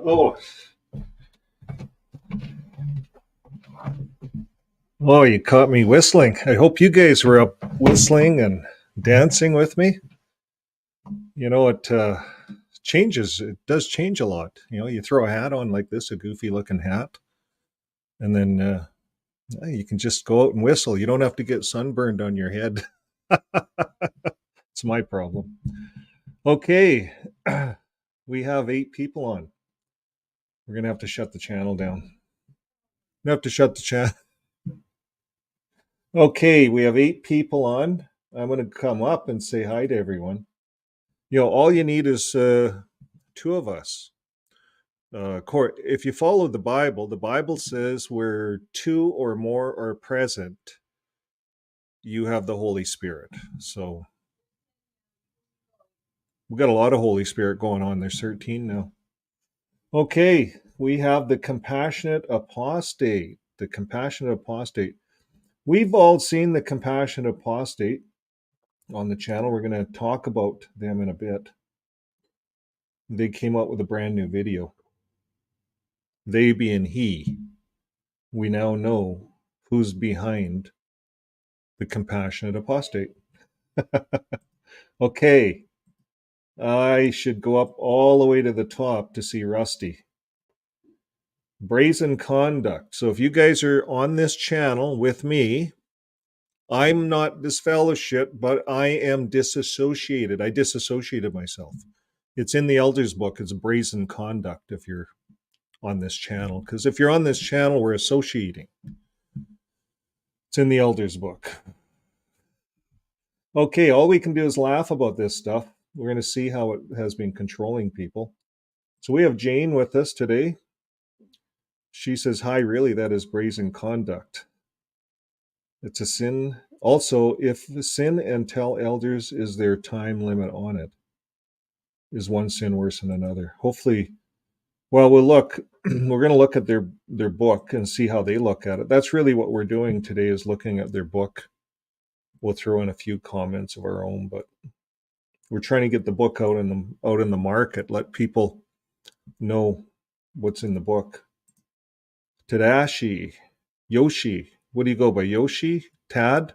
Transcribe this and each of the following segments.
Oh, oh, you caught me whistling. I hope you guys were up whistling and dancing with me. You know, it changes. It does change a lot. You know, you throw a hat on like this, a goofy looking hat, and then you can just go out and whistle. You don't have to get sunburned on your head. It's my problem. Okay. We have 8 people on. We're going to have to shut the channel down. We have to shut the channel. Okay, we have 8 people on. I'm going to come up and say hi to everyone. You know, all you need is 2 of us. If you follow the Bible says where 2 or more are present, you have the Holy Spirit. So we've got a lot of Holy Spirit going on. There's 13 now. Okay, we have the compassionate apostate. The compassionate apostate. We've all seen the compassionate apostate on the channel. We're going to talk about them in a bit. They came out with a brand new video. They being he. We now know who's behind the compassionate apostate. Okay. I should go up all the way to the top to see Rusty. Brazen conduct. So if you guys are on this channel with me, I'm not disfellowship, but I am disassociated. I disassociated myself. It's in the elders book. It's brazen conduct if you're on this channel. Because if you're on this channel, we're associating. It's in the elders book. Okay, all we can do is laugh about this stuff. We're going to see how it has been controlling people. So we have Jane with us today. She says, hi, really, that is brazen conduct. It's a sin. Also, if the sin and tell elders is there time limit on it, is one sin worse than another? Hopefully, well, we'll look. We're going to look at their book and see how they look at it. That's really what we're doing today, is looking at their book. We'll throw in a few comments of our own, but we're trying to get the book out in the market, let people know what's in the book. Tadashi, Yoshi. What do you go by? Yoshi? Tad?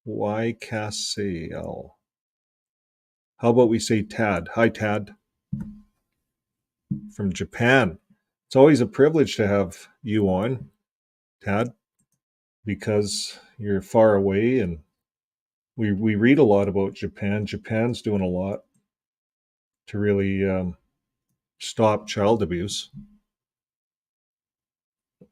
YKCL. How about we say Tad? Hi, Tad. From Japan. It's always a privilege to have you on, Tad, because you're far away and we read a lot about Japan. Japan's doing a lot to really stop child abuse.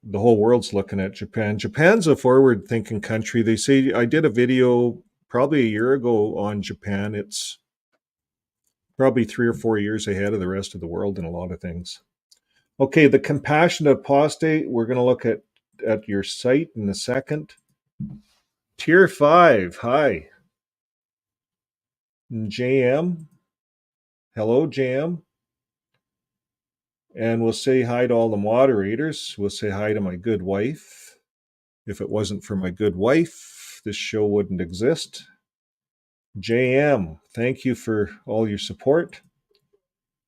The whole world's looking at Japan. Japan's a forward-thinking country. They say, I did a video probably a year ago on Japan. It's probably 3 or 4 years ahead of the rest of the world in a lot of things. Okay, the compassionate apostate. We're going to look at your site in a second. Tier 5. Hi. JM. Hello, JM. And we'll say hi to all the moderators. We'll say hi to my good wife. If it wasn't for my good wife, this show wouldn't exist. JM, thank you for all your support.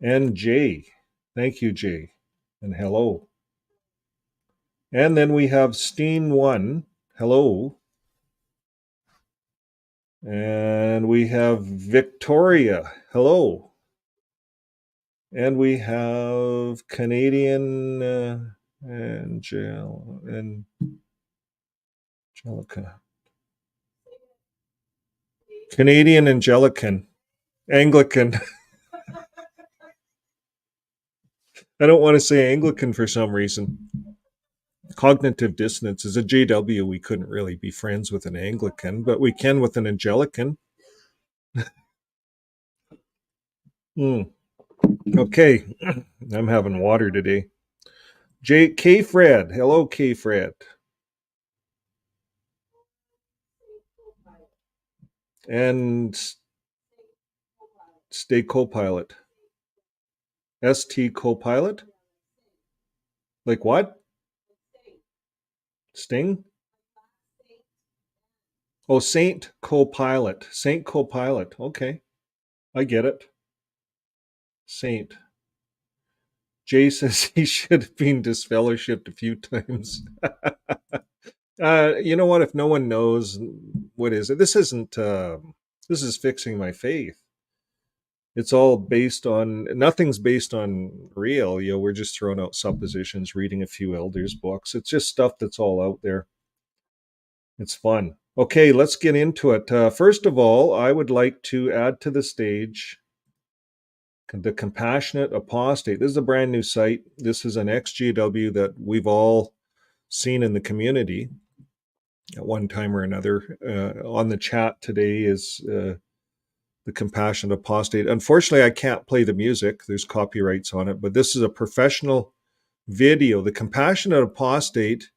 And Jay, thank you, Jay. And hello. And then we have Steen1. Hello. And we have Victoria. Hello. And we have Canadian Angelica. Canadian Angelican. Anglican. I don't want to say Anglican for some reason. Cognitive dissonance is a JW. We couldn't really be friends with an Anglican, but we can with an Angelican. Okay, I'm having water today. K. Fred. Hello, K. Fred. And Stay Copilot. ST Copilot? Like what? Sting? Oh, Saint Copilot. Saint Copilot. Okay. I get it. Saint. Jay says he should have been disfellowshipped a few times. You know what? If no one knows, what is it? This isn't. This is fixing my faith. It's all based on, nothing's based on real. You know, we're just throwing out suppositions, reading a few elders' books. It's just stuff that's all out there. It's fun. Okay, let's get into it. First of all, I would like to add to the stage the Compassionate Apostate. This is a brand new site. This is an ExJW that we've all seen in the community at one time or another. On the chat today is the Compassionate Apostate. Unfortunately, I can't play the music. There's copyrights on it, but this is a professional video. The Compassionate Apostate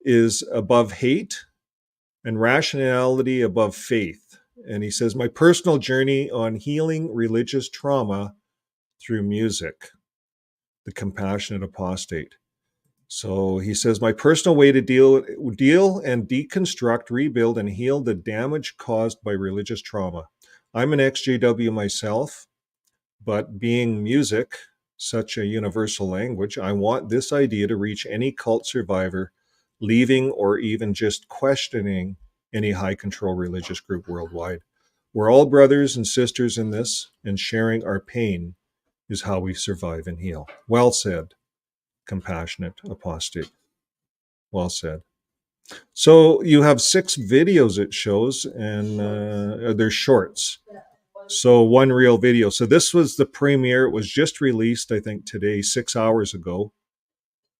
is above hate and rationality above faith. And he says, my personal journey on healing religious trauma through music, the Compassionate Apostate. So he says, my personal way to deal and deconstruct, rebuild, and heal the damage caused by religious trauma. I'm an ExJW myself, but being music, such a universal language, I want this idea to reach any cult survivor leaving or even just questioning any high control religious group worldwide. We're all brothers and sisters in this, and sharing our pain is how we survive and heal. Well said, Compassionate Apostate. Well said. So you have 6 videos it shows, and they're shorts. So one real video. So this was the premiere. It was just released, I think, today, 6 hours ago.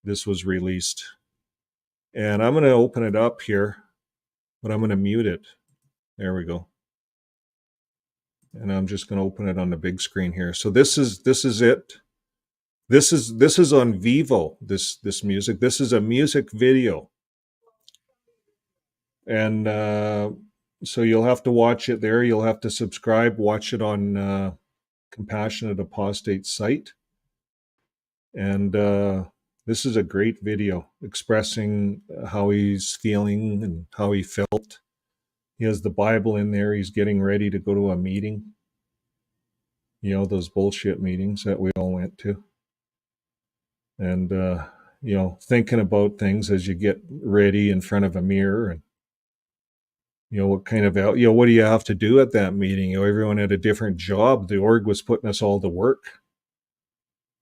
This was released. And I'm going to open it up here, but I'm going to mute it. There we go. And I'm just going to open it on the big screen here. So this is it. This is on Vivo, this music. This is a music video. And so you'll have to watch it there. You'll have to subscribe, watch it on Compassionate Apostate site. And this is a great video expressing how he's feeling and how he felt. He has the Bible in there. He's getting ready to go to a meeting. You know, those bullshit meetings that we all went to. And, you know, thinking about things as you get ready in front of a mirror and, you know, what kind of, you know, what do you have to do at that meeting? You know, everyone had a different job. The org was putting us all to work.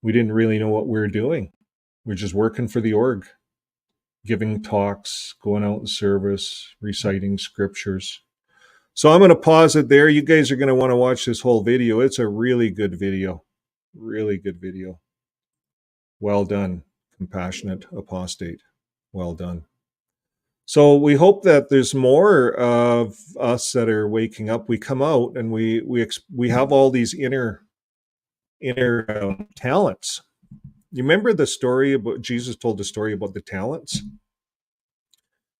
We didn't really know what we were doing. We're just working for the org, giving talks, going out in service, reciting scriptures. So I'm going to pause it there. You guys are going to want to watch this whole video. It's a really good video. Really good video. Well done, Compassionate Apostate. Well done. So we hope that there's more of us that are waking up. We come out and we have all these inner talents. You remember the story about, Jesus told the story about the talents?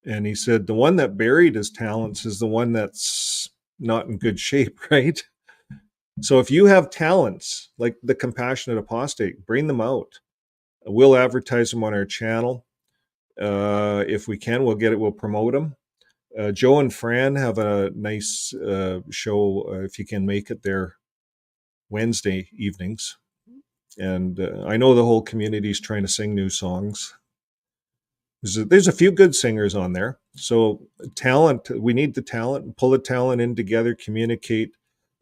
And he said the one that buried his talents is the one that's not in good shape, right? So if you have talents like the Compassionate Apostate, bring them out. We'll advertise them on our channel. If we can, we'll promote them. Joe and Fran have a nice show, if you can make it there, Wednesday evenings. And I know the whole community is trying to sing new songs. There's a few good singers on there. So talent, we need the talent, pull the talent in together, communicate,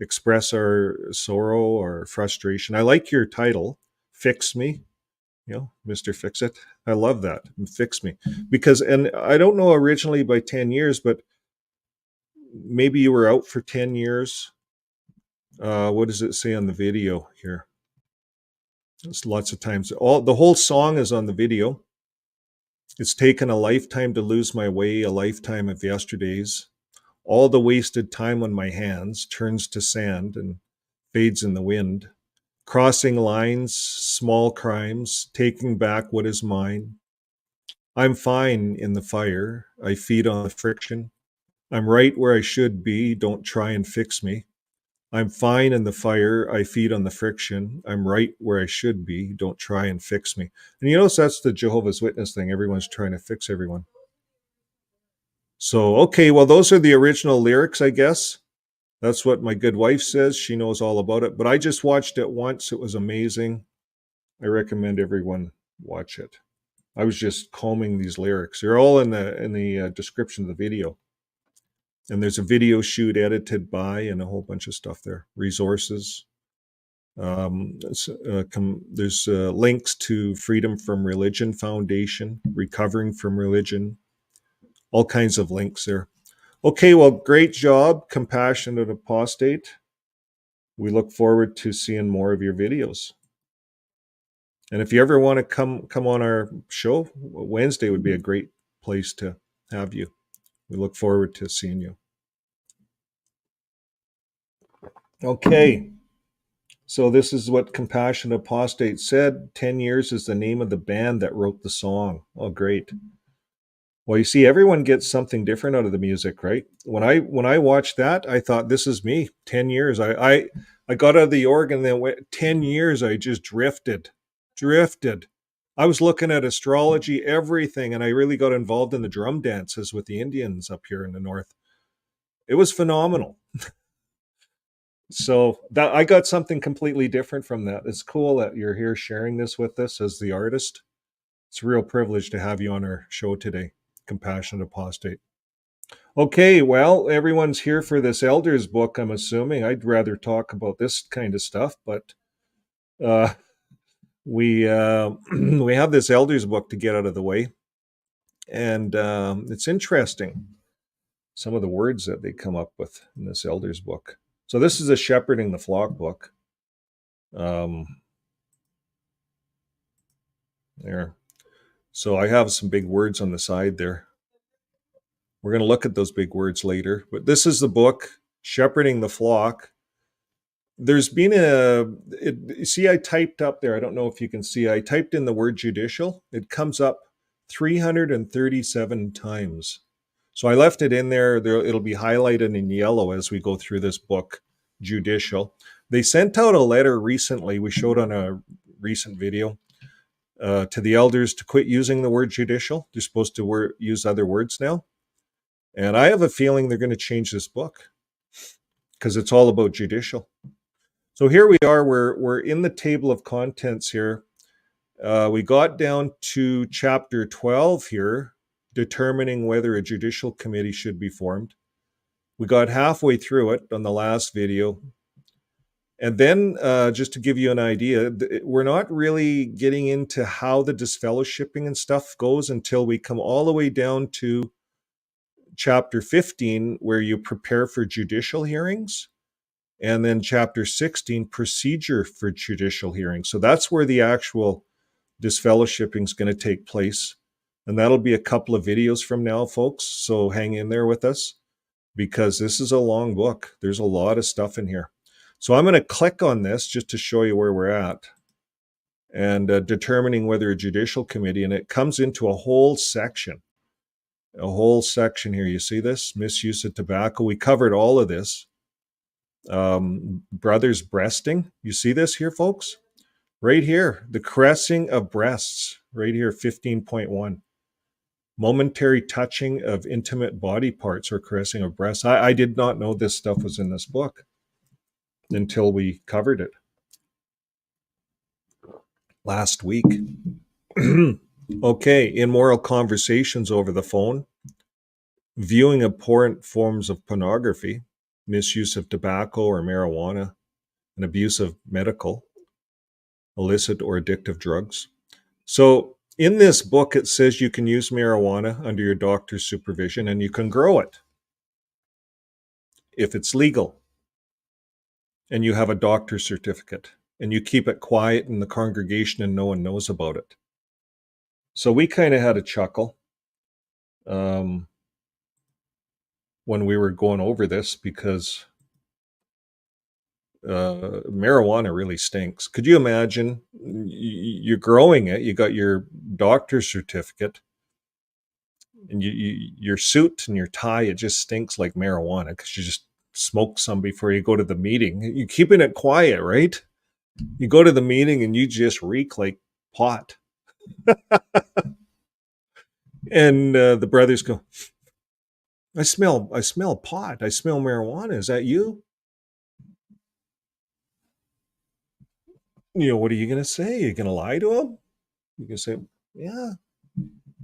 express our sorrow or frustration. I like your title, Fix Me. You know, Mr. Fix It. I love that. Fix me. Because, and I don't know originally by 10 years, but maybe you were out for 10 years. What does it say on the video here? It's lots of times. The whole song is on the video. It's taken a lifetime to lose my way, a lifetime of yesterdays. All the wasted time on my hands turns to sand and fades in the wind. Crossing lines, small crimes, taking back what is mine. I'm fine in the fire. I feed on the friction. I'm right where I should be. Don't try and fix me. I'm fine in the fire. I feed on the friction. I'm right where I should be. Don't try and fix me. And you notice that's the Jehovah's Witness thing. Everyone's trying to fix everyone. So, okay, well, those are the original lyrics, I guess. That's what my good wife says. She knows all about it. But I just watched it once. It was amazing. I recommend everyone watch it. I was just combing these lyrics. They're all in the description of the video. And there's a video shoot edited by and a whole bunch of stuff there. Resources. There's links to Freedom from Religion Foundation, Recovering from Religion, all kinds of links there. Okay, well, great job, Compassionate Apostate. We look forward to seeing more of your videos. And if you ever want to come on our show, Wednesday would be a great place to have you. We look forward to seeing you. Okay. So this is what Compassionate Apostate said. 10 Years is the name of the band that wrote the song. Oh, great. Well, you see, everyone gets something different out of the music, right? When I watched that, I thought, this is me. 10 years. I got out of the organ and then went 10 years. I just drifted. I was looking at astrology, everything, and I really got involved in the drum dances with the Indians up here in the north. It was phenomenal. So that I got something completely different from that. It's cool that you're here sharing this with us as the artist. It's a real privilege to have you on our show today, Compassionate Apostate. Okay, well, everyone's here for this elders book, I'm assuming. I'd rather talk about this kind of stuff, but we have this elders book to get out of the way. And it's interesting, some of the words that they come up with in this elders book. So this is a Shepherding the Flock book. There. So I have some big words on the side there. We're going to look at those big words later. But this is the book, Shepherding the Flock. There's been see, I typed up there. I don't know if you can see. I typed in the word judicial. It comes up 337 times. So I left it in there. It'll be highlighted in yellow as we go through this book, Judicial. They sent out a letter recently, we showed on a recent video, to the elders to quit using the word judicial. They're supposed to use other words now. And I have a feeling they're going to change this book because it's all about judicial. So here we are. We're in the table of contents here. We got down to chapter 12 here, determining whether a judicial committee should be formed. We got halfway through it on the last video. And then just to give you an idea, we're not really getting into how the disfellowshipping and stuff goes until we come all the way down to chapter 15, where you prepare for judicial hearings. And then chapter 16, procedure for judicial hearings. So that's where the actual disfellowshipping is going to take place. And that'll be a couple of videos from now, folks. So hang in there with us because this is a long book. There's a lot of stuff in here. So I'm going to click on this just to show you where we're at and determining whether a judicial committee, and it comes into a whole section here. You see this? Misuse of tobacco. We covered all of this. Brothers breasting. You see this here, folks? Right here, the caressing of breasts. Right here, 15.1. Momentary touching of intimate body parts or caressing of breasts. I did not know this stuff was in this book until we covered it last week. Okay, immoral conversations over the phone, viewing abhorrent forms of pornography, misuse of tobacco or marijuana, and abuse of medical, illicit or addictive drugs. So in this book, it says you can use marijuana under your doctor's supervision and you can grow it if it's legal and you have a doctor's certificate and you keep it quiet in the congregation and no one knows about it. So we kind of had a chuckle when we were going over this because marijuana really stinks. Could you imagine you're growing it, you got your doctor's certificate, and your suit and your tie, it just stinks like marijuana because you just smoke some before you go to the meeting. You're keeping it quiet, right? You go to the meeting and you just reek like pot. And the brothers go, I smell pot. I smell marijuana. Is that you? What are you going to say? You're going to lie to him? You can say, yeah,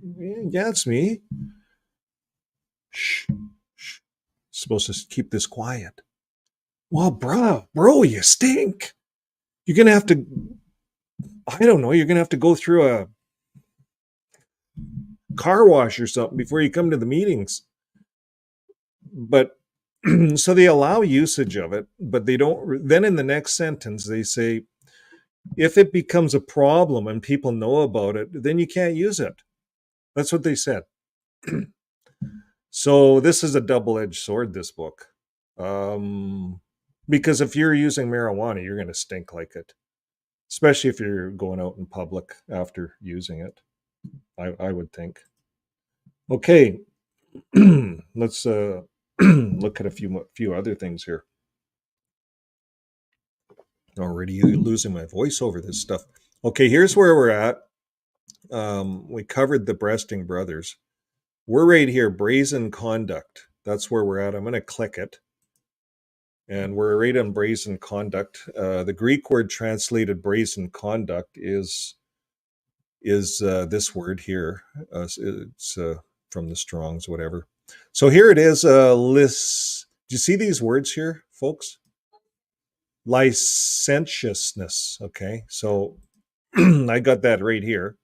it's me. Shh, shh. Supposed to keep this quiet. Well, bro, you stink. You're going to have to, I don't know, you're going to have to go through a car wash or something before you come to the meetings. But so they allow usage of it, but they don't. Then in the next sentence, they say, if it becomes a problem and people know about it, then you can't use it. That's what they said. So this is a double-edged sword, this book. Because if you're using marijuana, you're going to stink like it, especially if you're going out in public after using it, I would think. Okay, let's look at a few other things here. Already losing my voice over this stuff. Okay, here's where we're at. We covered the breasting brothers. We're right here, brazen conduct. That's where we're at. I'm going to click it. And we're right on brazen conduct. The Greek word translated brazen conduct is this word here. It's from the Strongs, whatever. So here it is. Do you see these words here, folks? Licentiousness. Okay, so I got that right here.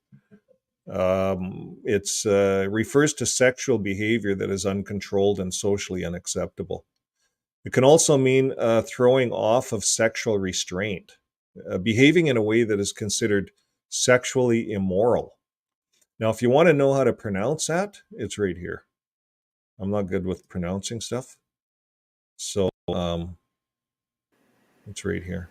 It's refers to sexual behavior that is uncontrolled and socially unacceptable. It can also mean throwing off of sexual restraint, behaving in a way that is considered sexually immoral. Now, if you want to know how to pronounce that, it's right here. I'm not good with pronouncing stuff, so it's right here.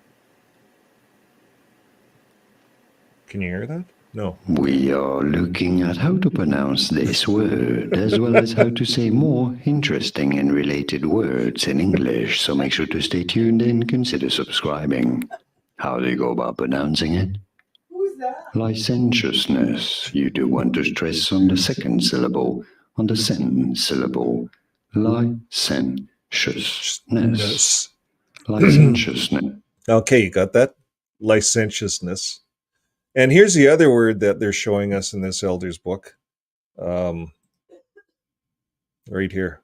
Can you hear that? No. We are looking at how to pronounce this word, as well as how to say more interesting and related words in English, so make sure to stay tuned and consider subscribing. How do you go about pronouncing it? Who's that? Licentiousness. You do want to stress on the second syllable, on the sentence syllable. Licentiousness. Licentiousness. Okay, you got that? Licentiousness. And here's the other word that they're showing us in this elder's book. Right here.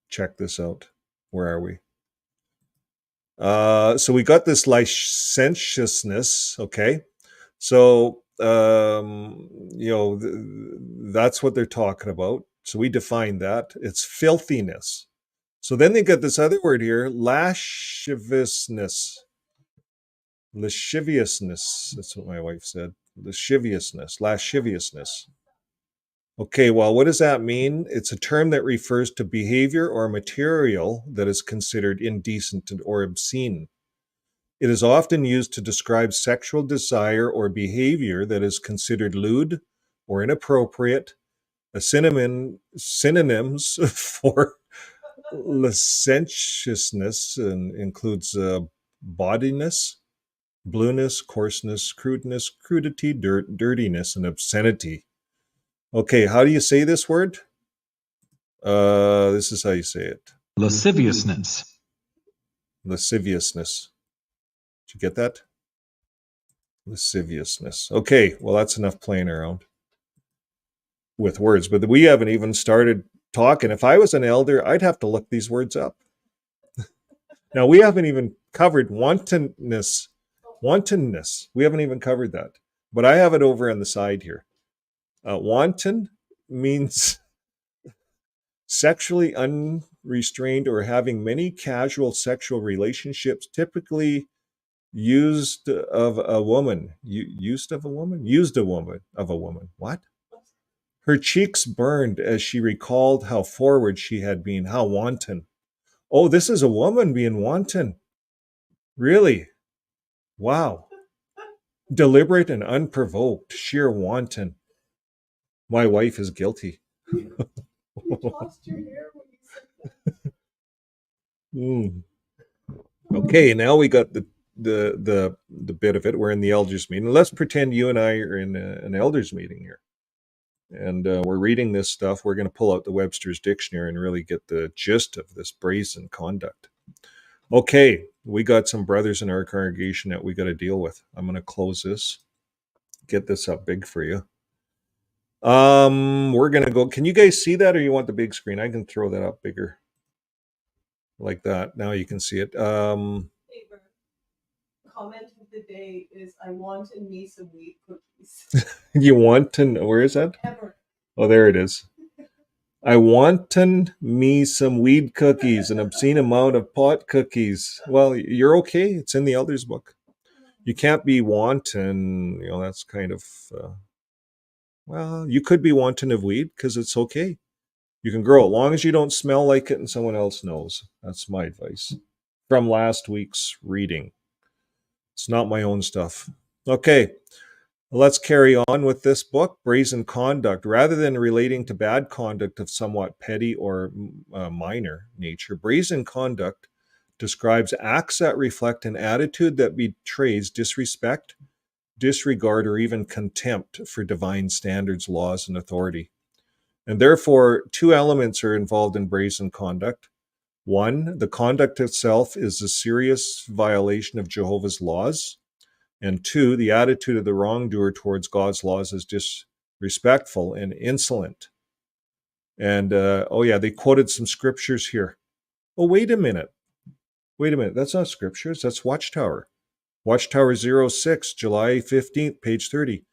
Check this out. Where are we? So we got this licentiousness, okay? So, that's what they're talking about. So we define that. It's filthiness. So then they got this other word here, lasciviousness. Lasciviousness. That's what my wife said. Lasciviousness. Okay, well, what does that mean? It's a term that refers to behavior or material that is considered indecent or obscene. It is often used to describe sexual desire or behavior that is considered lewd or inappropriate. Synonyms for licentiousness includes bawdiness, blueness, coarseness, crudeness, crudity, dirtiness, and obscenity. Okay, how do you say this word? This is how you say it. Lasciviousness. Lasciviousness. Did you get that? Lasciviousness. Okay, well, that's enough playing around with words, but we haven't even started talking. If I was an elder, I'd have to look these words up. Now, we haven't even covered wantonness. Wantonness. We haven't even covered that, but I have it over on the side here. Wanton means sexually unrestrained or having many casual sexual relationships, typically used of a woman. Used of a woman? Used of a woman. What? Her cheeks burned as she recalled how forward she had been, how wanton. Oh, this is a woman being wanton. Really? Wow. Deliberate and unprovoked, sheer wanton. My wife is guilty. You tossed your hair when you said that. Okay, now we got the bit of it. We're in the elders meeting. Let's pretend you and I are in an elders meeting here, and we're reading this stuff. We're going to pull out the Webster's Dictionary and really get the gist of this brazen conduct. Okay, We got some brothers in our congregation that we got to deal with. I'm going to close this, get this up big for you. We're going to go. Can you guys see that, or you want the big screen? I can throw that up bigger like that. Now you can see it. Hey, Bert, comment of the day is I wanted me some wheat cookies. You want to know, where is that? Ever. Oh, there it is. I wanted me some weed cookies, an obscene amount of pot cookies. Well, you're okay. It's in the elders book. You can't be wanton. You know, that's kind of, well, you could be wanton of weed because it's okay. You can grow it, long as you don't smell like it and someone else knows. That's my advice from last week's reading. It's not my own stuff. Okay. Let's carry on with this book, Brazen Conduct. Rather than relating to bad conduct of somewhat petty or minor nature, brazen conduct describes acts that reflect an attitude that betrays disrespect, disregard, or even contempt for divine standards, laws, and authority. And therefore, two elements are involved in brazen conduct. One, the conduct itself is a serious violation of Jehovah's laws. And two, the attitude of the wrongdoer towards God's laws is disrespectful and insolent. And, they quoted some scriptures here. Oh, wait a minute. That's not scriptures. That's Watchtower. Watchtower 06, July 15th, page 30.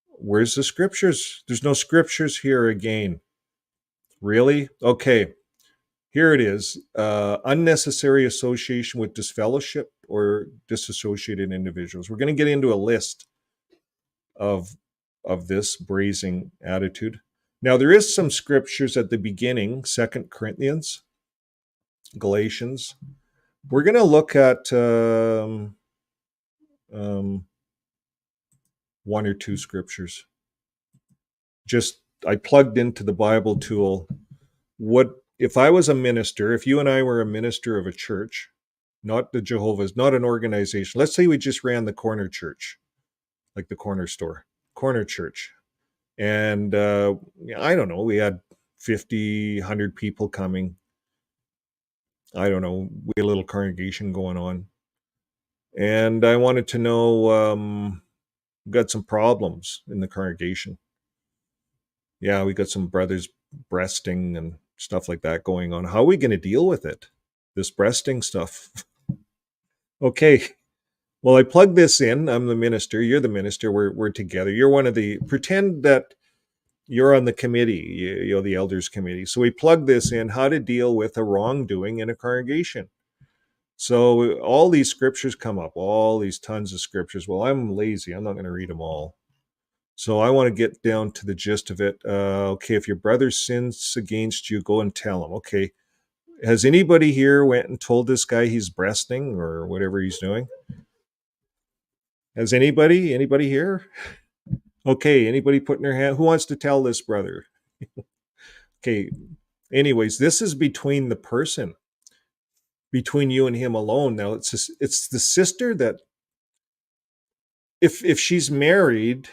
Where's the scriptures? There's no scriptures here again. Really? Okay. Here it is. Unnecessary association with disfellowship or disassociated individuals. We're going to get into a list of this brazen attitude. Now, there is some scriptures at the beginning, 2 Corinthians, Galatians. We're going to look at one or two scriptures. I plugged into the Bible tool. If I was a minister, if you and I were a minister of a church, not the Jehovah's, not an organization. Let's say we just ran the corner church, like the corner store, corner church. And I don't know, we had 50, 100 people coming. I don't know, we had a little congregation going on. And I wanted to know, we got some problems in the congregation. Yeah, we got some brothers breasting and stuff like that going on. How are we going to deal with it? This breasting stuff. Okay. Well, I plugged this in. I'm the minister. You're the minister. We're together. You're one of the, pretend that you're on the committee, the elders committee. So we plug this in, how to deal with a wrongdoing in a congregation. So all these scriptures come up, all these tons of scriptures. Well, I'm lazy. I'm not going to read them all. So I want to get down to the gist of it. Okay, if your brother sins against you, go and tell him. Okay, has anybody here went and told this guy he's breasting or whatever he's doing? Has anybody here? Okay, anybody putting their hand? Who wants to tell this brother? Okay, anyways, this is between the person, between you and him alone. Now, it's the sister that, if she's married,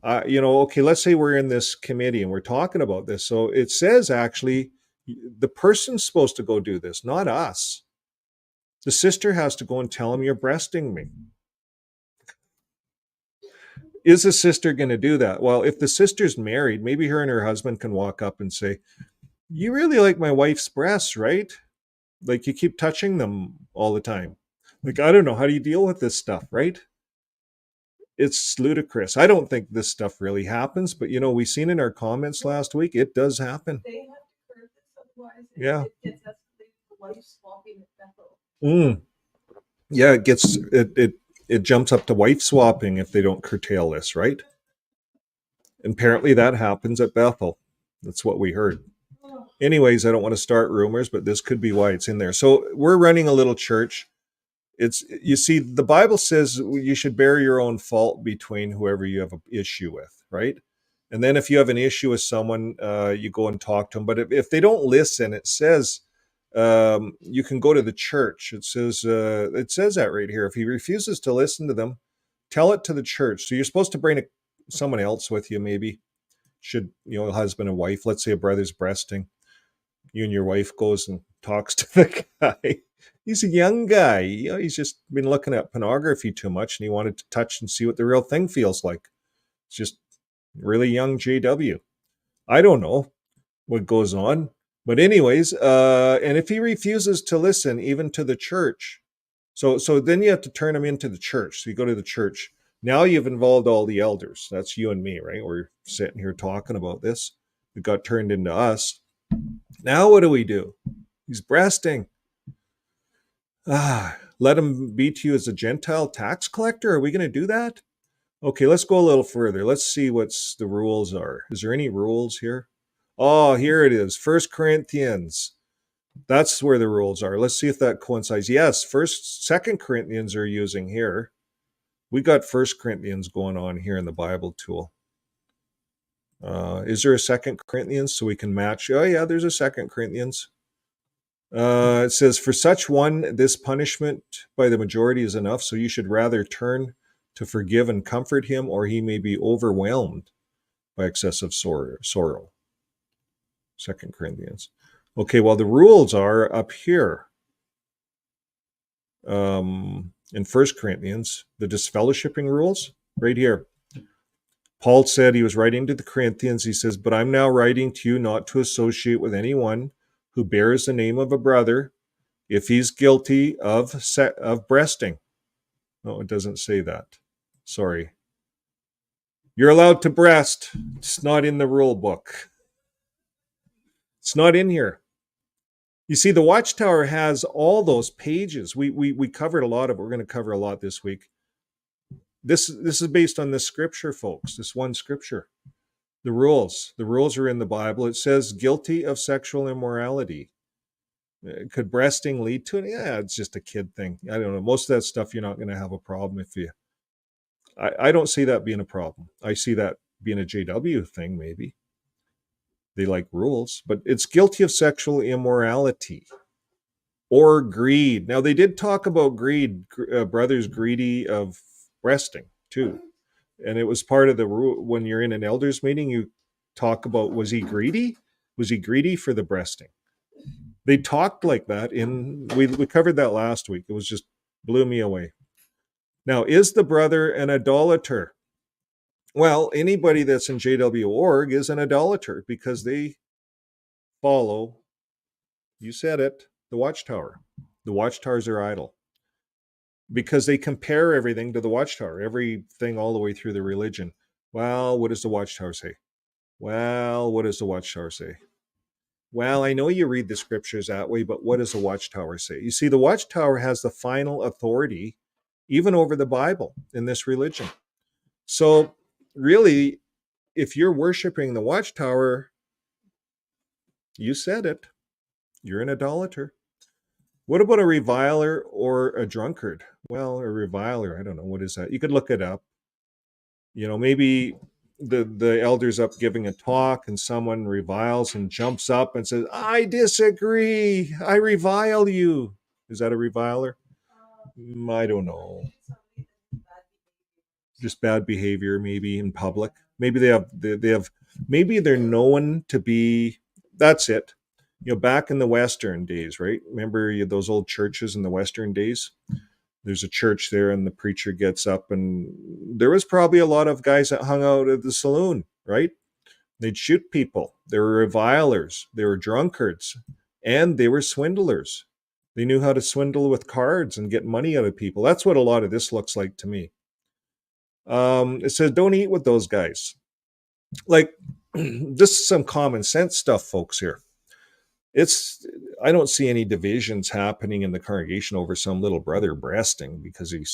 okay, let's say we're in this committee and we're talking about this. So it says actually the person's supposed to go do this, not us. The sister has to go and tell him, you're breasting me. Is the sister going to do that? Well, if the sister's married, maybe her and her husband can walk up and say, you really like my wife's breasts, right? Like you keep touching them all the time. Like, I don't know, how do you deal with this stuff, right? It's ludicrous. I don't think this stuff really happens, but we've seen in our comments last week, it does happen. They have to curb this, otherwise Yeah. It gets escalated to wife swapping at Bethel. Yeah, it jumps up to wife swapping if they don't curtail this, right? And apparently that happens at Bethel. That's what we heard. Anyways, I don't want to start rumors, but this could be why it's in there. So we're running a little church. You see, the Bible says you should bear your own fault between whoever you have an issue with, right? And then if you have an issue with someone, you go and talk to them. But if they don't listen, it says you can go to the church. It says that right here. If he refuses to listen to them, tell it to the church. So you're supposed to bring someone else with you, maybe. Should, a husband and wife, let's say a brother's breasting. You and your wife goes and talks to the guy. He's a young guy. He's just been looking at pornography too much, and he wanted to touch and see what the real thing feels like. It's just really young JW. I don't know what goes on. But anyways, and if he refuses to listen even to the church, so then you have to turn him into the church. So you go to the church. Now you've involved all the elders. That's you and me, right? We're sitting here talking about this. It got turned into us. Now what do? He's breasting. Let him be to you as a Gentile tax collector? Are we going to do that? Okay, let's go a little further. Let's see what's the rules are. Is there any rules here? Oh, here it is. 1 Corinthians. That's where the rules are. Let's see if that coincides. Yes, 2 Corinthians are using here. We got 1 Corinthians going on here in the Bible tool. Is there a 2 Corinthians so we can match? Oh, yeah, there's a 2 Corinthians. It says, for such one, this punishment by the majority is enough, so you should rather turn to forgive and comfort him, or he may be overwhelmed by excessive sorrow. 2 Corinthians. Okay, well, the rules are up here. In 1 Corinthians, the disfellowshipping rules, right here. Paul said, he was writing to the Corinthians, he says, but I'm now writing to you not to associate with anyone who bears the name of a brother if he's guilty of breasting. No, it doesn't say that. Sorry. You're allowed to breast. It's not in the rule book. It's not in here. You see, the Watchtower has all those pages. We covered a lot of it. We're going to cover a lot this week. This is based on this scripture, folks. This one scripture. The rules are in the Bible. It says guilty of sexual immorality. Could breasting lead to it? Yeah, it's just a kid thing. I don't know. Most of that stuff, you're not going to have a problem if you... I don't see that being a problem. I see that being a JW thing, maybe. They like rules, but it's guilty of sexual immorality or greed. Now, they did talk about greed, brothers greedy of breasting, too. And it was part of the rule. When you're in an elders meeting, you talk about, was he greedy? Was he greedy for the breasting? They talked like that we covered that last week. It was just blew me away. Now, is the brother an idolater? Well, anybody that's in JW.org is an idolater because they follow, you said it, the Watchtower. The Watchtowers are idol because they compare everything to the Watchtower, everything all the way through the religion. Well, what does the Watchtower say? Well, what does the Watchtower say? Well, I know you read the scriptures that way, but what does the Watchtower say? You see, the Watchtower has the final authority even over the Bible in this religion. So really, if you're worshiping the Watchtower, you said it, you're an idolater. What about a reviler or a drunkard? Well, a reviler, I don't know, what is that? You could look it up. Maybe the elder's up giving a talk and someone reviles and jumps up and says, I disagree, I revile you. Is that a reviler? I don't know. Just bad behavior, maybe in public. Maybe they have maybe they're known to be, that's it. Back in the Western days, right? Remember those old churches in the Western days? There's a church there and the preacher gets up, and there was probably a lot of guys that hung out at the saloon, right? They'd shoot people. They were revilers. They were drunkards. And they were swindlers. They knew how to swindle with cards and get money out of people. That's what a lot of this looks like to me. It says, don't eat with those guys. Like, this is some common sense stuff, folks, here. I don't see any divisions happening in the congregation over some little brother breasting because he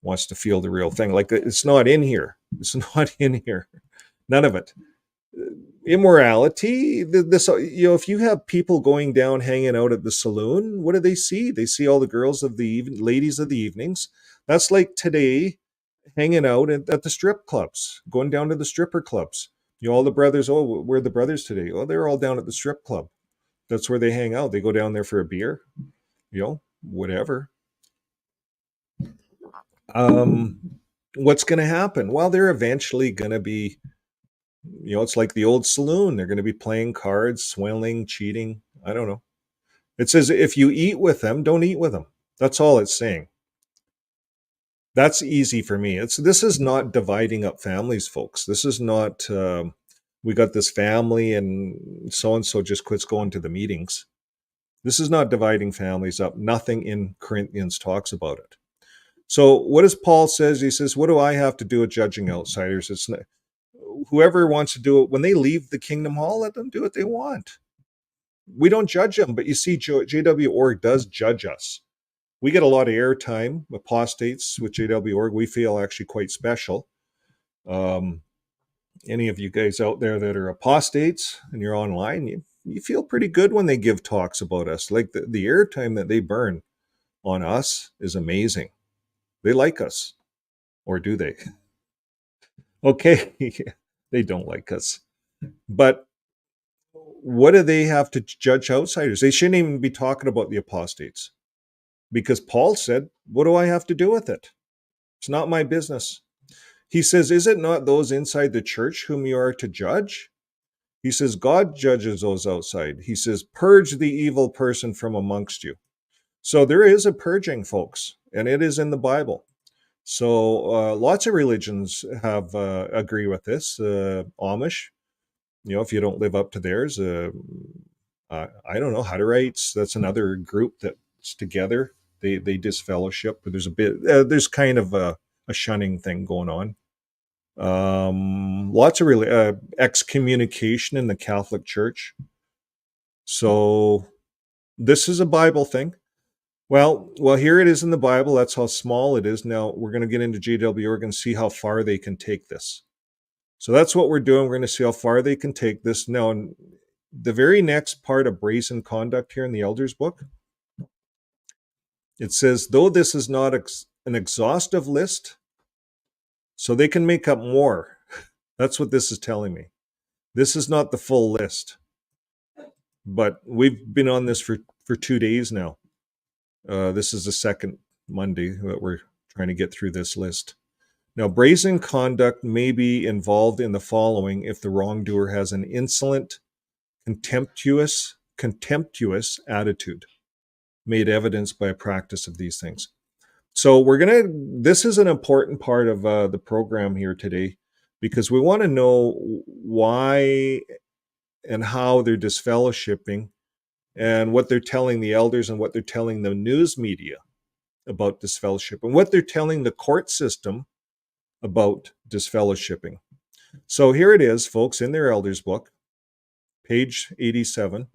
wants to feel the real thing. Like, it's not in here. It's not in here. None of it. Immorality, this, if you have people going down, hanging out at the saloon, what do they see? They see all the girls of the ladies of the evenings. That's like today, hanging out at the strip clubs, going down to the stripper clubs. All the brothers, where are the brothers today? Oh, they're all down at the strip club. That's where they hang out. They go down there for a beer, whatever. What's going to happen? Well, they're eventually going to be, it's like the old saloon. They're going to be playing cards, swindling, cheating. I don't know. It says, if you eat with them, don't eat with them. That's all it's saying. That's easy for me. This is not dividing up families, folks. This is not, we got this family and so just quits going to the meetings. This is not dividing families up. Nothing in Corinthians talks about it. So what does Paul says? He says, what do I have to do with judging outsiders? It's not, whoever wants to do it, when they leave the Kingdom Hall, let them do what they want. We don't judge them, but you see, JW.org does judge us. We get a lot of airtime, apostates with JW.org. We feel actually quite special. Any of you guys out there that are apostates and you're online, you feel pretty good when they give talks about us. Like the airtime that they burn on us is amazing. They like us. Or do they? Okay, they don't like us. But what do they have to judge outsiders? They shouldn't even be talking about the apostates. Because Paul said, what do I have to do with it? It's not my business. He says, is it not those inside the church whom you are to judge? He says, God judges those outside. He says, purge the evil person from amongst you. So there is a purging, folks, and it is in the Bible. So lots of religions have agree with this. Amish, if you don't live up to theirs, I don't know, Hutterites, that's another group that's together. They disfellowship, but there's kind of a shunning thing going on. Lots of excommunication in the Catholic Church. So this is a Bible thing. Well, here it is in the Bible. That's how small it is. Now we're going to get into JW.org and see how far they can take this. So that's what we're doing. We're going to see how far they can take this. Now, the very next part of brazen conduct here in the Elders book, it says, though this is not an exhaustive list, so they can make up more. That's what this is telling me. This is not the full list. But we've been on this for 2 days now. This is the second Monday that we're trying to get through this list. Now, brazen conduct may be involved in the following if the wrongdoer has an insolent, contemptuous attitude made evidenced by a practice of these things. So this is an important part of the program here today, because we want to know why and how they're disfellowshipping and what they're telling the elders and what they're telling the news media about disfellowship and what they're telling the court system about disfellowshipping. So here it is, folks, in their elders book, page 87,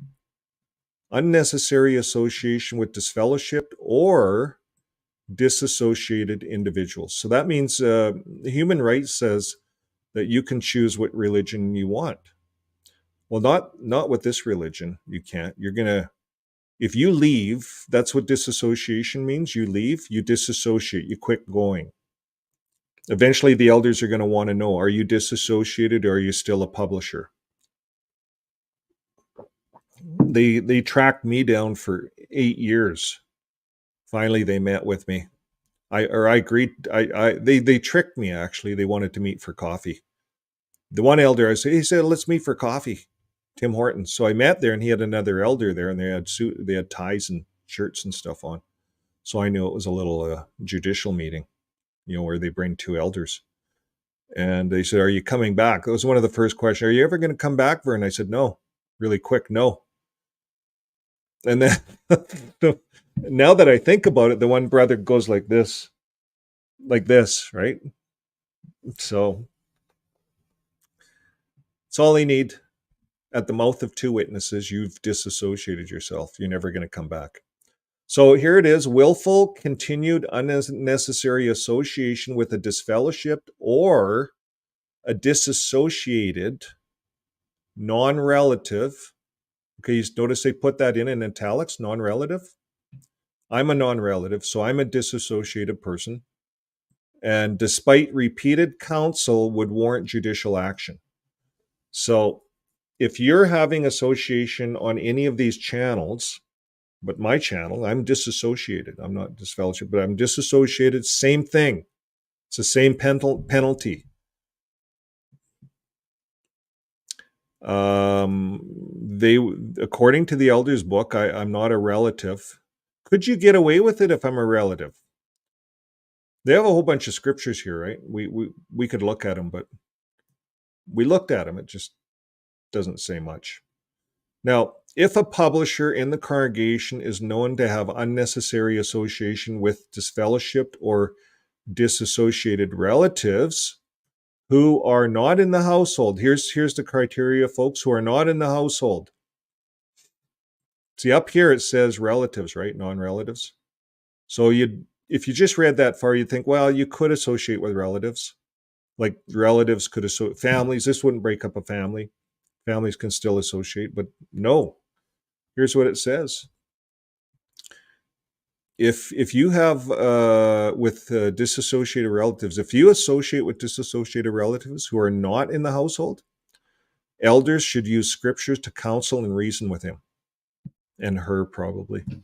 unnecessary association with disfellowshipped or disassociated individuals. So that means human rights says that you can choose what religion you want. Well, not with this religion. You can't. If you leave, that's what disassociation means. You leave, you disassociate, you quit going. Eventually, the elders are going to want to know, are you disassociated or are you still a publisher? They tracked me down for 8 years. Finally, they met with me. I agreed. They tricked me, actually. They wanted to meet for coffee. The one elder, he said, let's meet for coffee. Tim Hortons. So I met there, and he had another elder there, and they had ties and shirts and stuff on. So I knew it was a little judicial meeting, where they bring 2 elders. And they said, are you coming back? That was one of the first questions. Are you ever going to come back, Vern? I said, no. Really quick, no. And then now that I think about it, the one brother goes like this, right? So it's all they need. At the mouth of 2 witnesses, you've disassociated yourself. You're never going to come back. So here it is, willful, continued, unnecessary association with a disfellowshipped or a disassociated non-relative. Okay, you notice they put that in italics, non-relative. I'm a non-relative, so I'm a disassociated person. And despite repeated counsel would warrant judicial action. So if you're having association on any of these channels, but my channel, I'm disassociated. I'm not disfellowship, but I'm disassociated. Same thing. It's the same penalty. according to the elders book, I'm not a relative. Could you get away with it if I'm a relative? They have a whole bunch of scriptures here, right? We could look at them, but we looked at them. It just doesn't say much. Now, if a publisher in the congregation is known to have unnecessary association with disfellowshipped or disassociated relatives who are not in the household, here's the criteria, folks, who are not in the household. See, up here it says relatives, right? Non-relatives. So if you just read that far, you'd think, well, you could associate with relatives. Like relatives could associate, families, this wouldn't break up a family. Families can still associate, but no. Here's what it says. If you have with disassociated relatives, if you associate with disassociated relatives who are not in the household, elders should use scriptures to counsel and reason with him and her, probably. It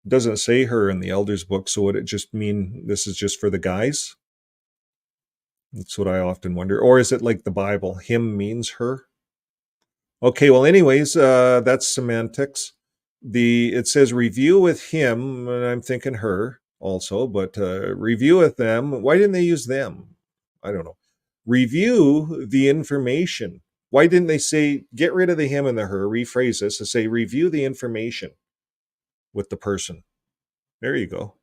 doesn't say her in the elders book, so would it just mean this is just for the guys? That's what I often wonder. Or is it like the Bible? Him means her? Okay, well, anyways, that's semantics. It says review with him, and I'm thinking her also, but review with them. Why didn't they use them? I don't know. Review the information. Why didn't they say get rid of the him and the her? Rephrase this and say review the information with the person. There you go.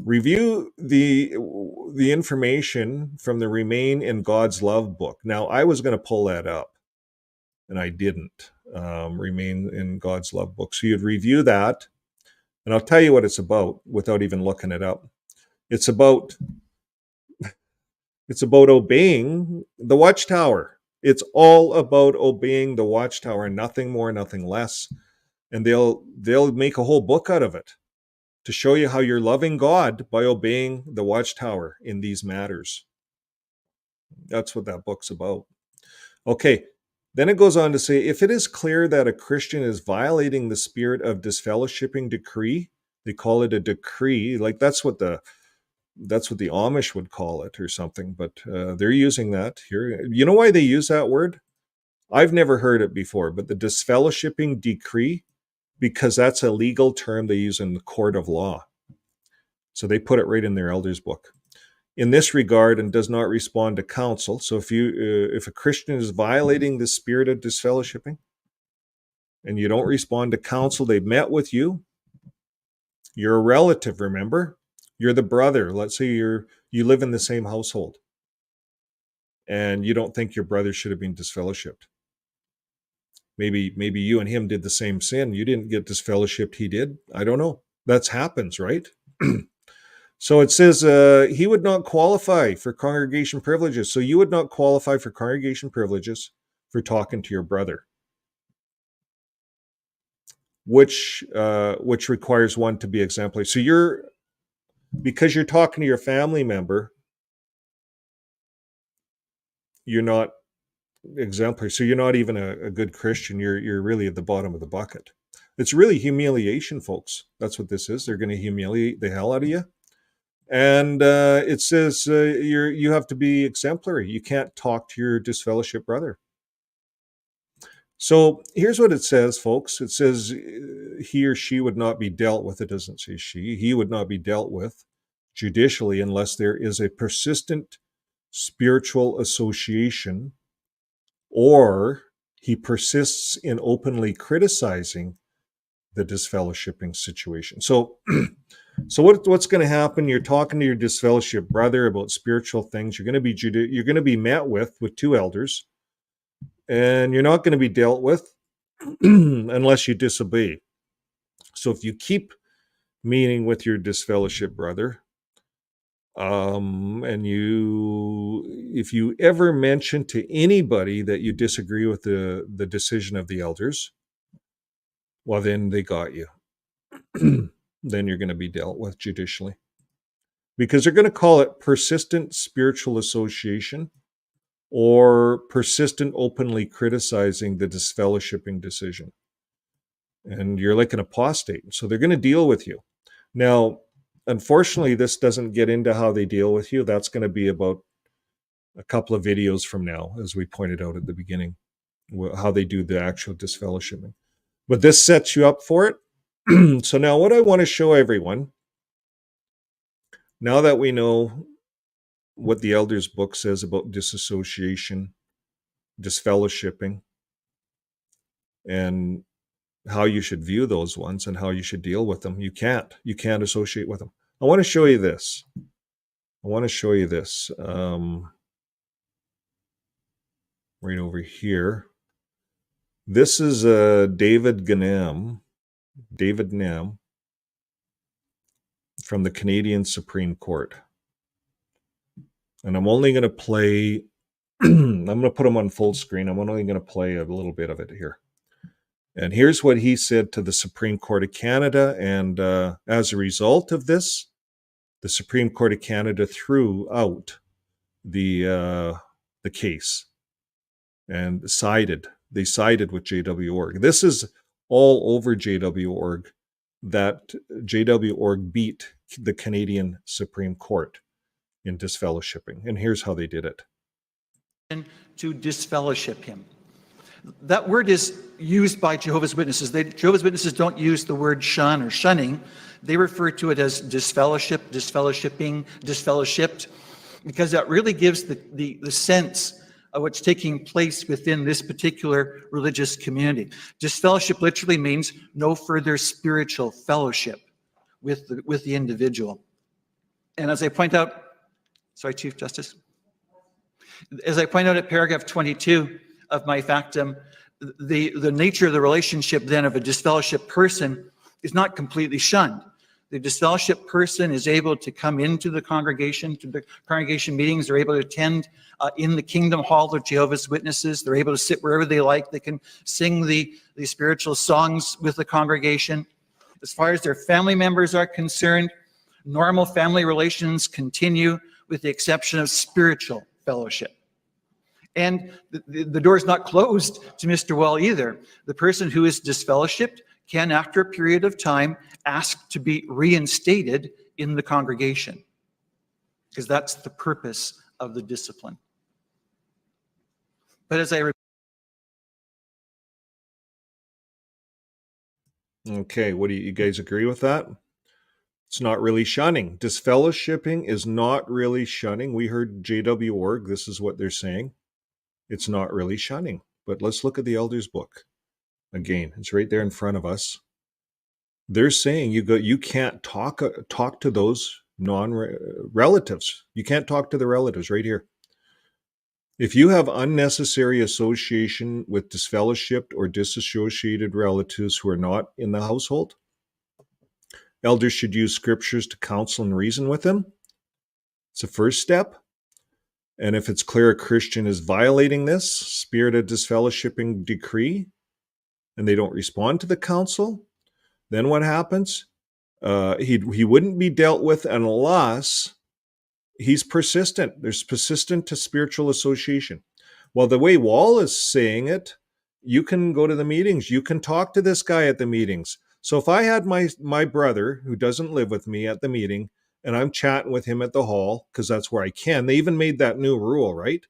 Review the information from the Remain in God's Love book. Now, I was going to pull that up, and I didn't. Remain in God's Love book. So you'd review that, and I'll tell you what it's about without even looking it up. It's about obeying the watchtower. It's all about obeying the watchtower, nothing more, nothing less. And they'll make a whole book out of it to show you how you're loving God by obeying the watchtower in these matters. That's what that book's about. Okay, then it goes on to say, if it is clear that a Christian is violating the spirit of disfellowshipping decree, they call it a decree, like that's what the Amish would call it or something, but they're using that here. You know why they use that word? I've never heard it before, but the disfellowshipping decree, because that's a legal term they use in the court of law. So they put it right in their elders book. In this regard, and does not respond to counsel. So if a Christian is violating the spirit of disfellowshipping and you don't respond to counsel, they've met with you, you're a relative, remember? You're the brother. Let's say you live in the same household and you don't think your brother should have been disfellowshipped. Maybe you and him did the same sin. You didn't get disfellowshipped. He did. I don't know. That happens, right? So it says he would not qualify for congregation privileges. So you would not qualify for congregation privileges for talking to your brother, which requires one to be exemplary. So because you're talking to your family member, you're not exemplary. So you're not even a good Christian. You're really at the bottom of the bucket. It's really humiliation, folks. That's what this is. They're going to humiliate the hell out of you. And it says you have to be exemplary. You can't talk to your disfellowship brother. So here's what it says, folks. It says he or she would not be dealt with. It doesn't say she. He would not be dealt with judicially unless there is a persistent spiritual association, or he persists in openly criticizing the disfellowshipping situation. So what's going to happen? You're talking to your disfellowship brother about spiritual things. You're going to be met with two elders, and you're not going to be dealt with unless you disobey. So if you keep meeting with your disfellowship brother, and if you ever mention to anybody that you disagree with the decision of the elders, well, then they got you. Then you're going to be dealt with judicially, because they're going to call it persistent spiritual association or persistent openly criticizing the disfellowshipping decision. And you're like an apostate. So they're going to deal with you. Now, unfortunately, this doesn't get into how they deal with you. That's going to be about a couple of videos from now, as we pointed out at the beginning. how they do the actual disfellowshipping. But this sets you up for it. So now what I want to show everyone, now that we know what the Elders book says about disassociation, disfellowshipping, and how you should view those ones and how you should deal with them. You can't associate with them. I want to show you this. Right over here. This is David Nam from the Canadian Supreme Court. And I'm only going to play, I'm going to put him on full screen. I'm only going to play a little bit of it here. And here's what he said to the Supreme Court of Canada. And as a result of this, the Supreme Court of Canada threw out the case and sided. They sided with JW.org. This is all over JW.org, that JW.org beat the Canadian Supreme Court in disfellowshipping. And here's how they did it. To disfellowship him. That word is used by Jehovah's Witnesses. Jehovah's Witnesses don't use the word shun or shunning. They refer to it as disfellowship, disfellowshipping, disfellowshipped, because that really gives the sense of what's taking place within this particular religious community. Disfellowship literally means no further spiritual fellowship with the individual. And as I point out, sorry, Chief Justice. As I point out at paragraph 22 of my factum, the nature of the relationship then of a disfellowship person is not completely shunned. The disfellowship person is able to come into the congregation, to the congregation meetings. They're able to attend in the Kingdom Hall of Jehovah's Witnesses. They're able to sit wherever they like. They can sing the spiritual songs with the congregation. As far as their family members are concerned, normal family relations continue with the exception of spiritual fellowship. And the door is not closed to Mr. Well either. The person who is disfellowshipped can, after a period of time, ask to be reinstated in the congregation, because that's the purpose of the discipline. But as I Okay, what do you guys agree with that? It's not really shunning. Disfellowshipping is not really shunning. We heard JW.org. This is what they're saying. It's not really shunning. But let's look at the Elders book. Again, it's right there in front of us. They're saying you can't talk to those non-relatives. You can't talk to the relatives right here. If you have unnecessary association with disfellowshipped or disassociated relatives who are not in the household, elders should use scriptures to counsel and reason with them. It's the first step. And if it's clear a Christian is violating this spirit of disfellowshipping decree and they don't respond to the counsel, then what happens? He wouldn't be dealt with unless he's persistent. There's persistent to spiritual association. Well, the way Wall is saying it, you can go to the meetings. You can talk to this guy at the meetings. So if I had my brother who doesn't live with me at the meeting and I'm chatting with him at the hall, because that's where I can. They even made that new rule, right?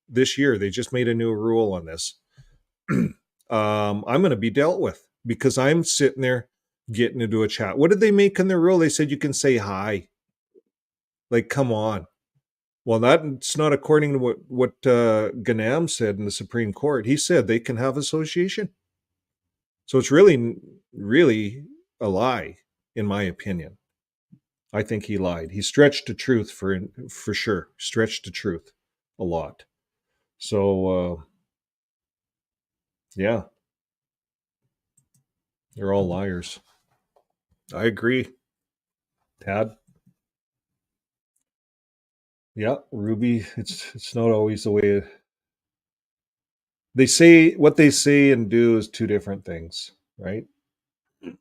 This year, they just made a new rule on this. I'm going to be dealt with because I'm sitting there getting into a chat. What did they make in the rule? They said you can say hi. Like, come on. Well, that's not according to what Ganam said in the Supreme Court. He said they can have association. So it's really, really a lie, in my opinion. I think he lied. He stretched the truth for sure. Stretched the truth a lot. So, yeah. They're all liars. I agree. Tad? Yeah, Ruby, it's not always the way they say. What they say and do is two different things, right?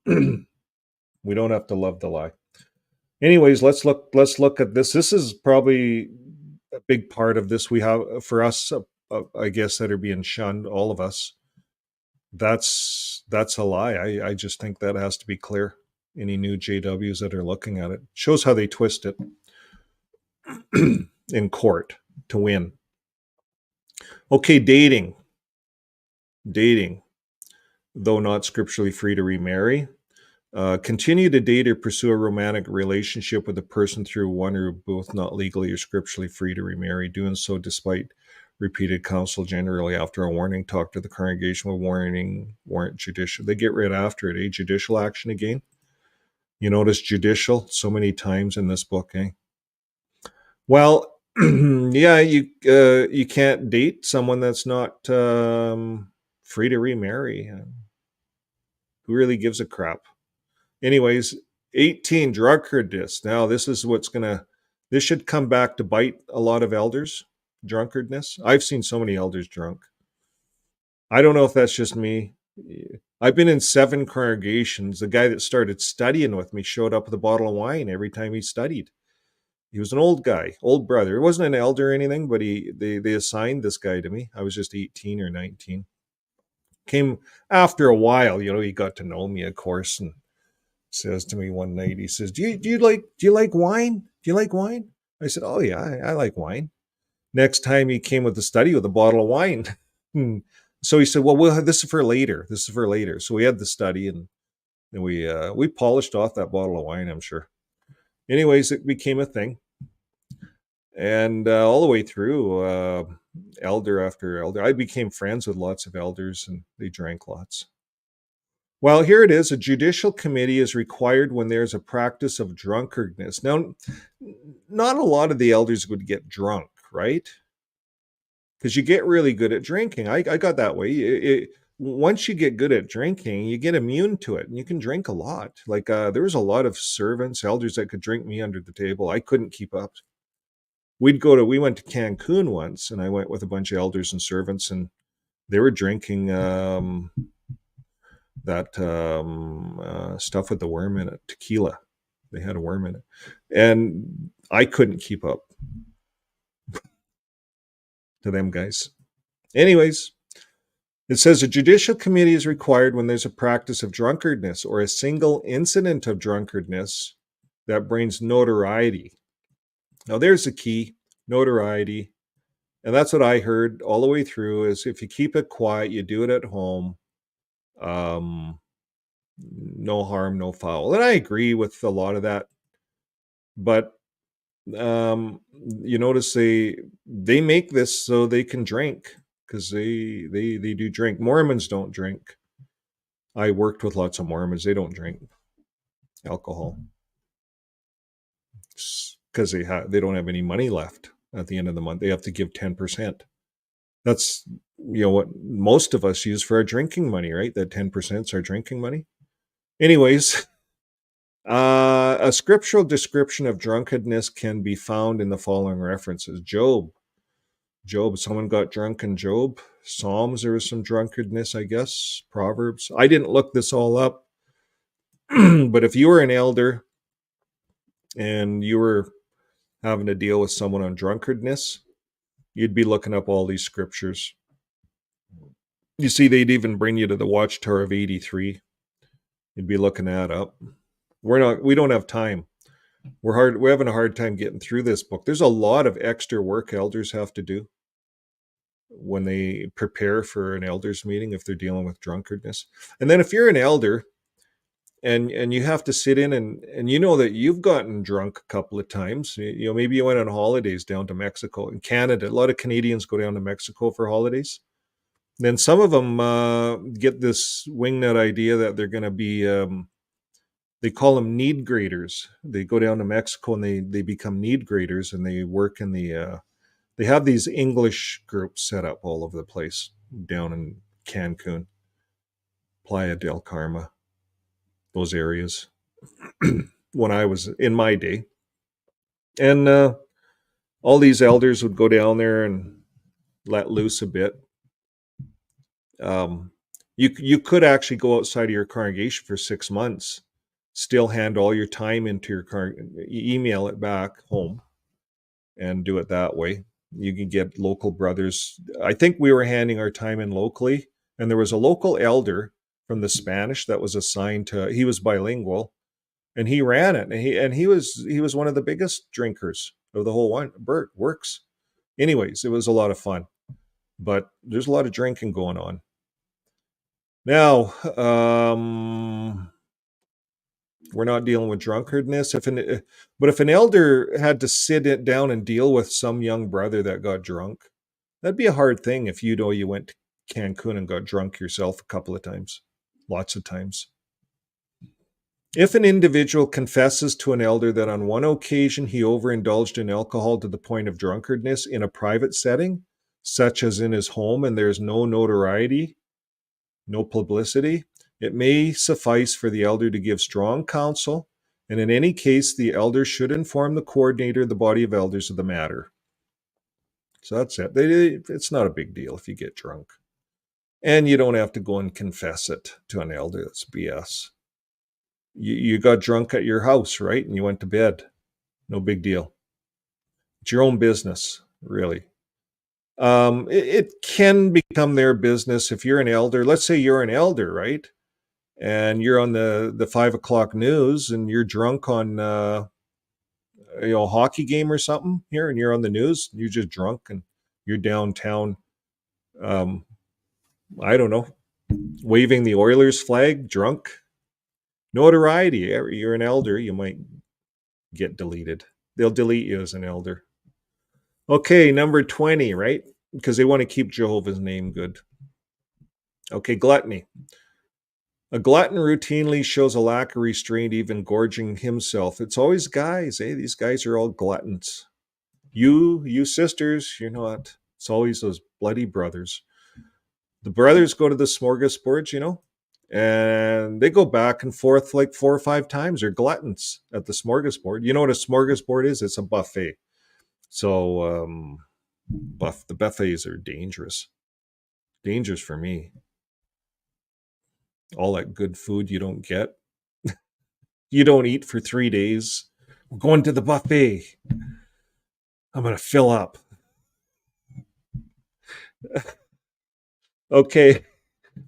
We don't have to love the lie. Anyways, let's look at this. This is probably a big part of this. We have for us, I guess, that are being shunned, all of us. That's a lie. I just think that has to be clear. Any new JWs that are looking at it shows how they twist it in court to win. Okay, dating. dating, though not scripturally free to remarry. Continue to date or pursue a romantic relationship with a person through one or both not legally or scripturally free to remarry, doing so despite repeated counsel, generally after a warning. Talk to the congregation with warrant judicial. They get right after it, judicial action again. You notice judicial so many times in this book, Well, yeah, you can't date someone that's not free to remarry. Who really gives a crap? Anyways, 18, drunkardness. Now, this should come back to bite a lot of elders, drunkardness. I've seen so many elders drunk. I don't know if that's just me. I've been in 7 congregations. The guy that started studying with me showed up with a bottle of wine every time he studied. He was an old guy, old brother. He wasn't an elder or anything, but they assigned this guy to me. I was just 18 or 19. Came after a while, he got to know me, of course, and says to me one night, he says, do you like wine? Do you like wine? I said, oh yeah, I like wine. Next time he came with the study with a bottle of wine. So he said, well, this is for later. So we had the study, and we polished off that bottle of wine, I'm sure. Anyways, it became a thing. And all the way through, elder after elder, I became friends with lots of elders, and they drank lots. Well, here it is. A judicial committee is required when there's a practice of drunkardness. Now, not a lot of the elders would get drunk, right? Because you get really good at drinking. I got that way. Once you get good at drinking, you get immune to it, and you can drink a lot. Like there was a lot of servants, elders that could drink me under the table. I couldn't keep up. We went to Cancun once, and I went with a bunch of elders and servants, and they were drinking that stuff with the worm in it, tequila. They had a worm in it, and I couldn't keep up to them guys. Anyways, it says a judicial committee is required when there's a practice of drunkardness or a single incident of drunkardness that brings notoriety. Now there's the key, notoriety. And that's what I heard all the way through, is if you keep it quiet, you do it at home, no harm, no foul. And I agree with a lot of that. But you notice they make this so they can drink, because they do drink. Mormons don't drink. I worked with lots of Mormons. They don't drink alcohol because they don't have any money left at the end of the month. They have to give 10%. That's what most of us use for our drinking money, right? That 10% is our drinking money. Anyways, a scriptural description of drunkenness can be found in the following references. Job, someone got drunk in Job. Psalms, there was some drunkenness, I guess. Proverbs. I didn't look this all up. But if you were an elder and you were having to deal with someone on drunkenness, you'd be looking up all these scriptures. You see, they'd even bring you to the Watchtower of 83. You'd be looking that up. We don't have time. We're having a hard time getting through this book. There's a lot of extra work elders have to do when they prepare for an elders meeting if they're dealing with drunkardness. And then if you're an elder and you have to sit in and you know that you've gotten drunk a couple of times, maybe you went on holidays down to Mexico. In Canada, a lot of Canadians go down to Mexico for holidays. Then some of them get this wingnut idea that they're going to be, they call them need graders. They go down to Mexico and they become need graders, and they work in they have these English groups set up all over the place down in Cancun, Playa del Carmen, those areas when I was in my day. And all these elders would go down there and let loose a bit. You could actually go outside of your congregation for 6 months, still hand all your time into your email it back home and do it that way. You can get local brothers. I think we were handing our time in locally, and there was a local elder from the Spanish that was assigned to, he was bilingual, and he ran it, and he was one of the biggest drinkers of the whole one. Bert works. Anyways, it was a lot of fun, but there's a lot of drinking going on. Now, we're not dealing with drunkardness. But if an elder had to sit it down and deal with some young brother that got drunk, that'd be a hard thing if you know you went to Cancun and got drunk yourself a couple of times, lots of times. If an individual confesses to an elder that on one occasion he overindulged in alcohol to the point of drunkardness in a private setting, such as in his home, and there's no notoriety, no publicity, it may suffice for the elder to give strong counsel, and in any case, the elder should inform the coordinator of the body of elders of the matter. So that's it. It's not a big deal if you get drunk. And you don't have to go and confess it to an elder. That's BS. You got drunk at your house, right? And you went to bed. No big deal. It's your own business, really. It can become their business if you're an elder. Let's say you're an elder, right? And you're on the 5 o'clock news and you're drunk on a hockey game or something here, and you're on the news, you're just drunk and you're downtown, I don't know, waving the Oilers flag, drunk. Notoriety. You're an elder, you might get deleted. They'll delete you as an elder. Okay, number 20, right? Because they want to keep Jehovah's name good. Okay, gluttony. A glutton routinely shows a lack of restraint, even gorging himself. It's always guys, eh? These guys are all gluttons. You sisters, you're not. It's always those bloody brothers. The brothers go to the smorgasbords, and they go back and forth like 4 or 5 times. They're gluttons at the smorgasbord. You know what a smorgasbord is? It's a buffet. So the buffets are dangerous. Dangerous for me. All that good food you don't get. You don't eat for 3 days. We're going to the buffet. I'm going to fill up. Okay,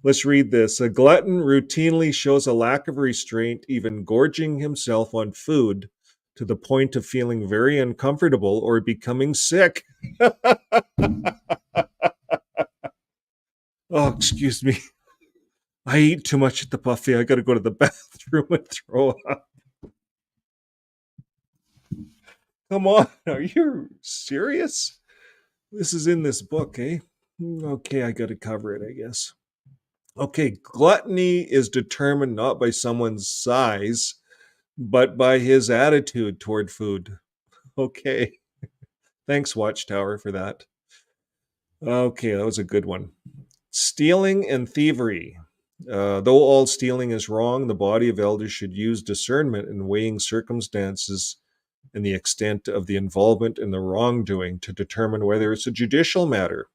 let's read this. A glutton routinely shows a lack of restraint, even gorging himself on food to the point of feeling very uncomfortable or becoming sick. Oh, excuse me. I eat too much at the buffet. I got to go to the bathroom and throw up. Come on, are you serious? This is in this book, eh? Okay, I got to cover it, I guess. Okay, gluttony is determined not by someone's size, but by his attitude toward food. Okay. Thanks, Watchtower, for that. Okay, that was a good one. Stealing and thievery. Though all stealing is wrong, the body of elders should use discernment in weighing circumstances and the extent of the involvement in the wrongdoing to determine whether it's a judicial matter.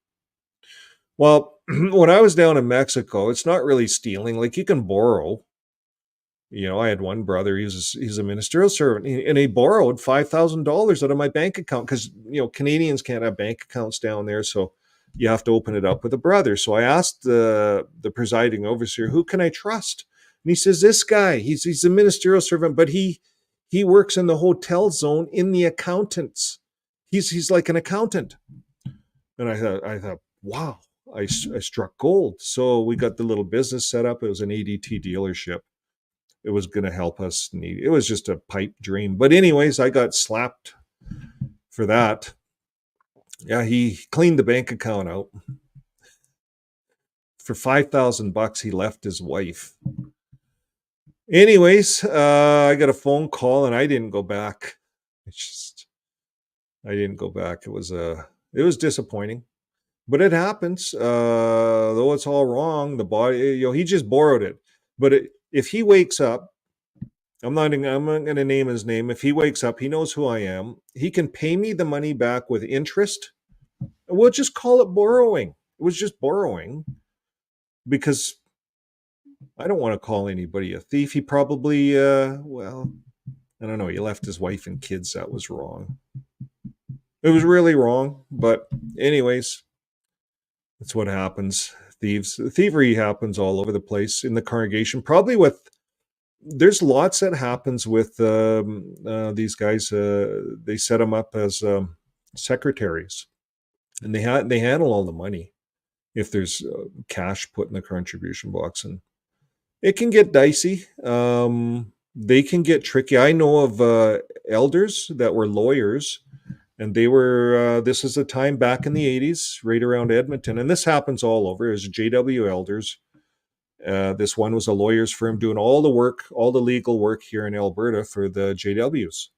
Well, when I was down in Mexico, it's not really stealing. Like, you can borrow. I had one brother, he's a ministerial servant, and he borrowed $5,000 out of my bank account because, Canadians can't have bank accounts down there, so you have to open it up with a brother. So I asked the presiding overseer, who can I trust? And he says, this guy, he's a ministerial servant, but he works in the hotel zone in the accountants. He's like an accountant. And I thought, wow, I struck gold. So we got the little business set up. It was an ADT dealership. It was going to help us. It was just a pipe dream. But anyways, I got slapped for that. Yeah, he cleaned the bank account out. For $5,000, he left his wife. Anyways, I got a phone call and I didn't go back. I didn't go back. It was disappointing, but it happens. Though it's all wrong, the body, he just borrowed it. But if he wakes up, I'm not going to name his name. If he wakes up, he knows who I am. He can pay me the money back with interest. We'll just call it borrowing. It was just borrowing because I don't want to call anybody a thief. He probably, I don't know. He left his wife and kids. That was wrong. It was really wrong. But anyways, that's what happens. Thievery happens all over the place in the congregation. Probably there's lots that happens with these guys. They set them up as secretaries, and they handle all the money. if there's cash put in the contribution box. And it can get dicey. They can get tricky. I know of elders that were lawyers, and they were, this is a time back in the 80s, right around Edmonton. And this happens all over. As JW elders. This one was a lawyer's firm doing all the work, all the legal work here in Alberta for the JWs.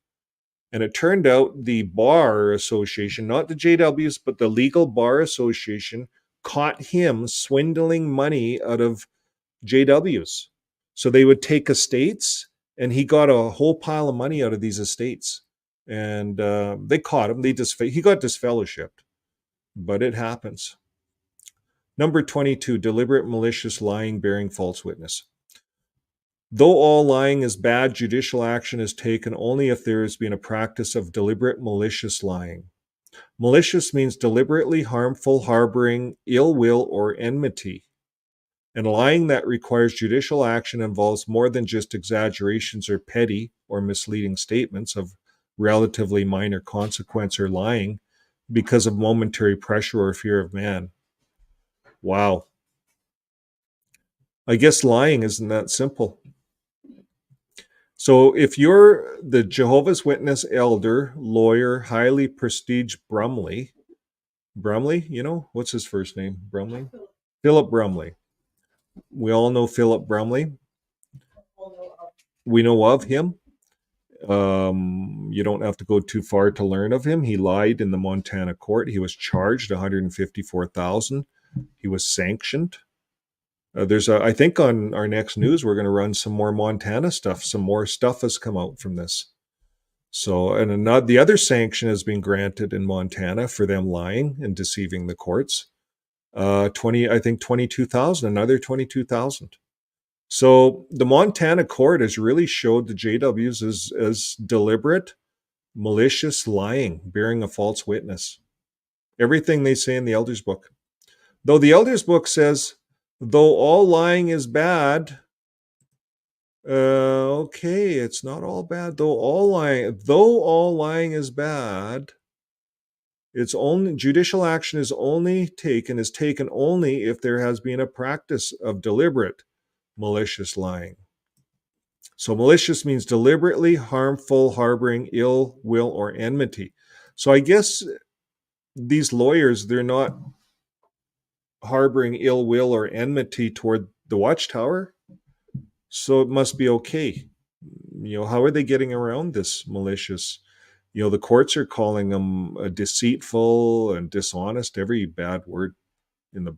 And it turned out the Bar Association, not the JWs, but the Legal Bar Association, caught him swindling money out of JWs. So they would take estates, and he got a whole pile of money out of these estates. And they caught him. He got disfellowshipped, but it happens. Number 22, deliberate malicious lying bearing false witness. Though all lying is bad, judicial action is taken only if there has been a practice of deliberate malicious lying. Malicious means deliberately harmful, harboring ill will or enmity. And lying that requires judicial action involves more than just exaggerations or petty or misleading statements of relatively minor consequence, or lying because of momentary pressure or fear of man. Wow. I guess lying isn't that simple. So if you're the Jehovah's Witness elder, lawyer, highly prestiged Brumley, what's his first name? Brumley? Philip Brumley. We all know Philip Brumley. We know of him. You don't have to go too far to learn of him. He lied in the Montana court. He was charged $154,000. He was sanctioned. I think on our next news, we're going to run some more Montana stuff. Some more stuff has come out from this. So, and the other sanction has been granted in Montana for them lying and deceiving the courts. 22,000, another 22,000. So the Montana court has really showed the JWs as deliberate, malicious lying, bearing a false witness. Everything they say in the Elders book. Though the Elders book says, though all lying is bad, okay, it's not all bad. Though all lying is bad, it's only judicial action is taken only if there has been a practice of deliberate, malicious lying. So malicious means deliberately harmful, harboring ill will or enmity. So I guess these lawyers, they're not harboring ill will or enmity toward the Watchtower. So it must be okay. How are they getting around this malicious? The courts are calling them deceitful and dishonest, every bad word in the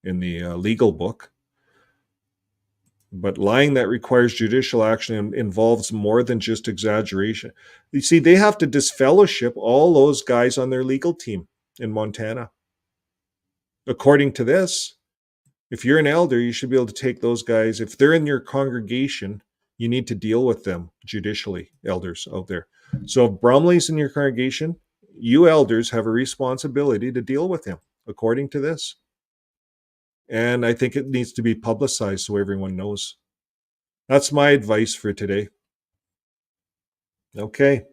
legal book. But lying that requires judicial action involves more than just exaggeration. You see, they have to disfellowship all those guys on their legal team in Montana. According to this, if you're an elder, you should be able to take those guys. If they're in your congregation, you need to deal with them judicially, elders out there. So if Brumley's in your congregation, you elders have a responsibility to deal with him, according to this. And I think it needs to be publicized so everyone knows. That's my advice for today. Okay.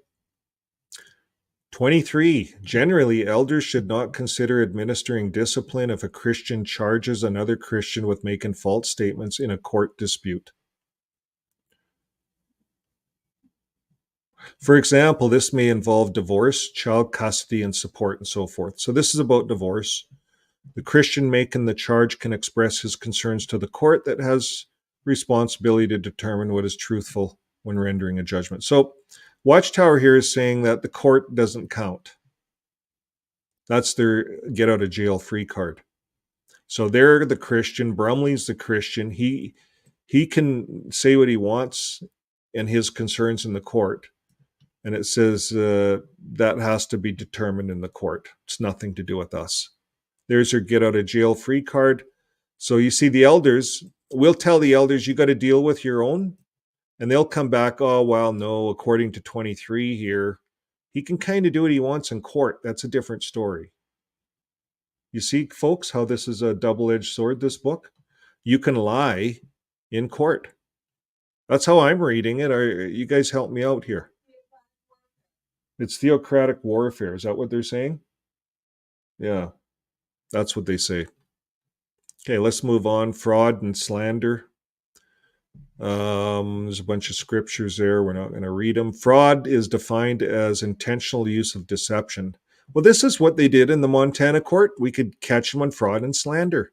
23. Generally, elders should not consider administering discipline if a Christian charges another Christian with making false statements in a court dispute. For example, this may involve divorce, child custody, and support, and so forth. So this is about divorce. The Christian making the charge can express his concerns to the court that has responsibility to determine what is truthful when rendering a judgment. So Watchtower here is saying that the court doesn't count. That's their get out of jail free card. So they're the Christian. Brumley's the Christian. He can say what he wants and his concerns in the court. And it says that has to be determined in the court. It's nothing to do with us. There's your get out of jail free card. So you see, the elders, we'll tell the elders, you got to deal with your own. And they'll come back, oh, well, no, according to 23 here, he can kind of do what he wants in court. That's a different story. You see, folks, how this is a double-edged sword, this book? You can lie in court. That's how I'm reading it. You guys help me out here. It's theocratic warfare. Is that what they're saying? Yeah, that's what they say. Okay, let's move on. Fraud and slander. There's a bunch of scriptures there. We're not going to read them. Fraud is defined as intentional use of deception. Well, this is what they did in the Montana court. We could catch them on fraud and slander.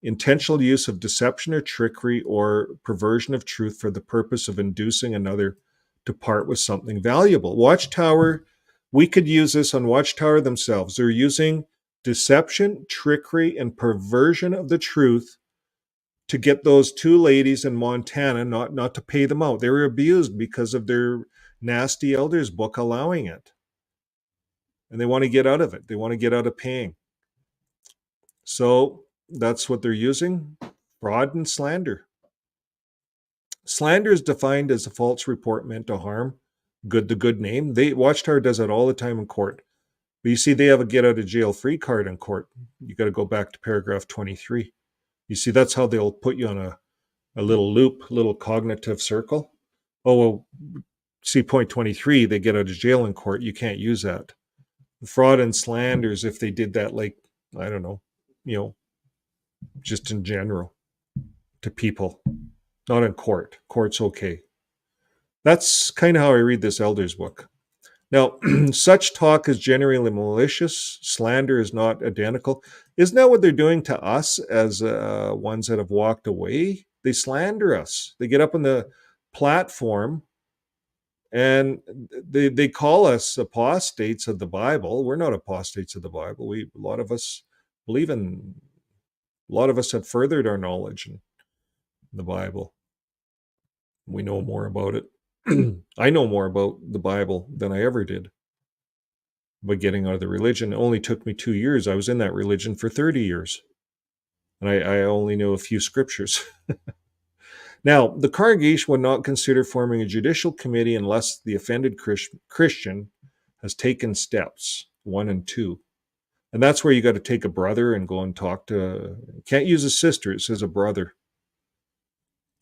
Intentional use of deception or trickery or perversion of truth for the purpose of inducing another to part with something valuable. Watchtower, we could use this on Watchtower themselves. They're using deception, trickery, and perversion of the truth to get those two ladies in Montana not to pay them out. They were abused because of their nasty elders book allowing it. And they want to get out of it. They want to get out of paying. So that's what they're using. Fraud and slander. Slander is defined as a false report meant to harm the good name. Watchtower does it all the time in court. But you see, they have a get out of jail free card in court. You got to go back to paragraph 23. You see, that's how they'll put you on a little loop, little cognitive circle. Oh, well, see, point 23, they get out of jail in court. You can't use that. Fraud and slanders, if they did that, like, I don't know, just in general to people, not in court. Court's okay. That's kind of how I read this elders book. Now, such talk is generally malicious. Slander is not identical. Isn't that what they're doing to us as ones that have walked away? They slander us. They get up on the platform and they call us apostates of the Bible. We're not apostates of the Bible. A lot of us have furthered our knowledge in the Bible. We know more about it. I know more about the Bible than I ever did by getting out of the religion. It only took me 2 years. I was in that religion for 30 years. And I only know a few scriptures. Now, the congregation would not consider forming a judicial committee unless the offended Christian has taken steps 1 and 2. And that's where you got to take a brother and go and talk to. Can't use a sister, it says a brother.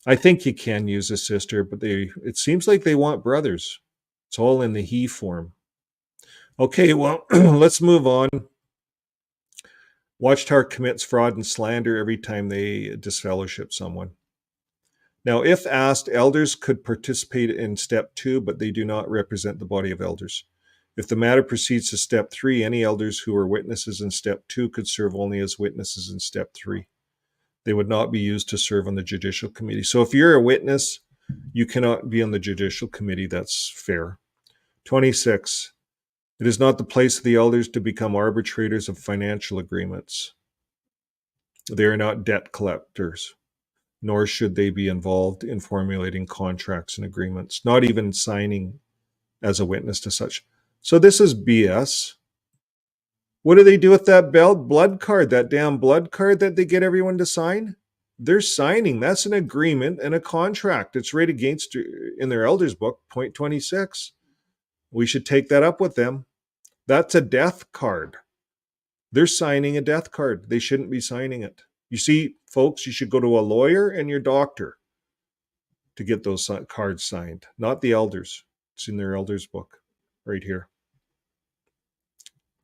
I think you can use a sister, but it seems like they want brothers. It's all in the he form. Okay, well, let's move on. Watchtower commits fraud and slander every time they disfellowship someone. Now, if asked, elders could participate in step 2, but they do not represent the body of elders. If the matter proceeds to step 3, any elders who were witnesses in step 2 could serve only as witnesses in step 3. They would not be used to serve on the judicial committee. So if you're a witness, you cannot be on the judicial committee. That's fair. 26. It is not the place of the elders to become arbitrators of financial agreements. They are not debt collectors, nor should they be involved in formulating contracts and agreements, not even signing as a witness to such. So this is BS. What do they do with that blood card, that damn blood card that they get everyone to sign? They're signing. That's an agreement and a contract. It's right against in their elders book, point 26. We should take that up with them. That's a death card. They're signing a death card. They shouldn't be signing it. You see, folks, you should go to a lawyer and your doctor to get those cards signed, not the elders. It's in their elders book right here.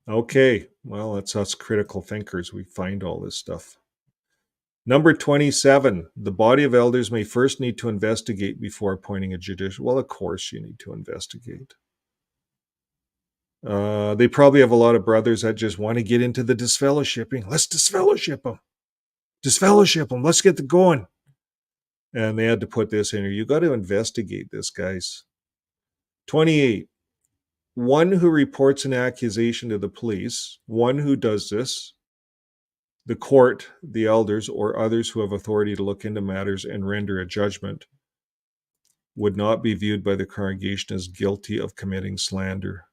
Okay, well, that's us critical thinkers. We find all this stuff. Number 27, the body of elders may first need to investigate before appointing a judicial. Well, of course you need to investigate. They probably have a lot of brothers that just want to get into the disfellowshipping. Let's disfellowship them. Disfellowship them. Let's get going. And they had to put this in here. You got to investigate this, guys. 28. One who reports an accusation to the police, one who does this, the court, the elders, or others who have authority to look into matters and render a judgment, would not be viewed by the congregation as guilty of committing slander.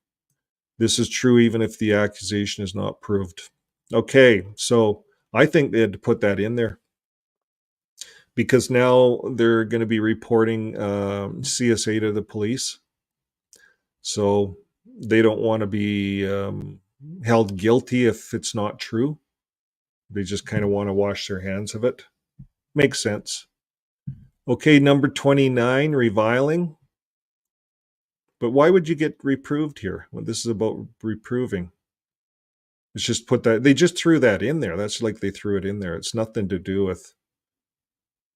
This is true even if the accusation is not proved. Okay, so I think they had to put that in there because now they're going to be reporting CSA to the police. So they don't want to be held guilty if it's not true. They just kind of want to wash their hands of it. Makes sense. Okay, number 29, reviling. But why would you get reproved here when this is about reproving? It's just put that, they just threw that in there. That's like they threw it in there. It's nothing to do with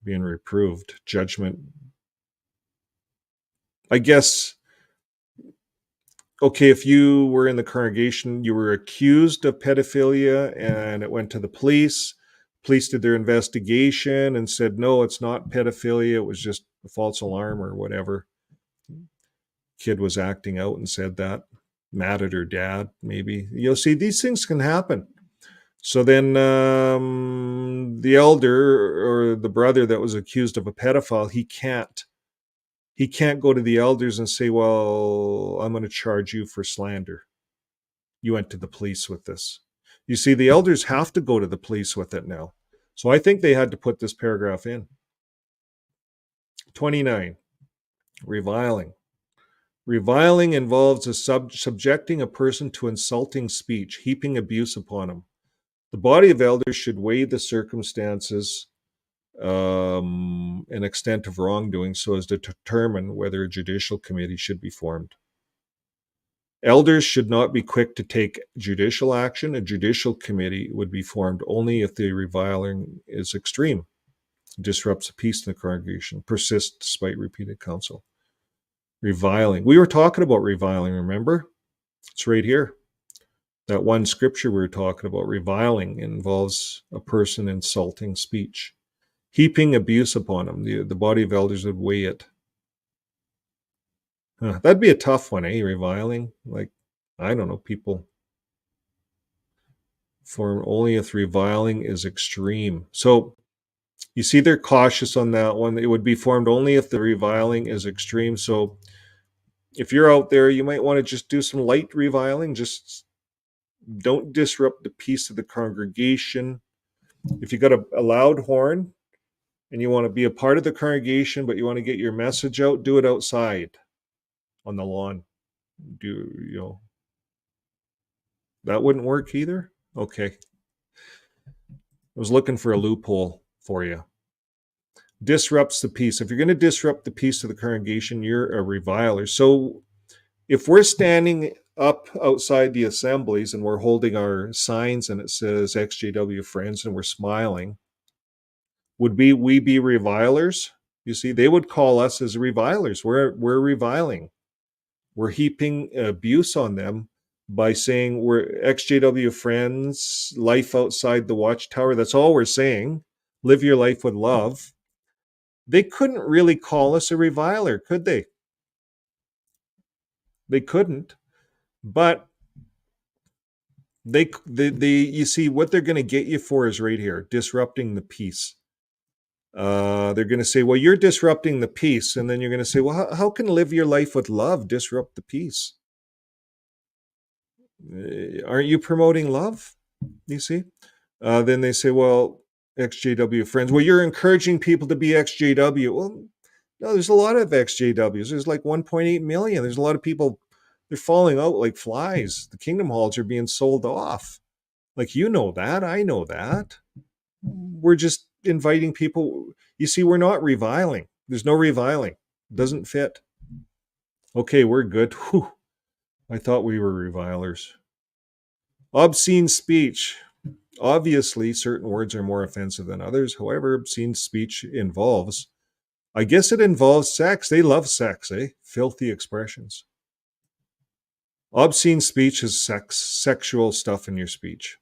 being reproved. Judgment. I guess, okay, if you were in the congregation, you were accused of pedophilia and it went to the police. Police did their investigation and said, no, it's not pedophilia. It was just a false alarm or whatever. Kid was acting out and said that. Mad at her dad, maybe. You'll see, these things can happen. So then the elder or the brother that was accused of a pedophile, he can't go to the elders and say, well, I'm going to charge you for slander. You went to the police with this. You see, the elders have to go to the police with it now. So I think they had to put this paragraph in. 29, reviling. Reviling involves subjecting a person to insulting speech, heaping abuse upon him. The body of elders should weigh the circumstances and extent of wrongdoing so as to determine whether a judicial committee should be formed. Elders should not be quick to take judicial action. A judicial committee would be formed only if the reviling is extreme, disrupts the peace in the congregation, persists despite repeated counsel. Reviling. We were talking about reviling, remember? It's right here. That one scripture we were talking about, reviling, involves a person insulting speech. Heaping abuse upon him. The body of elders would weigh it. That'd be a tough one, eh? Reviling. Like, I don't know, people form only if reviling is extreme. So, you see, they're cautious on that one. It would be formed only if the reviling is extreme. So, if you're out there, you might want to just do some light reviling. Just don't disrupt the peace of the congregation. If you got a loud horn and you want to be a part of the congregation, but you want to get your message out, do it outside on the lawn. That wouldn't work either? Okay. I was looking for a loophole for you. Disrupts the peace. If you're going to disrupt the peace of the congregation, you're a reviler. So if we're standing up outside the assemblies and we're holding our signs and it says ExJW friends and we're smiling, would we be revilers? You see, they would call us as revilers. We're reviling. We're heaping abuse on them by saying we're ExJW friends, life outside the watchtower. That's all we're saying. Live your life with love. They couldn't really call us a reviler, could they? They couldn't. But they you see, what they're going to get you for is right here, disrupting the peace. They're going to say, well, you're disrupting the peace. And then you're going to say, well, how can live your life with love disrupt the peace? Aren't you promoting love? You see? Then they say, well, ExJW friends. Well, you're encouraging people to be ExJW. Well, no, there's a lot of ExJWs. There's like 1.8 million. There's a lot of people, they're falling out like flies. The kingdom halls are being sold off. Like, you know that. I know that. We're just inviting people. You see, we're not reviling. There's no reviling. It doesn't fit. Okay, we're good. Whew. I thought we were revilers. Obscene speech. Obviously, certain words are more offensive than others. However, obscene speech involves, I guess it involves sex. They love sex, eh? Filthy expressions. Obscene speech is sexual stuff in your speech.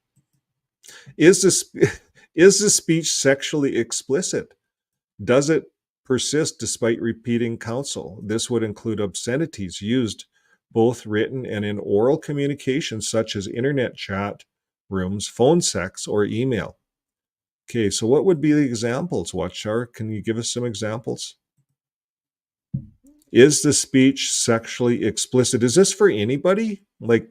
Is the speech sexually explicit? Does it persist despite repeating counsel? This would include obscenities used both written and in oral communication, such as internet chat rooms, phone sex, or email. Okay, so what would be the examples, Watchtower? Can you give us some examples? Is the speech sexually explicit? Is this for anybody? Like,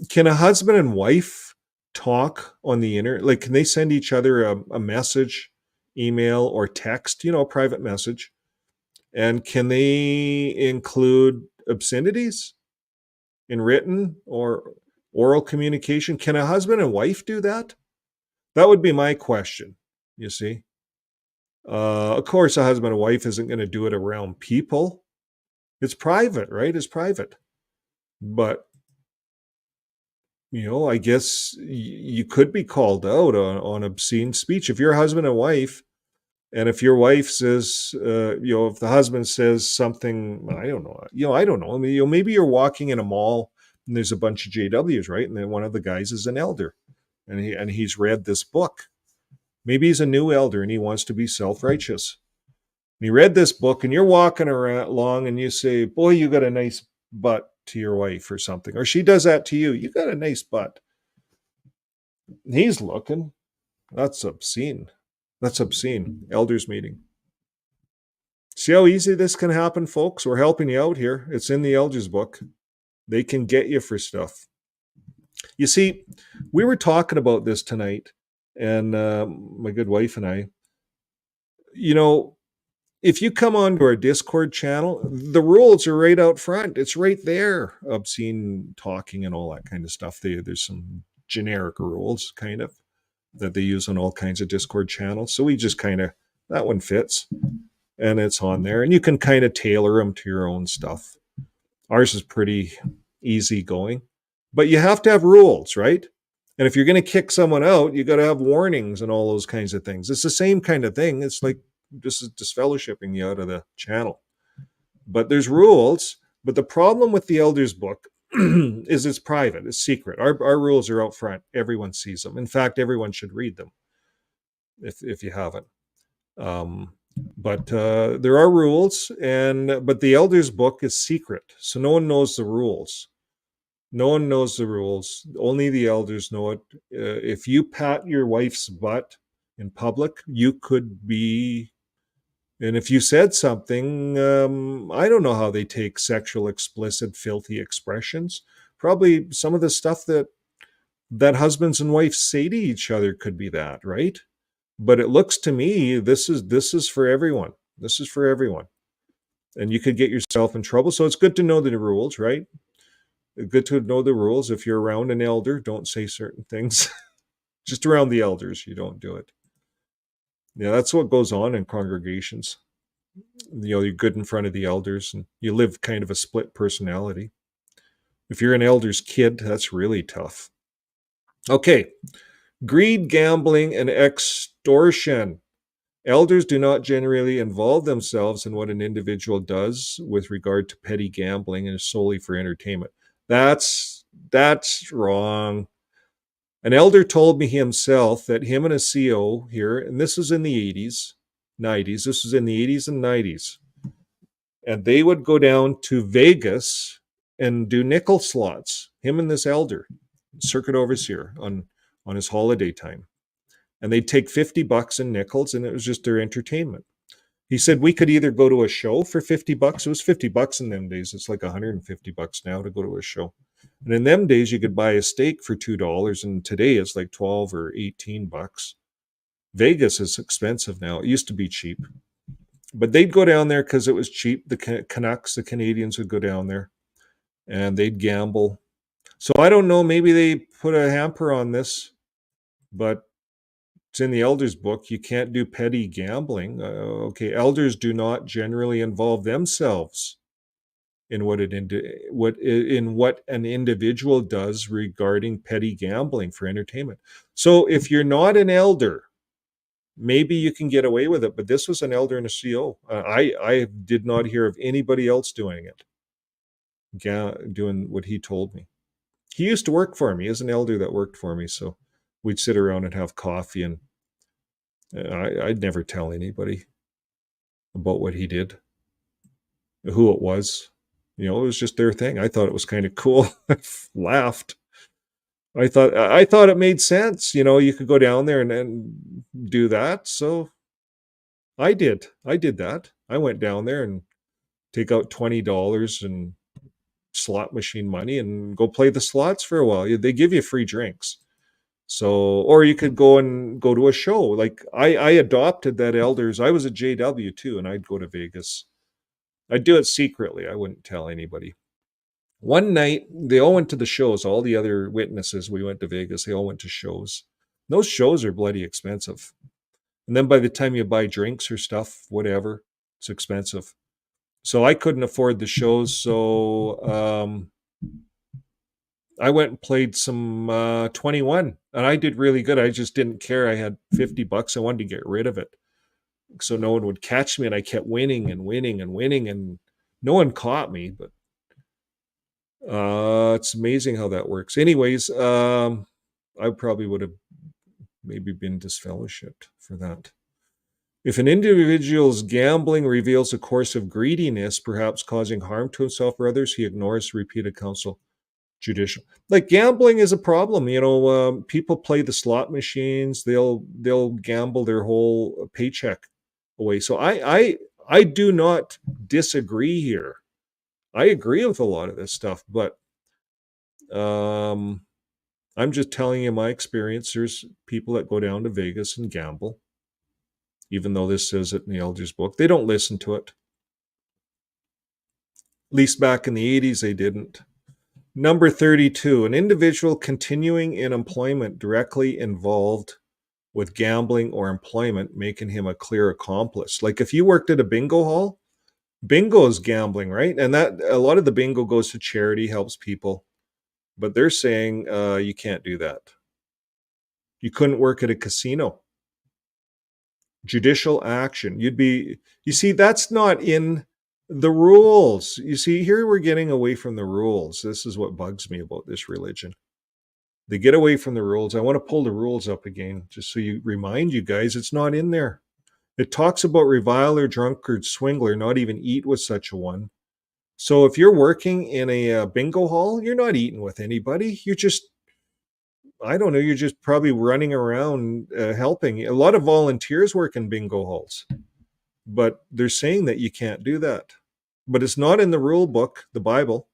can a husband and wife talk on the internet? Like, can they send each other a message, email, or text, a private message? And can they include obscenities in written or oral communication? Can a husband and wife do that? That would be my question, you see. Of course, a husband and wife isn't going to do it around people. It's private, right? It's private. But I guess you could be called out on obscene speech. If you're a husband and wife, and if your wife says, if the husband says something, I don't know. I mean, maybe you're walking in a mall and there's a bunch of JWs, right? And then one of the guys is an elder, and he's read this book. Maybe he's a new elder and he wants to be self-righteous. And he read this book, and you're walking along and you say, "Boy, you got a nice butt," to your wife or something, or she does that to you. You got a nice butt. And he's looking. That's obscene. That's obscene. Elders meeting. See how easy this can happen, folks? We're helping you out here. It's in the elders book. They can get you for stuff. You see, we were talking about this tonight, and my good wife and I, if you come onto our Discord channel, the rules are right out front. It's right there. Obscene talking and all that kind of stuff. There's some generic rules, kind of, that they use on all kinds of Discord channels. So we just that one fits, and it's on there. And you can kind of tailor them to your own stuff. Ours is pretty easy going. But you have to have rules, right? And if you're going to kick someone out, you got to have warnings and all those kinds of things. It's the same kind of thing. It's like this is disfellowshipping you out of the channel. But there's rules. But the problem with the elders book is it's private. It's secret. Our rules are out front. Everyone sees them. In fact, everyone should read them if you haven't. But there are rules, but the elders book is secret. So no one knows the rules. No one knows the rules. Only the elders know it. If you pat your wife's butt in public, you could be... And if you said something, I don't know how they take sexual, explicit, filthy expressions. Probably some of the stuff that husbands and wives say to each other could be that, right? But it looks to me, this is for everyone. This is for everyone. And you could get yourself in trouble. So it's good to know the rules, right? Good to know the rules. If you're around an elder, don't say certain things. Just around the elders, you don't do it. Yeah, that's what goes on in congregations. You're good in front of the elders, and you live kind of a split personality. If you're an elder's kid, that's really tough. Okay, greed, gambling, and extortion. Elders do not generally involve themselves in what an individual does with regard to petty gambling and solely for entertainment. That's wrong. An elder told me himself that him and a CO here, and this was in the 80s, 90s, this was in the 80s and 90s, and they would go down to Vegas and do nickel slots, him and this elder, circuit overseer, on his holiday time. And they'd take $50 in nickels, and it was just their entertainment. He said we could either go to a show for $50. It was $50 in them days. It's like $150 now to go to a show. And in them days, you could buy a steak for $2, and today it's like $12 or $18. Vegas is expensive now. It used to be cheap. But they'd go down there because it was cheap. The Canucks, the Canadians, would go down there, and they'd gamble. So I don't know, maybe they put a hamper on this, but it's in the elders book. You can't do petty gambling. Okay, elders do not generally involve themselves in what an individual does regarding petty gambling for entertainment. So if you're not an elder, maybe you can get away with it. But this was an elder and a CO. I did not hear of anybody else doing it, doing what he told me. He used to work for me. He was an elder that worked for me. So we'd sit around and have coffee, and I'd never tell anybody about what he did, who it was. It was just their thing. I thought it was kind of cool. I laughed. I thought it made sense. You could go down there and do that. So I did that. I went down there and take out $20 and slot machine money and go play the slots for a while. They give you free drinks. So, or you could go to a show. Like I adopted that elders. I was a JW too, and I'd go to Vegas. I'd do it secretly. I wouldn't tell anybody. One night, they all went to the shows. All the other witnesses, we went to Vegas. They all went to shows. Those shows are bloody expensive. And then by the time you buy drinks or stuff, whatever, it's expensive. So I couldn't afford the shows. So I went and played some 21, and I did really good. I just didn't care. I had $50. I wanted to get rid of it so no one would catch me, and I kept winning and winning and winning, and no one caught me. But it's amazing how that works. Anyways, I probably would have maybe been disfellowshipped for that. If an individual's gambling reveals a course of greediness, perhaps causing harm to himself or others, he ignores repeated counsel. Judicial. Like gambling is a problem. People play the slot machines. They'll gamble their whole paycheck away. So I do not disagree here. I agree with a lot of this stuff, but I'm just telling you my experience. There's people that go down to Vegas and gamble, even though this says it in the Elders book. They don't listen to it. At least back in the 80s, they didn't. Number 32, an individual continuing in employment directly involved with gambling or employment, making him a clear accomplice. Like if you worked at a bingo hall, bingo is gambling, right? And that a lot of the bingo goes to charity, helps people. But they're saying you can't do that. You couldn't work at a casino. Judicial action. You see, that's not in the rules. You see, here we're getting away from the rules. This is what bugs me about this religion. They get away from the rules. I want to pull the rules up again, just so you remind you guys, it's not in there. It talks about reviler, drunkard, swindler, not even eat with such a one. So if you're working in a bingo hall, you're not eating with anybody. You're just, I don't know, you're just probably running around helping. A lot of volunteers work in bingo halls, but they're saying that you can't do that. But it's not in the rule book, the Bible.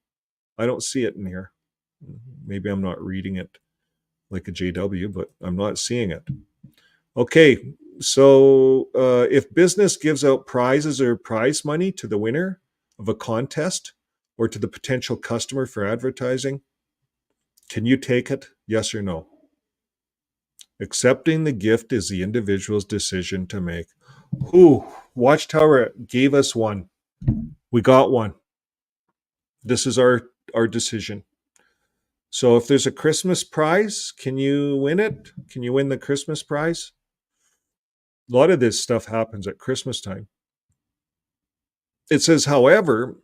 I don't see it in here. Maybe I'm not reading it like a JW, but I'm not seeing it. Okay, so if business gives out prizes or prize money to the winner of a contest or to the potential customer for advertising, can you take it? Yes or no? Accepting the gift is the individual's decision to make. Ooh, Watchtower gave us one. We got one. This is our decision. So if there's a Christmas prize, can you win it? Can you win the Christmas prize? A lot of this stuff happens at Christmas time. It says, however,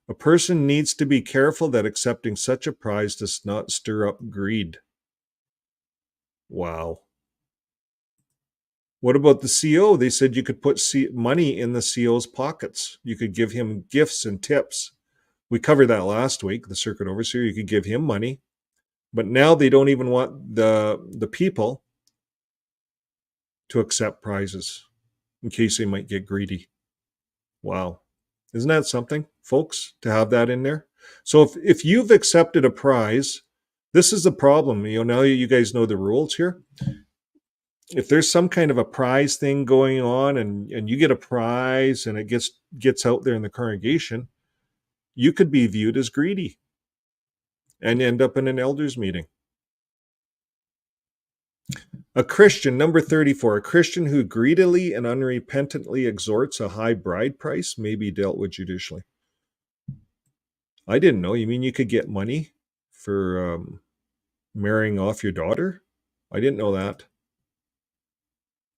a person needs to be careful that accepting such a prize does not stir up greed. Wow. What about the CO? They said you could put money in the CO's pockets. You could give him gifts and tips. We covered that last week, the circuit overseer. You could give him money. But now they don't even want the people to accept prizes in case they might get greedy. Wow. Isn't that something, folks, to have that in there? So if you've accepted a prize, this is the problem. Now you guys know the rules here. If there's some kind of a prize thing going on and you get a prize and it gets out there in the congregation, you could be viewed as greedy and end up in an elders meeting. A Christian, number 34, a Christian who greedily and unrepentantly extorts a high bride price may be dealt with judicially. I didn't know. You mean you could get money for marrying off your daughter? I didn't know that.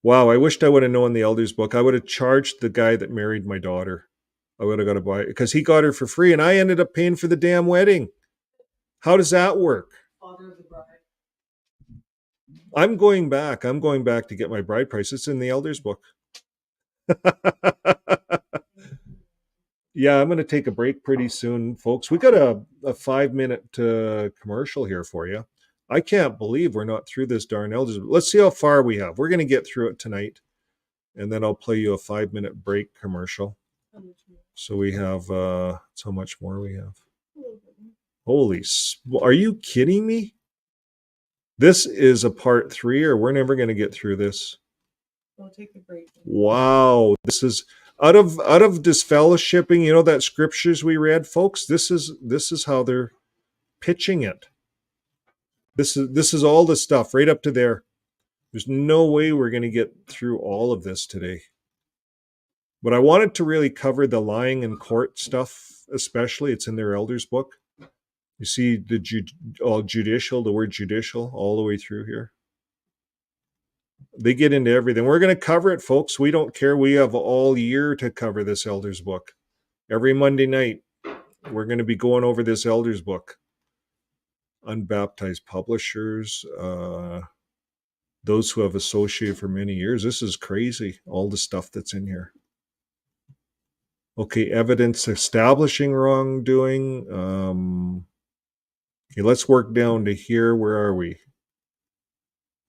Wow, I wished I would have known the elders book. I would have charged the guy that married my daughter. I would have got to buy it because he got her for free and I ended up paying for the damn wedding. How does that work? Father of the bride. I'm going back to get my bride price. It's in the elders book. Yeah, I'm going to take a break pretty soon, folks. We got a 5-minute commercial here for you. I can't believe we're not through this darn elders. Let's see how far we have. We're going to get through it tonight, and then I'll play you a 5-minute break commercial. So we have, so much more we have. Holy, are you kidding me? This is a part 3, or we're never going to get through this. We'll take a break. Wow, this is out of disfellowshipping. That scriptures we read, folks. This is how they're pitching it. This is all the stuff right up to there. There's no way we're going to get through all of this today. But I wanted to really cover the lying in court stuff, especially. It's in their elders book. You see the judicial, the word judicial, all the way through here. They get into everything. We're going to cover it, folks. We don't care. We have all year to cover this Elders book. Every Monday night, we're going to be going over this Elders book. Unbaptized publishers, those who have associated for many years. This is crazy, all the stuff that's in here. Okay, evidence establishing wrongdoing. Okay, let's work down to here. Where are we?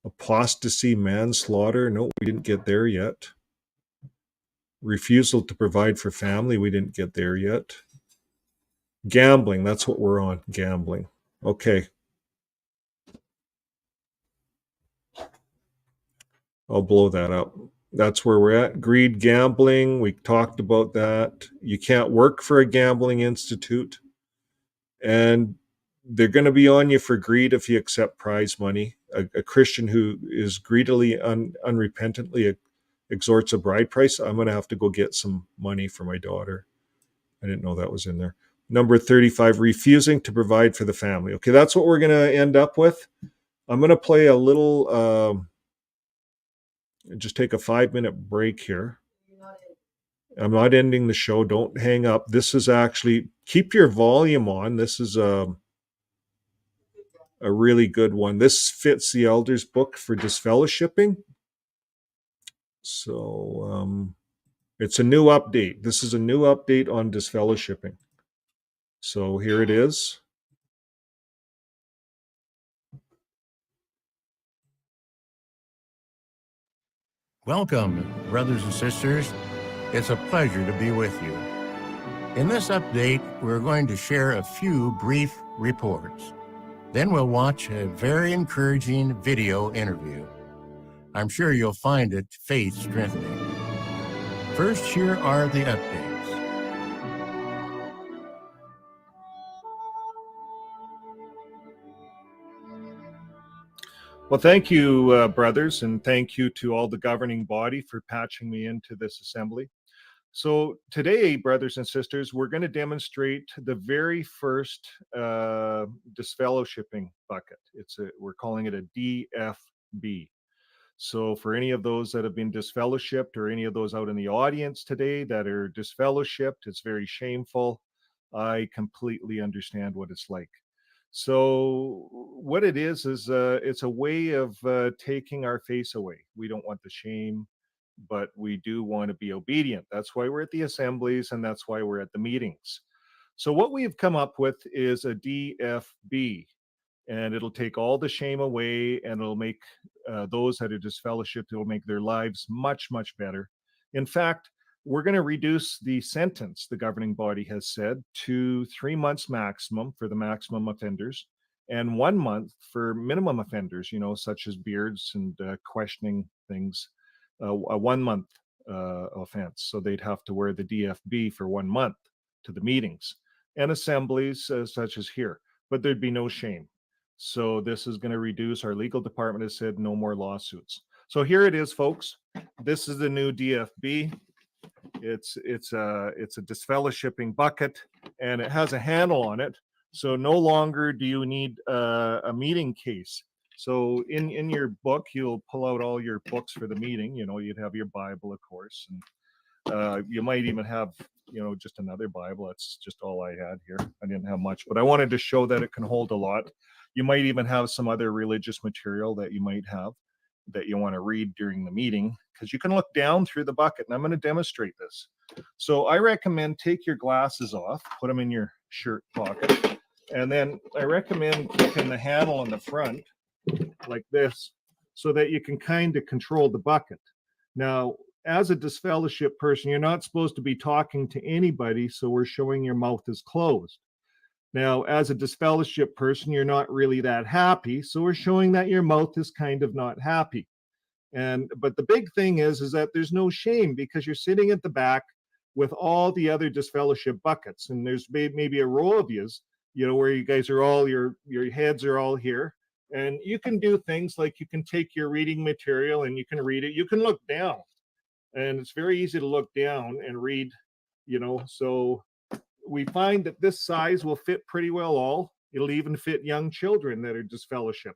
Apostasy, manslaughter. No, we didn't get there yet. Refusal to provide for family. We didn't get there yet. Gambling. That's what we're on. Gambling. Okay. I'll blow that up. That's where we're at. Greed, gambling. We talked about that. You can't work for a gambling institute. And they're going to be on you for greed if you accept prize money. A Christian who is greedily, unrepentantly extorts a bride price, I'm going to have to go get some money for my daughter. I didn't know that was in there. Number 35, refusing to provide for the family. Okay, that's what we're going to end up with. I'm going to play a little, just take a 5-minute break here. I'm not ending the show. Don't hang up. This is actually, keep your volume on. This is a really good one. This fits the Elders book for disfellowshipping. So it's a new update. This is a new update on disfellowshipping. So here it is. Welcome, brothers and sisters. It's a pleasure to be with you. In this update, we're going to share a few brief reports. Then we'll watch a very encouraging video interview. I'm sure you'll find it faith-strengthening. First, here are the updates. Well, thank you, brothers, and thank you to all the governing body for patching me into this assembly. So today, brothers and sisters, we're going to demonstrate the very first disfellowshipping bucket. We're calling it a DFB. So for any of those that have been disfellowshipped or any of those out in the audience today that are disfellowshipped, it's very shameful. I completely understand what it's like. So what it is it's a way of taking our face away. We don't want the shame, but we do want to be obedient. That's why we're at the assemblies, and that's why we're at the meetings. So what we've come up with is a DFB, and it'll take all the shame away, and it'll make those that are disfellowshipped, it'll make their lives much, much better. In fact, we're going to reduce the sentence, the governing body has said, to 3 months maximum for the maximum offenders and 1 month for minimum offenders, such as beards and questioning things, a 1 month offense. So they'd have to wear the DFB for 1 month to the meetings and assemblies such as here, but there'd be no shame. So this is going to reduce, our legal department has said, no more lawsuits. So here it is, folks. This is the new DFB. It's a disfellowshipping bucket, and it has a handle on it. So no longer do you need a meeting case. So in your book, you'll pull out all your books for the meeting. You'd have your Bible, of course, and you might even have just another Bible. That's just all I had here. I didn't have much, but I wanted to show that it can hold a lot. You might even have some other religious material that you might have that you want to read during the meeting, because you can look down through the bucket, and I'm going to demonstrate this. So I recommend take your glasses off, put them in your shirt pocket, and then I recommend keeping the handle on the front like this so that you can kind of control the bucket. Now, as a disfellowship person, you're not supposed to be talking to anybody, so we're showing your mouth is closed. Now, as a disfellowship person, you're not really that happy, so we're showing that your mouth is kind of not happy. But the big thing is that there's no shame, because you're sitting at the back with all the other disfellowship buckets, and there's maybe a row of yous, where you guys are all, your heads are all here, and you can do things like you can take your reading material and you can read it. You can look down, and it's very easy to look down and read, so we find that this size will fit pretty well all. It'll even fit young children that are disfellowshipped.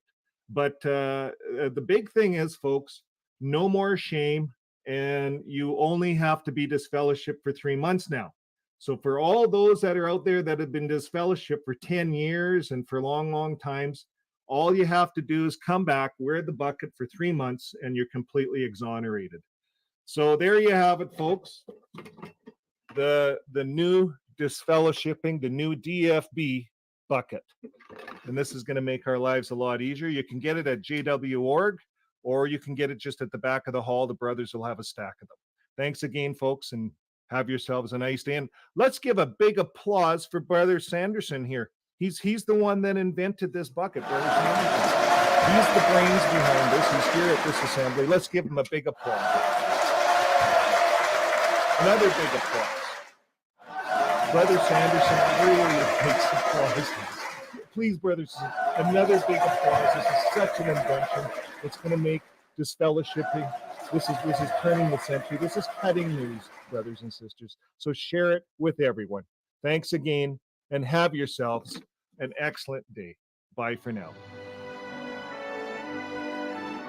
But the big thing is, folks, no more shame, and you only have to be disfellowshipped for 3 months now. So for all those that are out there that have been disfellowshipped for 10 years and for long, long times, all you have to do is come back, wear the bucket for 3 months, and you're completely exonerated. So there you have it, folks. The new disfellowshipping, the new DFB bucket. And this is going to make our lives a lot easier. You can get it at JW.org, or you can get it just at the back of the hall. The brothers will have a stack of them. Thanks again, folks, and have yourselves a nice day. And let's give a big applause for Brother Sanderson here. He's the one that invented this bucket, Brother Sanderson. He's the brains behind this. He's here at this assembly. Let's give him a big applause. Another big applause. Brother Sanderson really makes applause. Please, brothers, another big applause. This is such an invention. It's going to make disfellowshipping. This is turning the century. This is cutting news, brothers and sisters. So share it with everyone. Thanks again, and have yourselves an excellent day. Bye for now.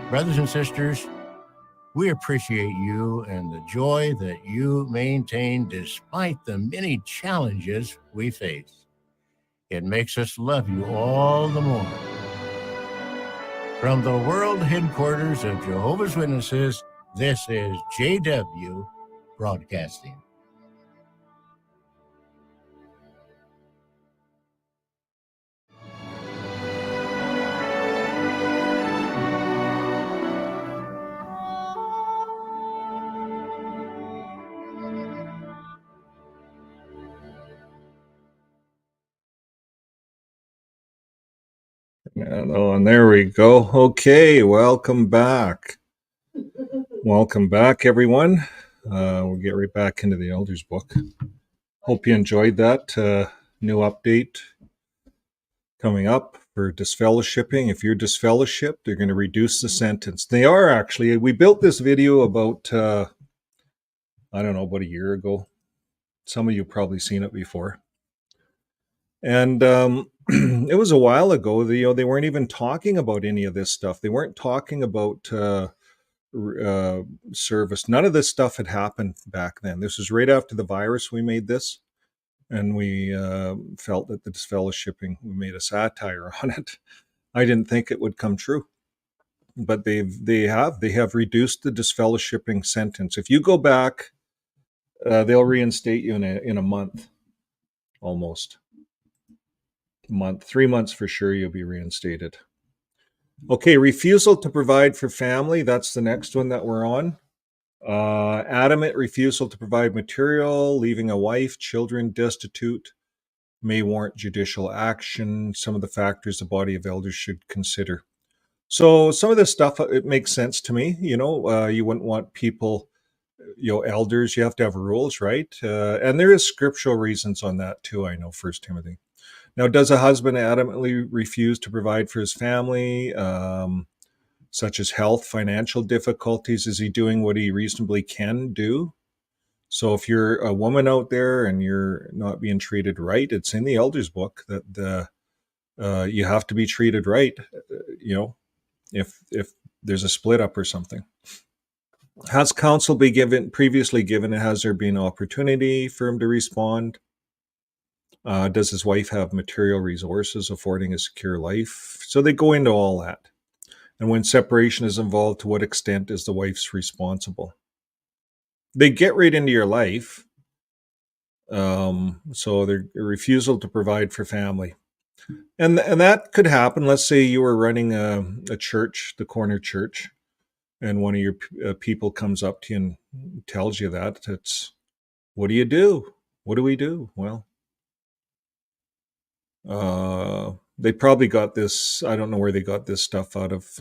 Brothers and sisters, we appreciate you and the joy that you maintain despite the many challenges we face. It makes us love you all the more. From the world headquarters of Jehovah's Witnesses, this is JW Broadcasting. Oh, and there we go. Okay, welcome back. Welcome back, everyone. We'll get right back into the Elders book. Hope you enjoyed that new update coming up for disfellowshipping. If you're disfellowshipped, they're going to reduce the sentence. They are actually. We built this video about, I don't know, about a year ago. Some of you probably seen it before. And it was a while ago. They weren't even talking about any of this stuff. They weren't talking about service. None of this stuff had happened back then. This was right after the virus. We made this, and we felt that the disfellowshipping, we made a satire on it. I didn't think it would come true, but they have reduced the disfellowshipping sentence. If you go back, they'll reinstate you in a month, almost. 3 months for sure, you'll be reinstated. Okay, refusal to provide for family. That's the next one that we're on. Adamant refusal to provide material, leaving a wife, children destitute, may warrant judicial action. Some of the factors the body of elders should consider. So some of this stuff, it makes sense to me. You wouldn't want people, elders, you have to have rules, right? And there is scriptural reasons on that too, I know, 1 Timothy. Now, does a husband adamantly refuse to provide for his family, such as health, financial difficulties? Is he doing what he reasonably can do? So if you're a woman out there and you're not being treated right, it's in the Elders book that you have to be treated right, if there's a split up or something. Has counsel been previously given? Has there been opportunity for him to respond? Does his wife have material resources affording a secure life? So they go into all that. And when separation is involved, to what extent is the wife's responsible? They get right into your life. So their refusal to provide for family. And that could happen. Let's say you were running a church, the corner church, and one of your people comes up to you and tells you that. It's, what do you do? What do we do? Well, they probably got this. I don't know where they got this stuff out of.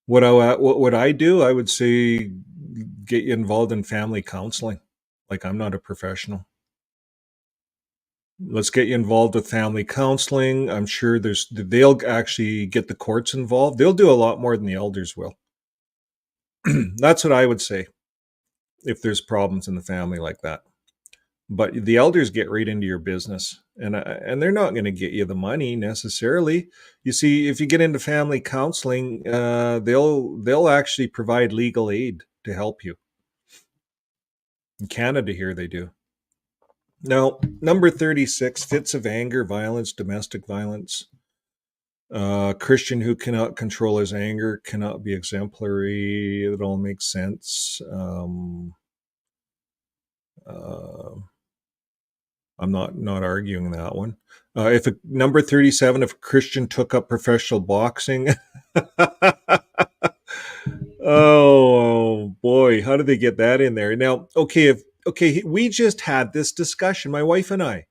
What would I do? I would say get you involved in family counseling. Like, I'm not a professional. Let's get you involved with family counseling. I'm sure they'll actually get the courts involved. They'll do a lot more than the elders will. That's what I would say if there's problems in the family like that. But the elders get right into your business, and they're not going to get you the money necessarily. You see, if you get into family counseling, they'll actually provide legal aid to help you. In Canada here, they do. Now, number 36, fits of anger, violence, domestic violence. Christian who cannot control his anger cannot be exemplary. It all makes sense. I'm not arguing that one. Number 37, if a Christian took up professional boxing. Oh boy, how did they get that in there? Now, okay, we just had this discussion, my wife and I.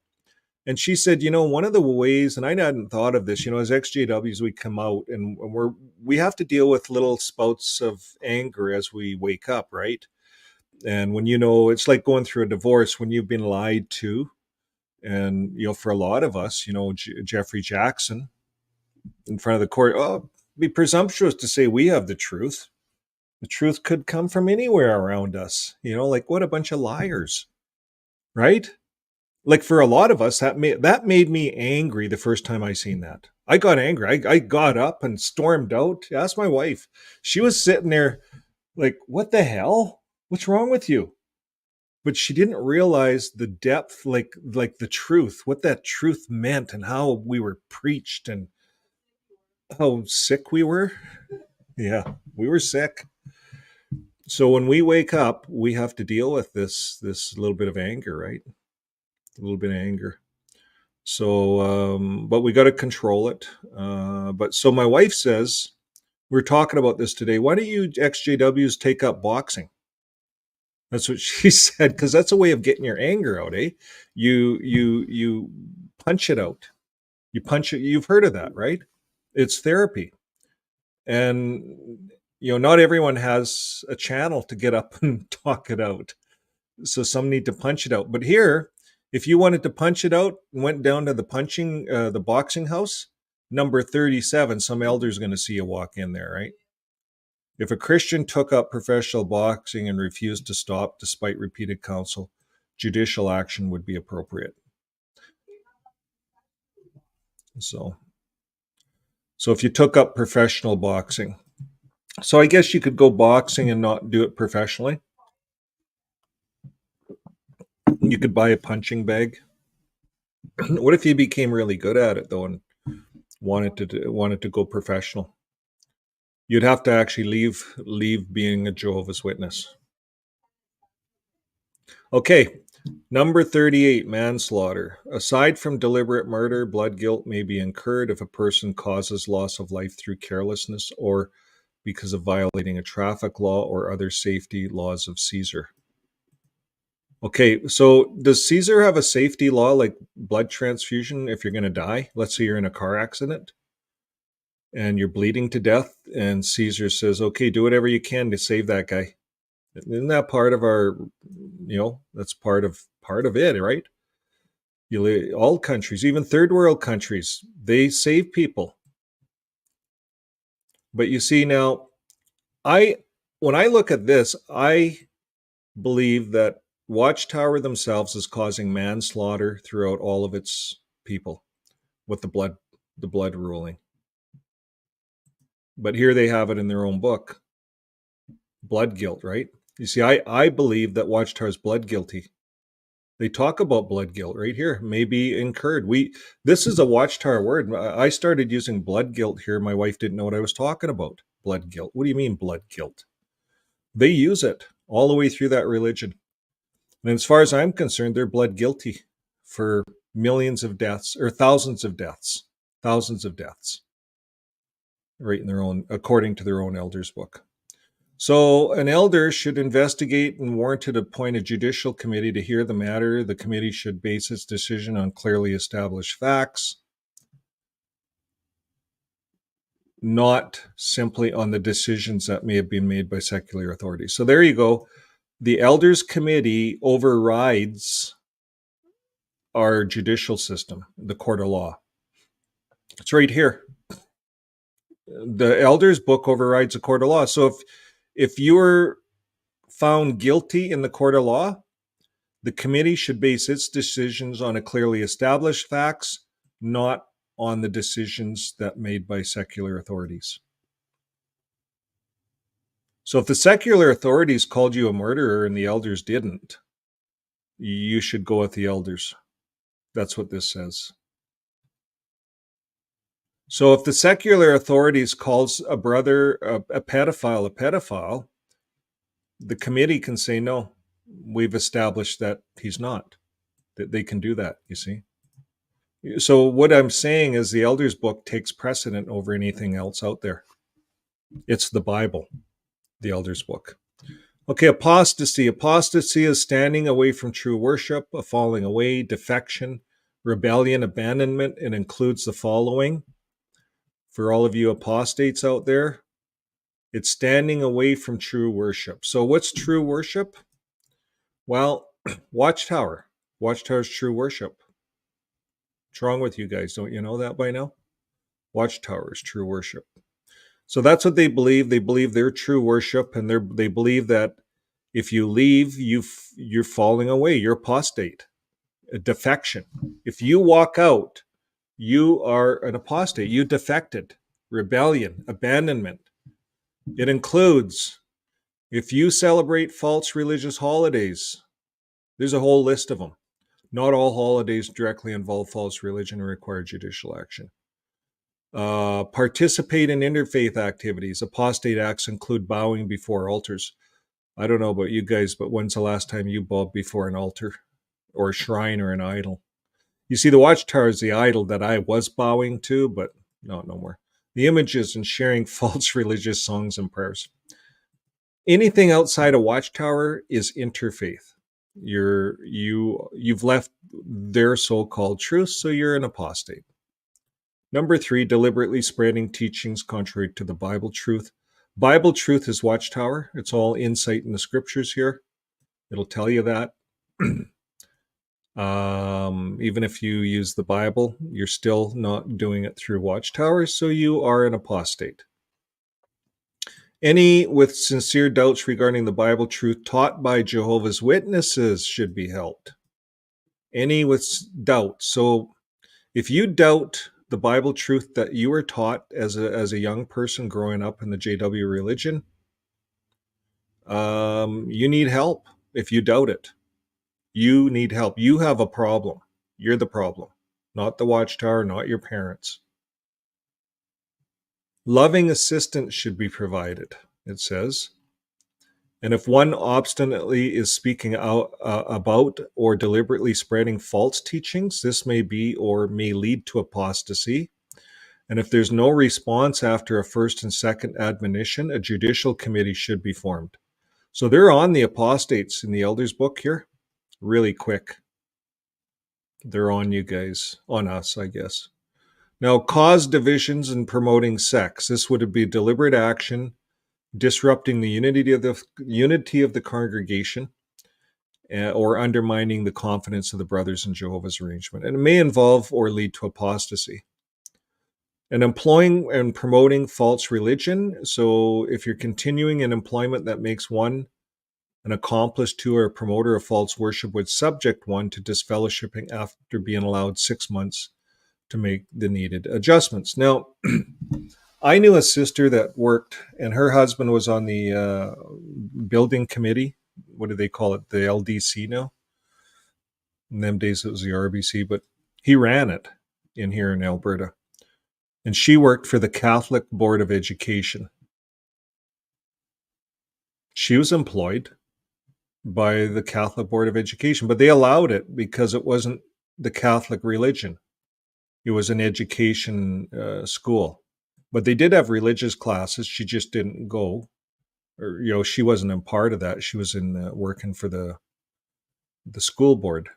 And she said, one of the ways, and I hadn't thought of this, as ExJWs, we come out and we have to deal with little spouts of anger as we wake up, right? And when it's like going through a divorce when you've been lied to. And, for a lot of us, Jeffrey Jackson in front of the court, it'd be presumptuous to say we have the truth. The truth could come from anywhere around us, like what a bunch of liars, right? Like for a lot of us, that made me angry the first time I seen that. I got angry. I got up and stormed out. Asked my wife. She was sitting there like, what the hell? What's wrong with you? But she didn't realize the depth, like the truth, what that truth meant and how we were preached and how sick we were. Yeah, we were sick. So when we wake up, we have to deal with this little bit of anger, right? A little bit of anger. So, but we got to control it. But so my wife says, we're talking about this today. Why don't you ExJWs take up boxing? That's what she said, because that's a way of getting your anger out, eh? You punch it out. You punch it. You've heard of that, right? It's therapy. And, not everyone has a channel to get up and talk it out. So some need to punch it out. But here, if you wanted to punch it out and went down to the boxing house, number 37, some elder's going to see you walk in there, right? If a Christian took up professional boxing and refused to stop despite repeated counsel, judicial action would be appropriate. So if you took up professional boxing, so I guess you could go boxing and not do it professionally. You could buy a punching bag. What if you became really good at it though and wanted to go professional? You'd have to actually leave being a Jehovah's Witness. Okay, number 38, manslaughter. Aside from deliberate murder, blood guilt may be incurred if a person causes loss of life through carelessness or because of violating a traffic law or other safety laws of Caesar. Okay, so does Caesar have a safety law like blood transfusion if you're going to die? Let's say you're in a car accident and you're bleeding to death, and Caesar says, okay, do whatever you can to save that guy. Isn't that part of our, that's part of it, right? All countries, even third world countries, they save people. But you see now, when I look at this, I believe that Watchtower themselves is causing manslaughter throughout all of its people with the blood ruling. But here they have it in their own book. Blood guilt, right? You see, I believe that Watchtower is blood guilty. They talk about blood guilt right here, may be incurred. This is a Watchtower word. I started using blood guilt here. My wife didn't know what I was talking about. Blood guilt. What do you mean blood guilt? They use it all the way through that religion. And as far as I'm concerned, they're blood guilty for millions of deaths or thousands of deaths, right in their own, according to their own elders' book. So an elder should investigate and warranted appoint a judicial committee to hear the matter. The committee should base its decision on clearly established facts, not simply on the decisions that may have been made by secular authorities. So there you go. The elders committee overrides our judicial system, the court of law. It's right here. The elders book overrides the court of law. So if you were found guilty in the court of law, The committee should base its decisions on a clearly established facts, not on the decisions that made by secular authorities. So if the secular authorities called you a murderer and the elders didn't, you should go with the elders. That's what this says. So if the secular authorities calls a brother a pedophile, the committee can say, no, we've established that he's not. That they can do that, you see. So what I'm saying is the elders book takes precedent over anything else out there. It's the Bible, the elders book. Okay, apostasy. Apostasy is standing away from true worship, a falling away, defection, rebellion, abandonment. It includes the following. For all of you apostates out there, it's standing away from true worship. So what's true worship? Well, Watchtower. Watchtower's true worship. What's wrong with you guys? Don't you know that by now? Watchtower is true worship. So that's what they believe. They believe they're true worship, and they believe that if you leave, you're falling away. You're apostate, a defection. If you walk out, you are an apostate. You defected. Rebellion, abandonment. It includes if you celebrate false religious holidays. There's a whole list of them. Not all holidays directly involve false religion and require judicial action. Participate in interfaith activities. Apostate acts include bowing before altars. I don't know about you guys, but when's the last time you bowed before an altar or a shrine or an idol? You see, the Watchtower is the idol that I was bowing to, but no more. The images and sharing false religious songs and prayers. Anything outside a Watchtower is interfaith. You've left their so-called truth, so you're an apostate. Number 3, deliberately spreading teachings contrary to the Bible truth. Bible truth is Watchtower. It's all insight in the scriptures here. It'll tell you that. Even if you use the Bible, you're still not doing it through Watchtower, so you are an apostate. Any with sincere doubts regarding the Bible truth taught by Jehovah's Witnesses should be helped. Any with doubt. So if you doubt the Bible truth that you were taught as a young person growing up in the JW religion, you need help if you doubt it. You need help. You have a problem. You're the problem, not the Watchtower, not your parents. Loving assistance should be provided, it says. And if one obstinately is speaking out about or deliberately spreading false teachings, this may be or may lead to apostasy. And if there's no response after a first and second admonition, a judicial committee should be formed. So they're on the apostates in the elders book here, really quick. They're on you guys, on us, I guess. Now, cause divisions and promoting sex. This would be deliberate action, disrupting the unity of the congregation, or undermining the confidence of the brothers in Jehovah's arrangement. And it may involve or lead to apostasy. And employing and promoting false religion. So if you're continuing an employment that makes one an accomplice to or a promoter of false worship, would subject one to disfellowshipping after being allowed 6 months to make the needed adjustments. Now, I knew a sister that worked, and her husband was on the building committee. What do they call it? The LDC now? In them days, it was the RBC, but he ran it in here in Alberta. And she worked for the Catholic Board of Education. She was employed by the Catholic Board of Education, but they allowed it because it wasn't the Catholic religion. It was an education school. But they did have religious classes. She just didn't go. Or, she wasn't a part of that. She was working for the school board.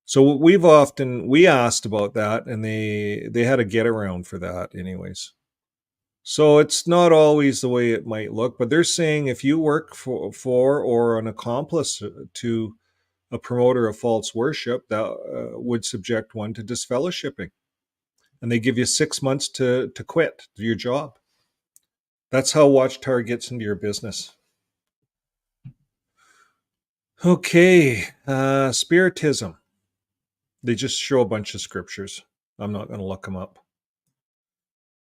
So we asked about that, and they had a get around for that anyways. So it's not always the way it might look, but they're saying if you work for or an accomplice to a promoter of false worship, that would subject one to disfellowshipping. And they give you 6 months to quit your job. That's how Watchtower gets into your business. Okay, Spiritism. They just show a bunch of scriptures. I'm not going to look them up.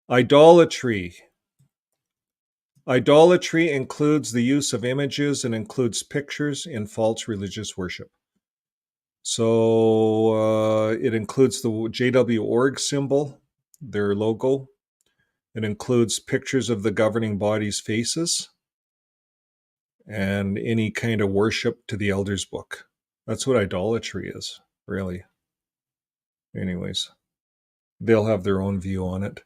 Idolatry. Idolatry includes the use of images and includes pictures in false religious worship. So it includes the JW org symbol, their logo. It includes pictures of the governing body's faces and any kind of worship to the elders book. That's what idolatry is, really. Anyways, they'll have their own view on it.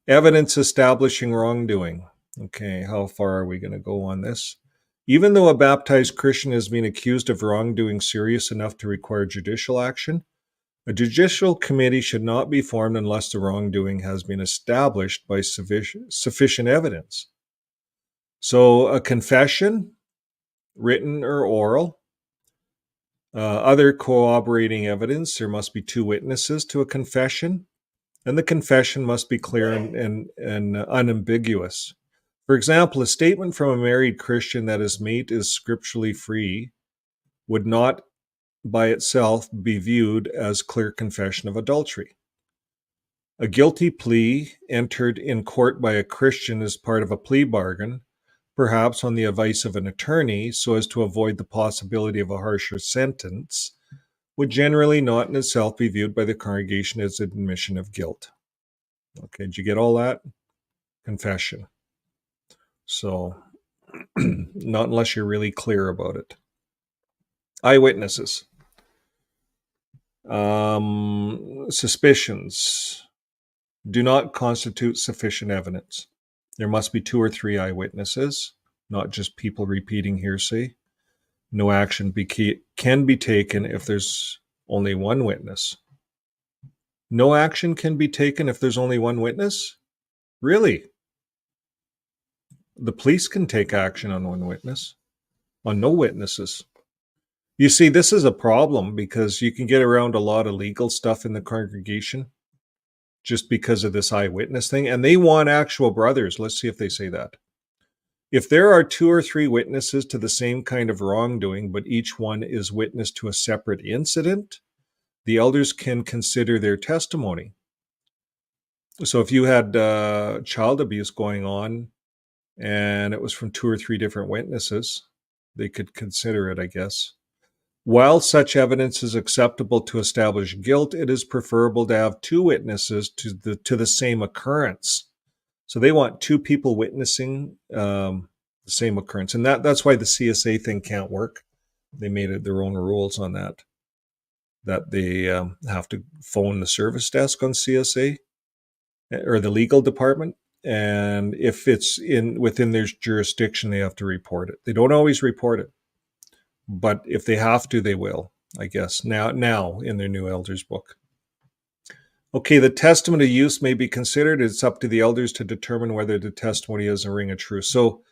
Evidence establishing wrongdoing. Okay, how far are we going to go on this? Even though a baptized Christian has been accused of wrongdoing serious enough to require judicial action, a judicial committee should not be formed unless the wrongdoing has been established by sufficient evidence. So a confession, written or oral, other corroborating evidence, there must be 2 witnesses to a confession, and the confession must be clear and unambiguous. For example, a statement from a married Christian that his mate is scripturally free would not by itself be viewed as clear confession of adultery. A guilty plea entered in court by a Christian as part of a plea bargain, perhaps on the advice of an attorney so as to avoid the possibility of a harsher sentence, would generally not in itself be viewed by the congregation as admission of guilt. Okay, did you get all that? Confession. So, not unless you're really clear about it. Eyewitnesses. Suspicions do not constitute sufficient evidence. There must be 2 or 3 eyewitnesses, not just people repeating hearsay. No action can be taken if there's only 1 witness. No action can be taken if there's only 1 witness? Really? The police can take action on 1 witness, on no witnesses. You see, this is a problem because you can get around a lot of legal stuff in the congregation just because of this eyewitness thing. And they want actual brothers. Let's see if they say that. If there are 2 or 3 witnesses to the same kind of wrongdoing, but each one is witness to a separate incident, the elders can consider their testimony. So if you had child abuse going on and it was from 2 or 3 different witnesses, they could consider it, I guess. While such evidence is acceptable to establish guilt, it is preferable to have 2 witnesses to the same occurrence. So they want 2 people witnessing the same occurrence. And that's why the CSA thing can't work. They made it their own rules on that they have to phone the service desk on CSA or the legal department. And if it's within their jurisdiction, they have to report it. They don't always report it. But if they have to, they will, I guess, now in their new elders book. Okay, the testament of use may be considered. It's up to the elders to determine whether the testimony is a ring of truth. So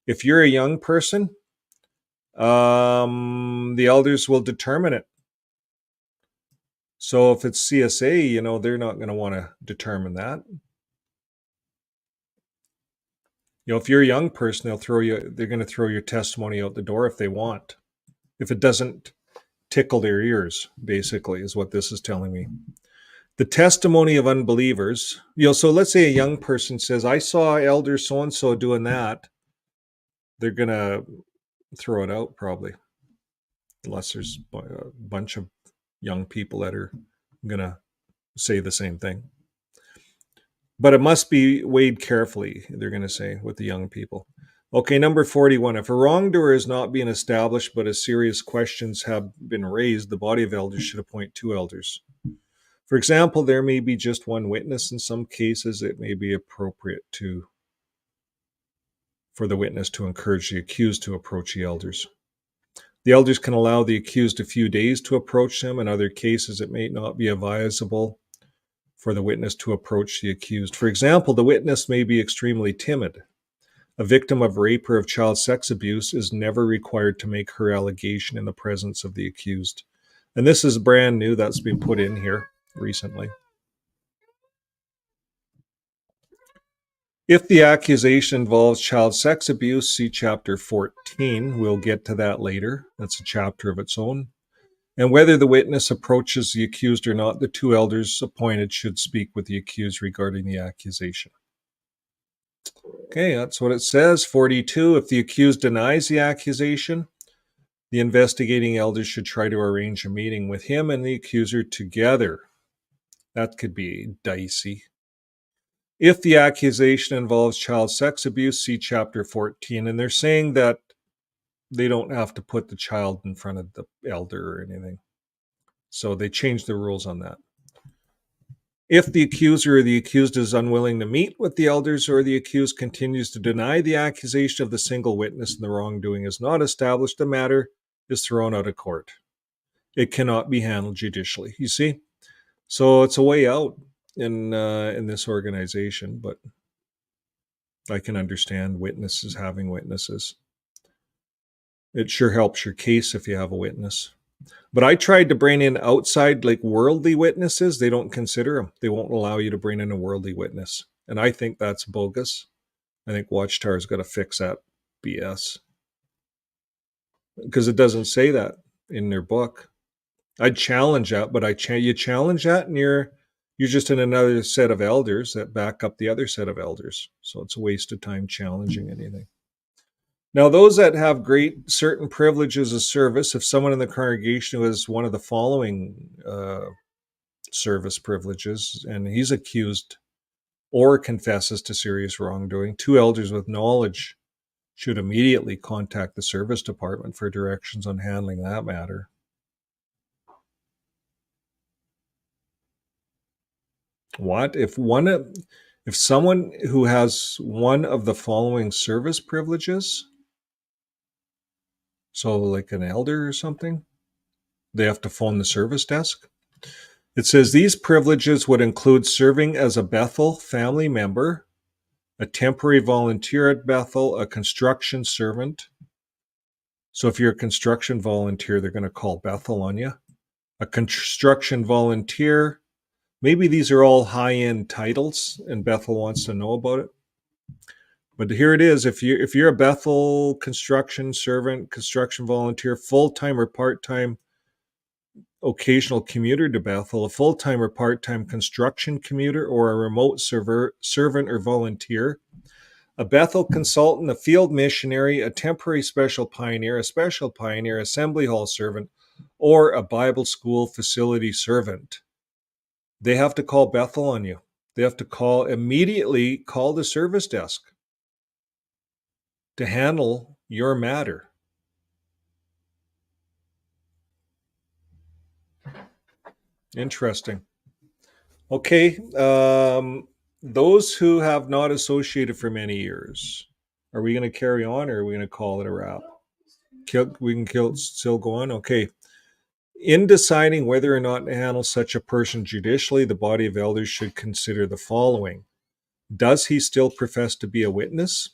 if you're a young person, the elders will determine it. So if it's CSA, they're not going to want to determine that. If you're a young person, they're going to throw your testimony out the door if they want. If it doesn't tickle their ears, basically, is what this is telling me. The testimony of unbelievers, so let's say a young person says, I saw elder so-and-so doing that. They're going to throw it out probably, unless there's a bunch of young people that are going to say the same thing. But it must be weighed carefully, they're going to say, with the young people. Okay, number 41. If a wrongdoer is not being established, but as serious questions have been raised, the body of elders should appoint 2 elders. For example, there may be just 1 witness. In some cases, it may be appropriate for the witness to encourage the accused to approach the elders. The elders can allow the accused a few days to approach them. In other cases, it may not be advisable for the witness to approach the accused. For example, the witness may be extremely timid. A victim of rape or of child sex abuse is never required to make her allegation in the presence of the accused. And this is brand new. That's been put in here recently. If the accusation involves child sex abuse, see chapter 14. We'll get to that later. That's a chapter of its own. And whether the witness approaches the accused or not, the two elders appointed should speak with the accused regarding the accusation. Okay, that's what it says. 42, if the accused denies the accusation, the investigating elders should try to arrange a meeting with him and the accuser together. That could be dicey. If the accusation involves child sex abuse, see chapter 14. And they're saying that they don't have to put the child in front of the elder or anything. So they changed the rules on that. If the accuser or the accused is unwilling to meet with the elders, or the accused continues to deny the accusation of the single witness and the wrongdoing is not established, the matter is thrown out of court. It cannot be handled judicially. You see? So it's a way out in this organization, but I can understand witnesses having witnesses. It sure helps your case if you have a witness. But I tried to bring in outside, like worldly witnesses. They don't consider them. They won't allow you to bring in a worldly witness. And I think that's bogus. I think Watchtower's got to fix that BS. Because it doesn't say that in their book. I'd challenge that, but you challenge that and you're just in another set of elders that back up the other set of elders. So it's a waste of time challenging anything. Now, those that have great certain privileges of service, if someone in the congregation has one of the following service privileges, and he's accused or confesses to serious wrongdoing, two elders with knowledge should immediately contact the service department for directions on handling that matter. What? If someone who has one of the following service privileges, so like an elder or something, they have to phone the service desk. It says these privileges would include serving as a Bethel family member, a temporary volunteer at Bethel, a construction servant. So if you're a construction volunteer, they're going to call Bethel on you. A construction volunteer. Maybe these are all high-end titles and Bethel wants to know about it. But here it is. If you're a Bethel construction servant, construction volunteer, full-time or part-time occasional commuter to Bethel, a full-time or part-time construction commuter, or a remote servant or volunteer, a Bethel consultant, a field missionary, a temporary special pioneer, assembly hall servant, or a Bible school facility servant. They have to call Bethel on you. They have to immediately call the service desk to handle your matter. Interesting. Okay, those who have not associated for many years, are we going to carry on or are we going to call it a wrap? We can still go on? Okay. In deciding whether or not to handle such a person judicially, the body of elders should consider the following. Does he still profess to be a witness?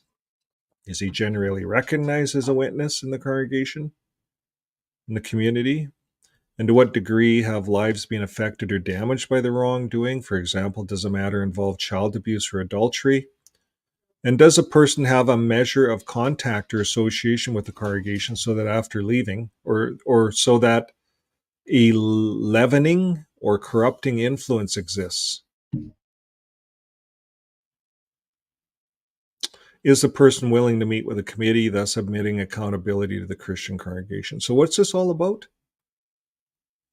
Is he generally recognized as a witness in the congregation, in the community? And to what degree have lives been affected or damaged by the wrongdoing? For example, does a matter involve child abuse or adultery? And does a person have a measure of contact or association with the congregation so that after leaving, or so that a leavening or corrupting influence exists? Is the person willing to meet with a committee, thus admitting accountability to the Christian congregation? So what's this all about?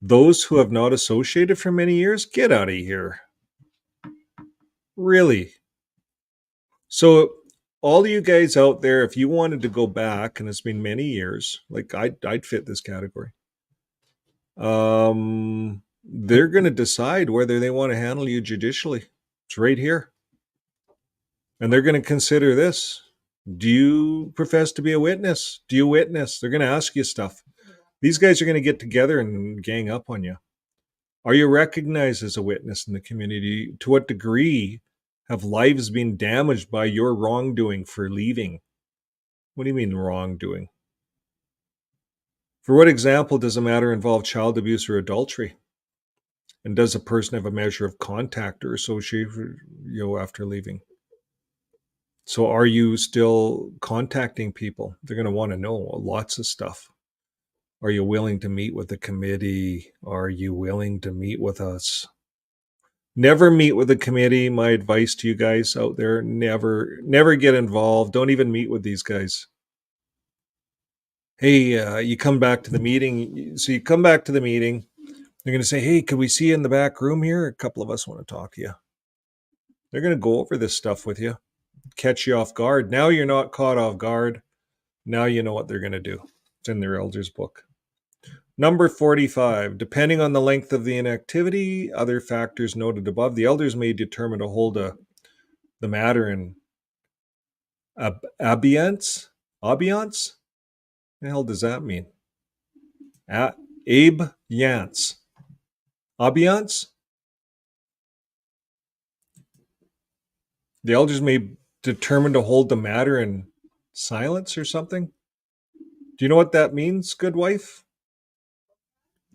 Those who have not associated for many years? Get out of here. Really? So all you guys out there, if you wanted to go back, and it's been many years, like I'd fit this category. They're going to decide whether they want to handle you judicially. It's right here. And they're going to consider this. Do you profess to be a witness? Do you witness? They're going to ask you stuff. These guys are going to get together and gang up on you. Are you recognized as a witness in the community? To what degree have lives been damaged by your wrongdoing for leaving? What do you mean wrongdoing? For what example does a matter involve child abuse or adultery? And does a person have a measure of contact or association after leaving? So are you still contacting people? They're going to want to know lots of stuff. Are you willing to meet with the committee? Are you willing to meet with us? Never meet with the committee. My advice to you guys out there, never get involved. Don't even meet with these guys. Hey, you come back to the meeting. So you come back to the meeting. They're going to say, hey, can we see you in the back room here? A couple of us want to talk to you. They're going to go over this stuff with you, catch you off guard. Now you're not caught off guard. Now you know what they're going to do. It's in their elders book. Number 45, depending on the length of the inactivity, other factors noted above, the elders may determine to hold the matter in abeyance. Abeyance? What the hell does that mean? Abeyance. Abeyance? The elders may determine to hold the matter in silence or something. Do you know what that means, good wife?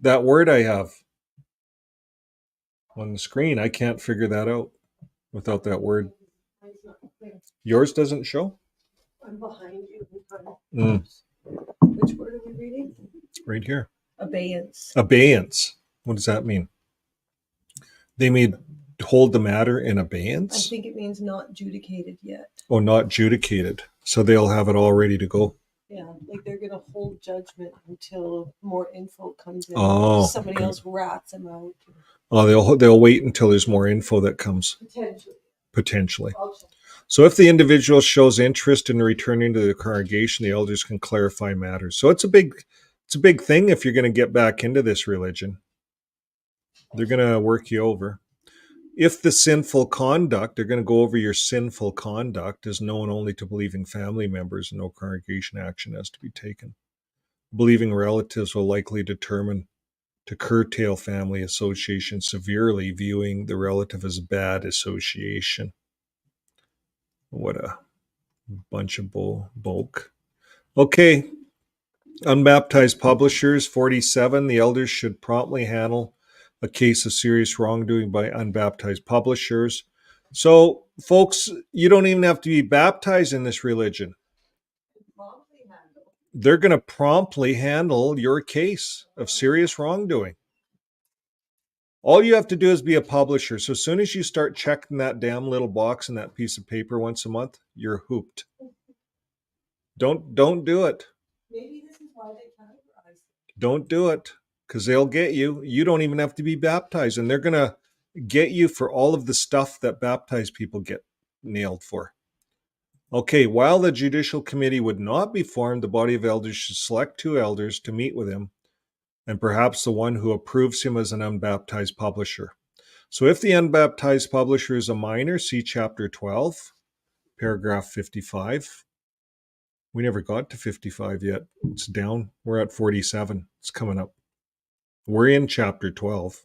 That word I have on the screen, I can't figure that out without that word. Mine's not clear. Yours doesn't show? I'm behind you. Mm, Which word are we reading? right here. Abeyance. Abeyance. What does that mean? They may hold the matter in I abeyance? think it means not adjudicated yet. Oh, not adjudicated. So they'll have it all ready to go. Yeah, like they're gonna hold judgment until more info comes in. Oh, Somebody okay. else rats them out. Oh, they'll wait until there's more info that comes, Potentially. potentially. I'll check. So if the individual shows interest in returning to the congregation, the elders can clarify matters. So it's a big thing if you're going to get back into this religion. They're going to work you over. If the sinful conduct, they're going to go over your sinful conduct, is known only to believing family members, no congregation action has to be taken. Believing relatives will likely determine to curtail family association severely, viewing the relative as bad association. What a bunch of bulk. Okay. Unbaptized publishers, 47. The elders should promptly handle a case of serious wrongdoing by unbaptized publishers. So, folks, you don't even have to be baptized in this religion. Promptly handle. They're going to promptly handle your case of serious wrongdoing. All you have to do is be a publisher. So as soon as you start checking that damn little box in that piece of paper once a month, you're hooped. Don't do it. Maybe this is why they categorize. Don't do it, because they'll get you. You don't even have to be baptized, and they're going to get you for all of the stuff that baptized people get nailed for. Okay, while the judicial committee would not be formed, the body of elders should select 2 elders to meet with him, and perhaps the one who approves him as an unbaptized publisher. So if the unbaptized publisher is a minor, see chapter 12, paragraph 55. We never got to 55 yet. It's down. We're at 47. It's coming up. We're in chapter 12.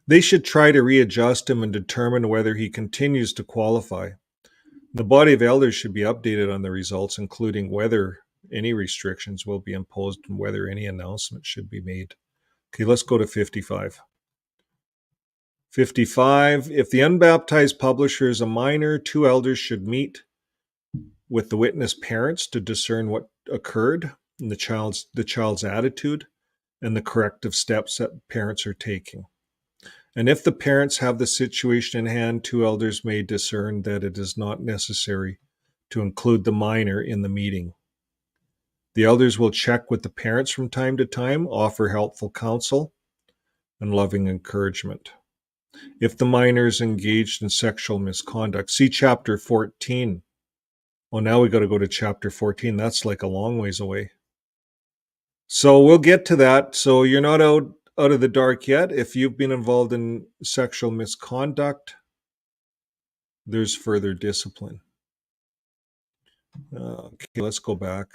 They should try to readjust him and determine whether he continues to qualify. The body of elders should be updated on the results, including whether any restrictions will be imposed and whether any announcement should be made. Okay, let's go to 55. 55. If the unbaptized publisher is a minor, 2 elders should meet with the witness parents to discern what occurred and the child's attitude and the corrective steps that parents are taking. And if the parents have the situation in hand, 2 elders may discern that it is not necessary to include the minor in the meeting. The elders will check with the parents from time to time, offer helpful counsel and loving encouragement. If the minor is engaged in sexual misconduct, see chapter 14. Well, now we got to go to chapter 14. That's like a long ways away. So we'll get to that. So you're not out of the dark yet. If you've been involved in sexual misconduct, there's further discipline. Okay, let's go back.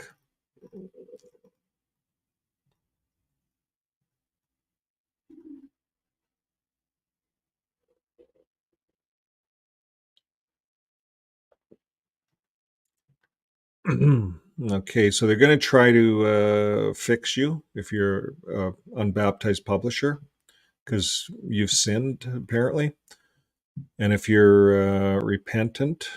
Okay, so they're going to try to fix you if you're an unbaptized publisher because you've sinned, apparently. And if you're repentant,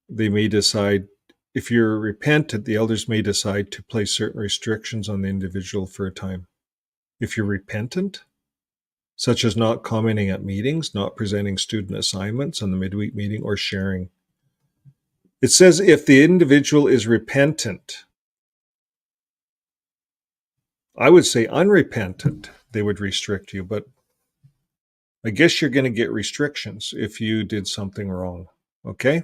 they may decide, if you're repentant, the elders may decide to place certain restrictions on the individual for a time. If you're repentant, such as not commenting at meetings, not presenting student assignments on the midweek meeting, or sharing. It says if the individual is repentant. I would say unrepentant, they would restrict you, but I guess you're going to get restrictions if you did something wrong. Okay?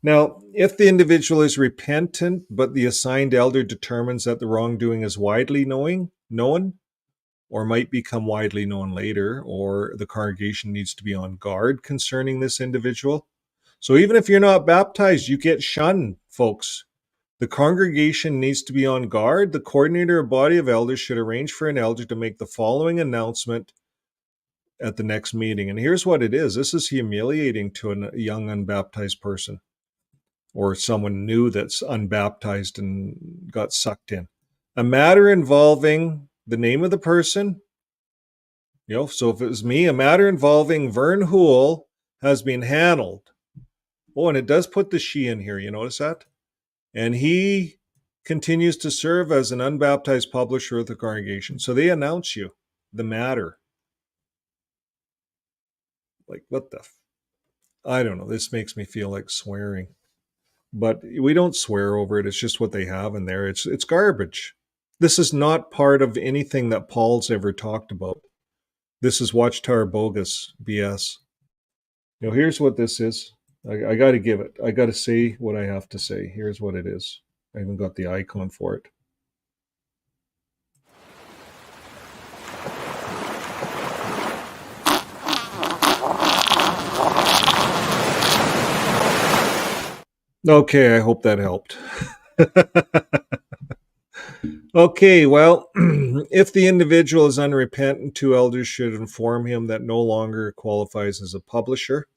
Now, if the individual is repentant, but the assigned elder determines that the wrongdoing is widely known, or might become widely known later, or the congregation needs to be on guard concerning this individual. So even if you're not baptized, you get shunned, folks. The congregation needs to be on guard. The coordinator or body of elders should arrange for an elder to make the following announcement at the next meeting. And here's what it is. This is humiliating to a young unbaptized person, or someone new that's unbaptized and got sucked in. A matter involving the name of the person. So if it was me, a matter involving Vern Hoole has been handled. Oh, and it does put the she in here. You notice that? And he continues to serve as an unbaptized publisher of the congregation. So they announce you, the matter. Like, what the? I don't know. This makes me feel like swearing. But we don't swear over it. It's just what they have in there. It's garbage. This is not part of anything that Paul's ever talked about. This is Watchtower bogus BS. Here's what this is. I got to give it. I got to say what I have to say. Here's what it is. I even got the icon for it. Okay, I hope that helped. Okay, well, if the individual is unrepentant, two elders should inform him that no longer qualifies as a publisher.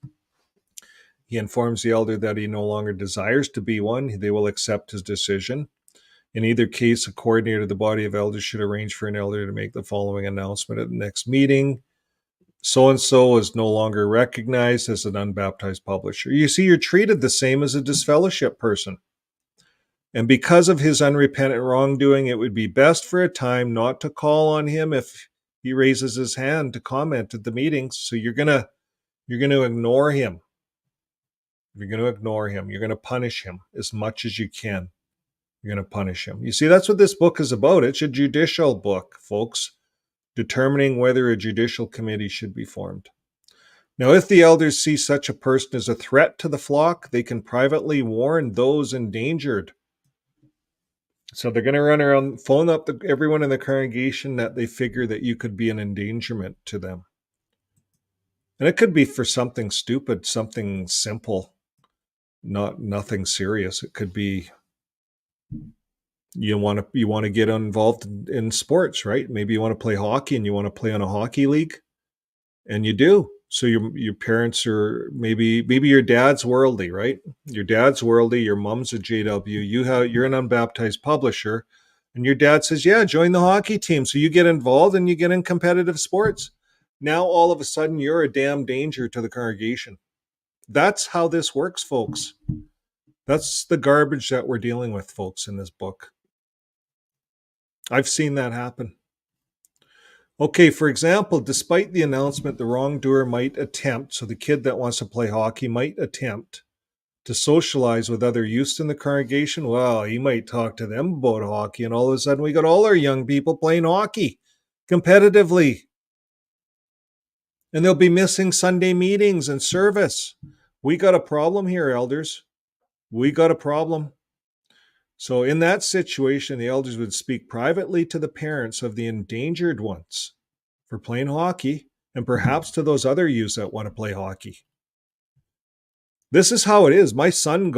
He informs the elder that he no longer desires to be one. They will accept his decision. In either case, a coordinator of the body of elders should arrange for an elder to make the following announcement at the next meeting. So-and-so is no longer recognized as an unbaptized publisher. You see, you're treated the same as a disfellowship person. And because of his unrepentant wrongdoing, it would be best for a time not to call on him if he raises his hand to comment at the meetings. So you're gonna ignore him. You're going to ignore him. You're going to punish him as much as you can. You're going to punish him. You see, that's what this book is about. It's a judicial book, folks, determining whether a judicial committee should be formed. Now, if the elders see such a person as a threat to the flock, they can privately warn those endangered. So they're going to run around, phone up everyone in the congregation that they figure that you could be an endangerment to them. And it could be for something stupid, something simple. Nothing serious. It could be you want to get involved in sports, right? Maybe you want to play hockey and you want to play on a hockey league, and you do. So your parents are maybe your dad's worldly, right? Your dad's worldly. Your mom's a JW. You're an unbaptized publisher, and your dad says, "Yeah, join the hockey team." So you get involved and you get in competitive sports. Now all of a sudden you're a damn danger to the congregation. That's how this works, folks. That's the garbage that we're dealing with, folks, in this book. I've seen that happen. Okay, for example, despite the announcement, the wrongdoer might attempt, so the kid that wants to play hockey might attempt to socialize with other youths in the congregation. Well, he might talk to them about hockey, and all of a sudden we got all our young people playing hockey competitively. And they'll be missing Sunday meetings and service. We got a problem here, elders. We got a problem. So in that situation, the elders would speak privately to the parents of the endangered ones for playing hockey, and perhaps to those other youths that want to play hockey. This is how it is. My son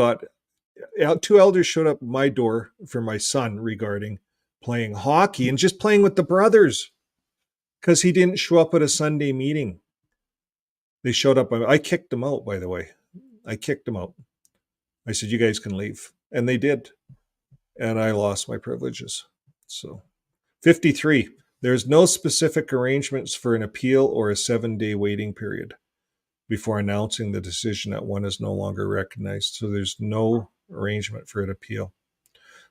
two elders showed up at my door for my son regarding playing hockey and just playing with the brothers because he didn't show up at a Sunday meeting. They showed up. I kicked them out, by the way. I kicked them out. I said, "You guys can leave." And they did. And I lost my privileges. So 53, there's no specific arrangements for an appeal or a 7-day waiting period. before announcing the decision that one is no longer recognized. So there's no arrangement for an appeal.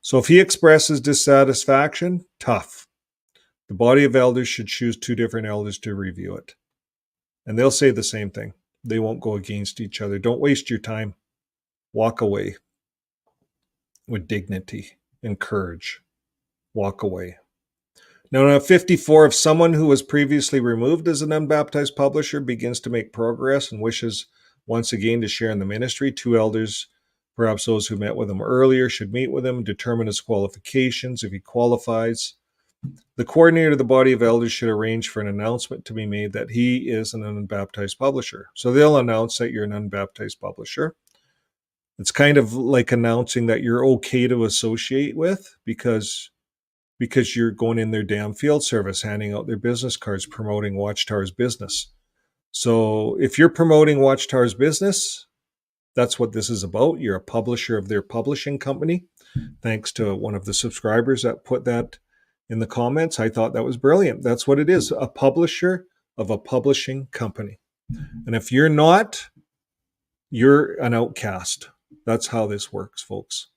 So if he expresses dissatisfaction, tough. The body of elders should choose 2 different elders to review it. And they'll say the same thing. They won't go against each other. Don't waste your time. Walk away with dignity and courage. Walk away. Now, 54, if someone who was previously removed as an unbaptized publisher begins to make progress and wishes once again to share in the ministry, 2 elders, perhaps those who met with him earlier, should meet with him, determine his qualifications. If he qualifies, the coordinator of the body of elders should arrange for an announcement to be made that he is an unbaptized publisher. So they'll announce that you're an unbaptized publisher. It's kind of like announcing that you're okay to associate with because you're going in their damn field service, handing out their business cards, promoting Watchtower's business. So if you're promoting Watchtower's business, that's what this is about. You're a publisher of their publishing company. Thanks to one of the subscribers that put that in the comments. I thought that was brilliant. That's what it is, a publisher of a publishing company. And if you're not, you're an outcast. That's how this works, folks.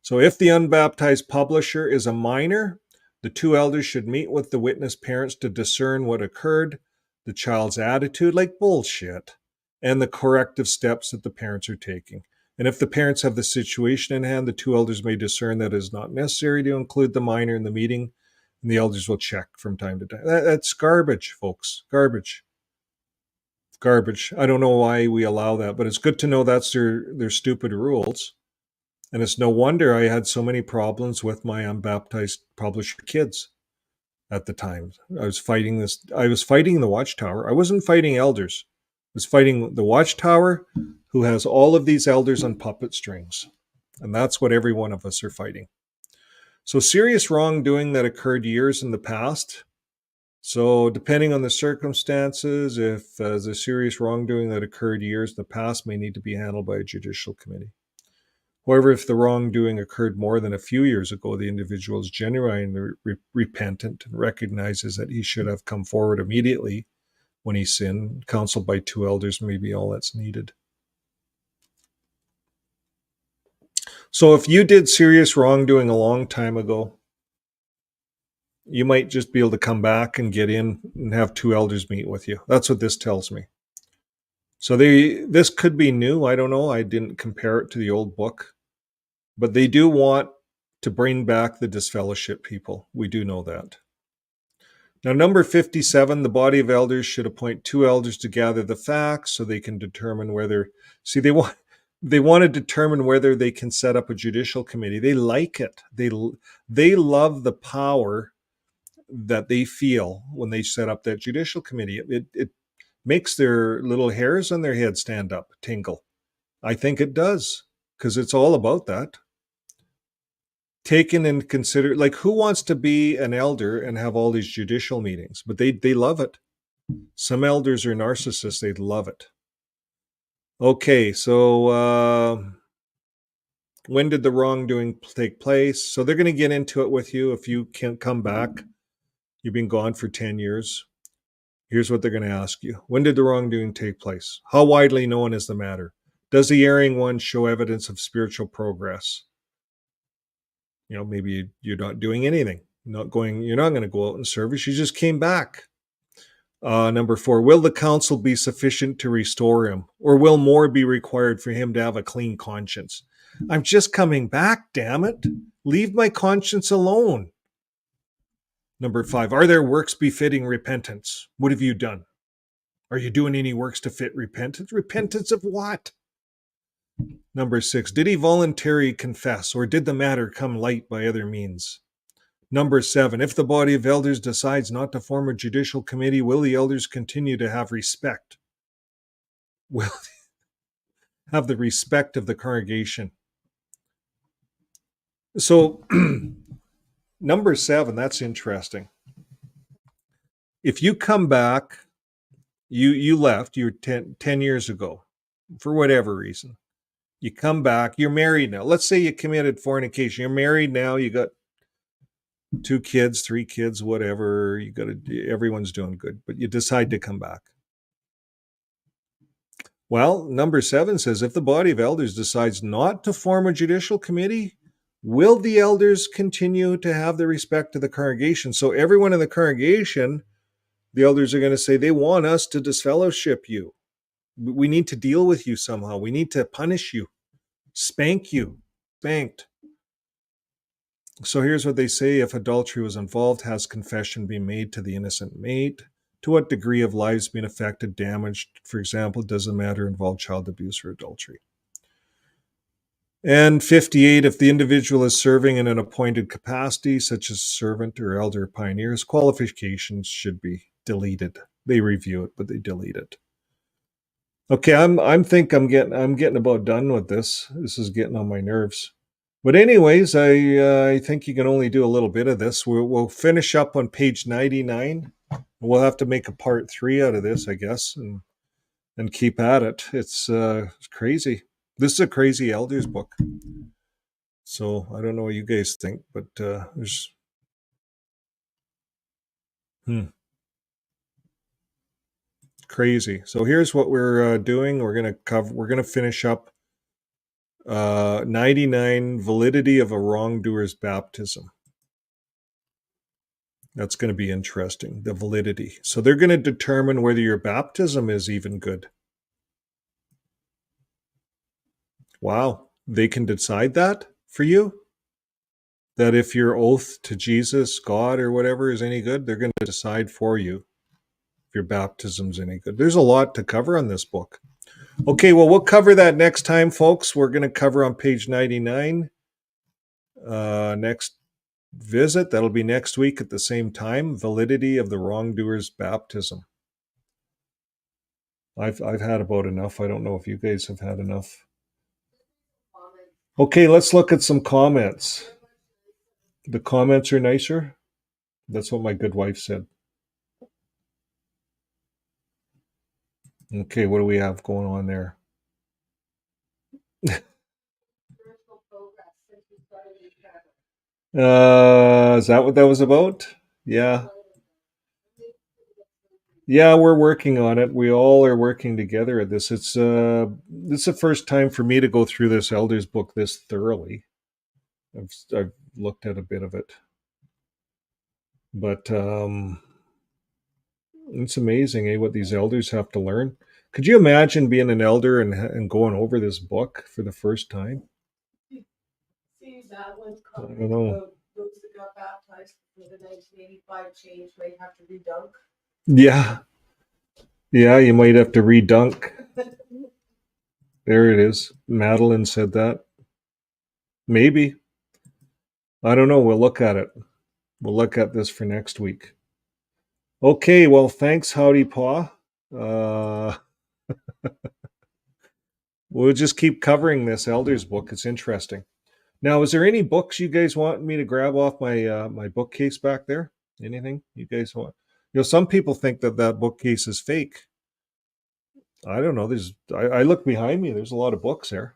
So if the unbaptized publisher is a minor, the 2 elders should meet with the witness parents to discern what occurred, the child's attitude, like bullshit, and the corrective steps that the parents are taking. And if the parents have the situation in hand, the 2 elders may discern that it is not necessary to include the minor in the meeting, and the elders will check from time to time. That's garbage, folks. Garbage. I don't know why we allow that, but it's good to know that's their stupid rules. And it's no wonder I had so many problems with my unbaptized publisher kids at the time. I was fighting the Watchtower. I wasn't fighting elders. I was fighting the Watchtower, who has all of these elders on puppet strings. And that's what every one of us are fighting. So serious wrongdoing that occurred years in the past. So depending on the circumstances, if the serious wrongdoing that occurred years in the past may need to be handled by a judicial committee. However, if the wrongdoing occurred more than a few years ago, the individual is genuinely repentant and recognizes that he should have come forward immediately when he sinned. Counseled by 2 elders may be all that's needed. So if you did serious wrongdoing a long time ago, you might just be able to come back and get in and have 2 elders meet with you. That's what this tells me. So this could be new. I don't know. I didn't compare it to the old book. But they do want to bring back the disfellowship people. We do know that. Now, number 57, the body of elders should appoint 2 elders to gather the facts so they can determine whether... See, they want to determine whether they can set up a judicial committee. They like it. They love the power that they feel when they set up that judicial committee. It makes their little hairs on their head stand up, tingle. I think it does, because it's all about that. Taken and considered, like, who wants to be an elder and have all these judicial meetings? But they love it. Some elders are narcissists. They love it. Okay, so when did the wrongdoing take place? So they're going to get into it with you if you can't come back. You've been gone for 10 years. Here's what they're going to ask you. When did the wrongdoing take place? How widely known is the matter? Does the erring one show evidence of spiritual progress? Maybe you're not doing anything. You're not going to go out in service. You just came back. Number 4, will the counsel be sufficient to restore him? Or will more be required for him to have a clean conscience? I'm just coming back, damn it. Leave my conscience alone. Number 5, are there works befitting repentance? What have you done? Are you doing any works to fit repentance? Repentance of what? Number 6, did he voluntarily confess, or did the matter come light by other means? Number 7, if the body of elders decides not to form a judicial committee, will the elders continue to have respect? Will they have the respect of the congregation? So, number 7, that's interesting. If you come back, you left, you're 10 years ago, for whatever reason. You come back, you're married now. Let's say you committed fornication. You're married now, you got 2 kids, 3 kids, whatever. Everyone's doing good, but you decide to come back. Well, number 7 says, if the body of elders decides not to form a judicial committee, will the elders continue to have the respect of the congregation? So everyone in the congregation, the elders are going to say, they want us to disfellowship you. We need to deal with you somehow. We need to punish you, spank you, spanked. So here's what they say. If adultery was involved, has confession been made to the innocent mate? To what degree of lives being affected, damaged? For example, does the matter involve child abuse or adultery? And 58, if the individual is serving in an appointed capacity, such as servant or elder pioneers, qualifications should be deleted. They review it, but they delete it. Okay, I'm getting about done with this. This is getting on my nerves. But anyways, I think you can only do a little bit of this. We'll finish up on page 99. We'll have to make a part 3 out of this, I guess, and keep at it. It's crazy. This is a crazy elders book. So I don't know what you guys think, but there's crazy. So here's what we're doing. We're gonna finish up 99, validity of a wrongdoer's baptism. That's going to be interesting, the validity. So they're going to determine whether your baptism is even good. Wow, they can decide that for you? That if your oath to Jesus, God, or whatever is any good, they're going to decide for you if your baptism's any good. There's a lot to cover on this book. Okay, well, we'll cover that next time, folks. We're going to cover on page 99. Next visit, that'll be next week at the same time, validity of the wrongdoer's baptism. I've had about enough. I don't know if you guys have had enough. Okay, let's look at some comments. The comments are nicer. That's what my good wife said. Okay, what do we have going on there? Is that what that was about? Yeah. Yeah, we're working on it. We all are working together at this. It's the first time for me to go through this elders book this thoroughly. I've looked at a bit of it, but it's amazing, what these elders have to learn. Could you imagine being an elder and going over this book for the first time? See, that one's I comment don't know. about those that got baptized for the 1985 change might have to redunk. Yeah, you might have to redunk. There it is. Madeline said that. Maybe. I don't know. We'll look at it. We'll look at this for next week. Okay, well, thanks, Howdy Paw. We'll just keep covering this elders book. It's interesting. Now, is there any books you guys want me to grab off my my bookcase back there? Anything you guys want? Some people think that bookcase is fake. I don't know. I look behind me. There's a lot of books there.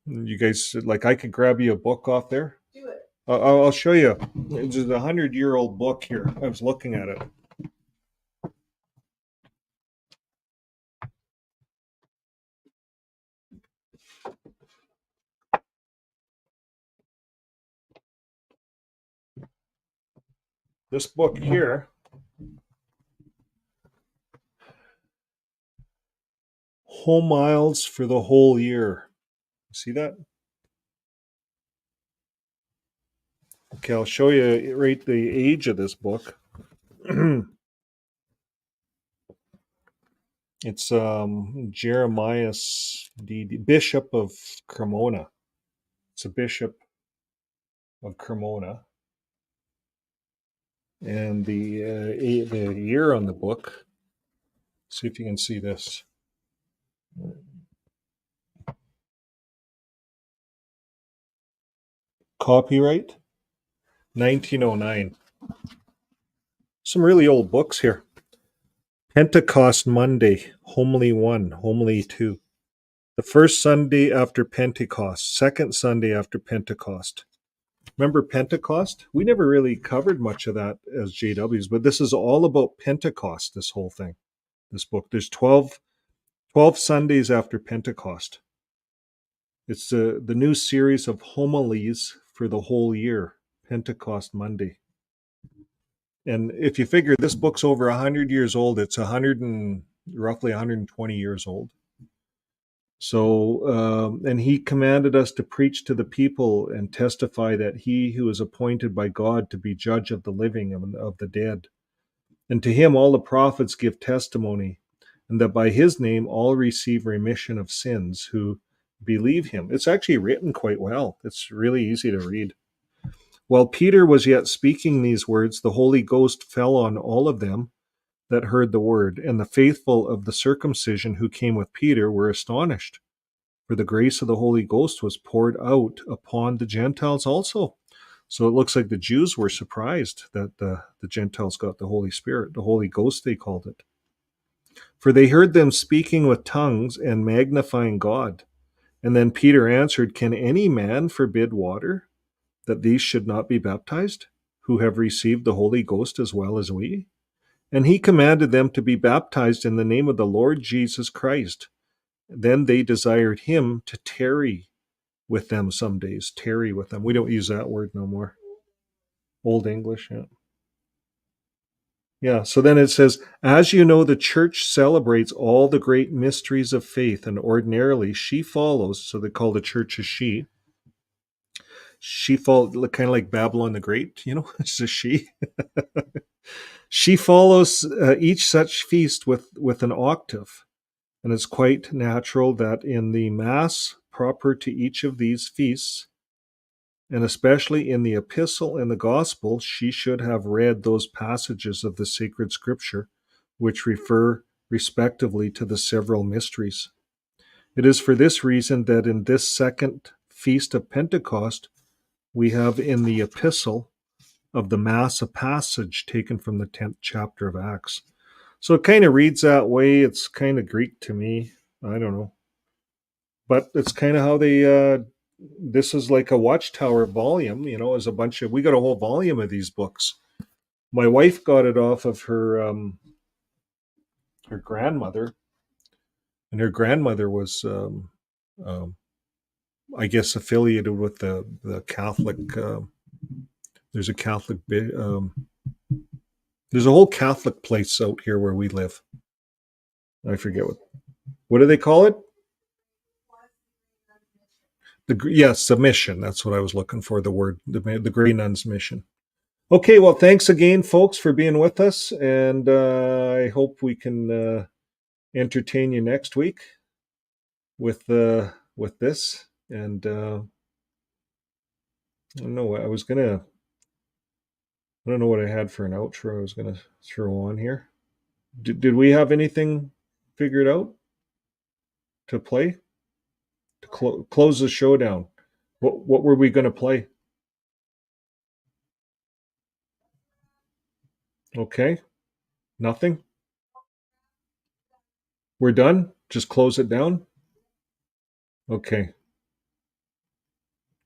You guys, I could grab you a book off there. Do it. I'll show you. It's a 100-year-old book here. I was looking at it. This book here, home miles for the whole year. See that? Okay, I'll show you right the age of this book. It's Jeremiah, Bishop of Cremona. It's a bishop of Cremona. And the year on the book, see if you can see this. Copyright 1909. Some really old books here. Pentecost Monday, Homily 1, Homily 2. The first Sunday after Pentecost, second Sunday after Pentecost. Remember Pentecost? We never really covered much of that as JWs, but this is all about Pentecost, this whole thing. this book. There's 12 Sundays after Pentecost. It's the new series of homilies for the whole year, Pentecost Monday. And if you figure this book's over 100 years old, it's roughly 120 years old. So, and he commanded us to preach to the people and testify that he who is appointed by God to be judge of the living and of the dead. And to him all the prophets give testimony, and that by his name all receive remission of sins who believe him. It's actually written quite well. It's really easy to read. While Peter was yet speaking these words, the Holy Ghost fell on all of them that heard the word, and the faithful of the circumcision who came with Peter were astonished, for the grace of the Holy Ghost was poured out upon the Gentiles also. So it looks like the Jews were surprised that the Gentiles got the Holy Spirit, the Holy Ghost they called it. For they heard them speaking with tongues and magnifying God. And then Peter answered, Can any man forbid water, that these should not be baptized, who have received the Holy Ghost as well as we? And he commanded them to be baptized in the name of the Lord Jesus Christ. Then they desired him to tarry with them some days. Tarry with them. We don't use that word no more. Old English, yeah. Yeah, so then it says, as you know, the church celebrates all the great mysteries of faith, and ordinarily she follows, so they call the church a she. She follows, kind of like Babylon the Great, it's a she. She follows each such feast with an octave, and it's quite natural that in the Mass proper to each of these feasts, and especially in the epistle and the gospel, she should have read those passages of the sacred scripture which refer respectively to the several mysteries. It is for this reason that in this second feast of Pentecost, we have in the epistle of the Mass a passage taken from the 10th chapter of Acts. So it kind of reads that way. It's kind of Greek to me. I don't know. But it's kind of how they, this is like a Watchtower volume, as a bunch of, we got a whole volume of these books. My wife got it off of her grandmother. And her grandmother was, I guess, affiliated with the Catholic, there's a Catholic, there's a whole Catholic place out here where we live. I forget what do they call it? Yes, the mission. That's what I was looking for, the word, the Grey Nuns mission. Okay, well, thanks again, folks, for being with us. And I hope we can entertain you next week with this. And I don't know, I don't know what I had for an outro I was going to throw on here. Did we have anything figured out to play? To close the show down. What were we going to play? Okay. Nothing? We're done? Just close it down? Okay.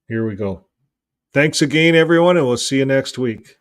Here we go. Thanks again, everyone, and we'll see you next week.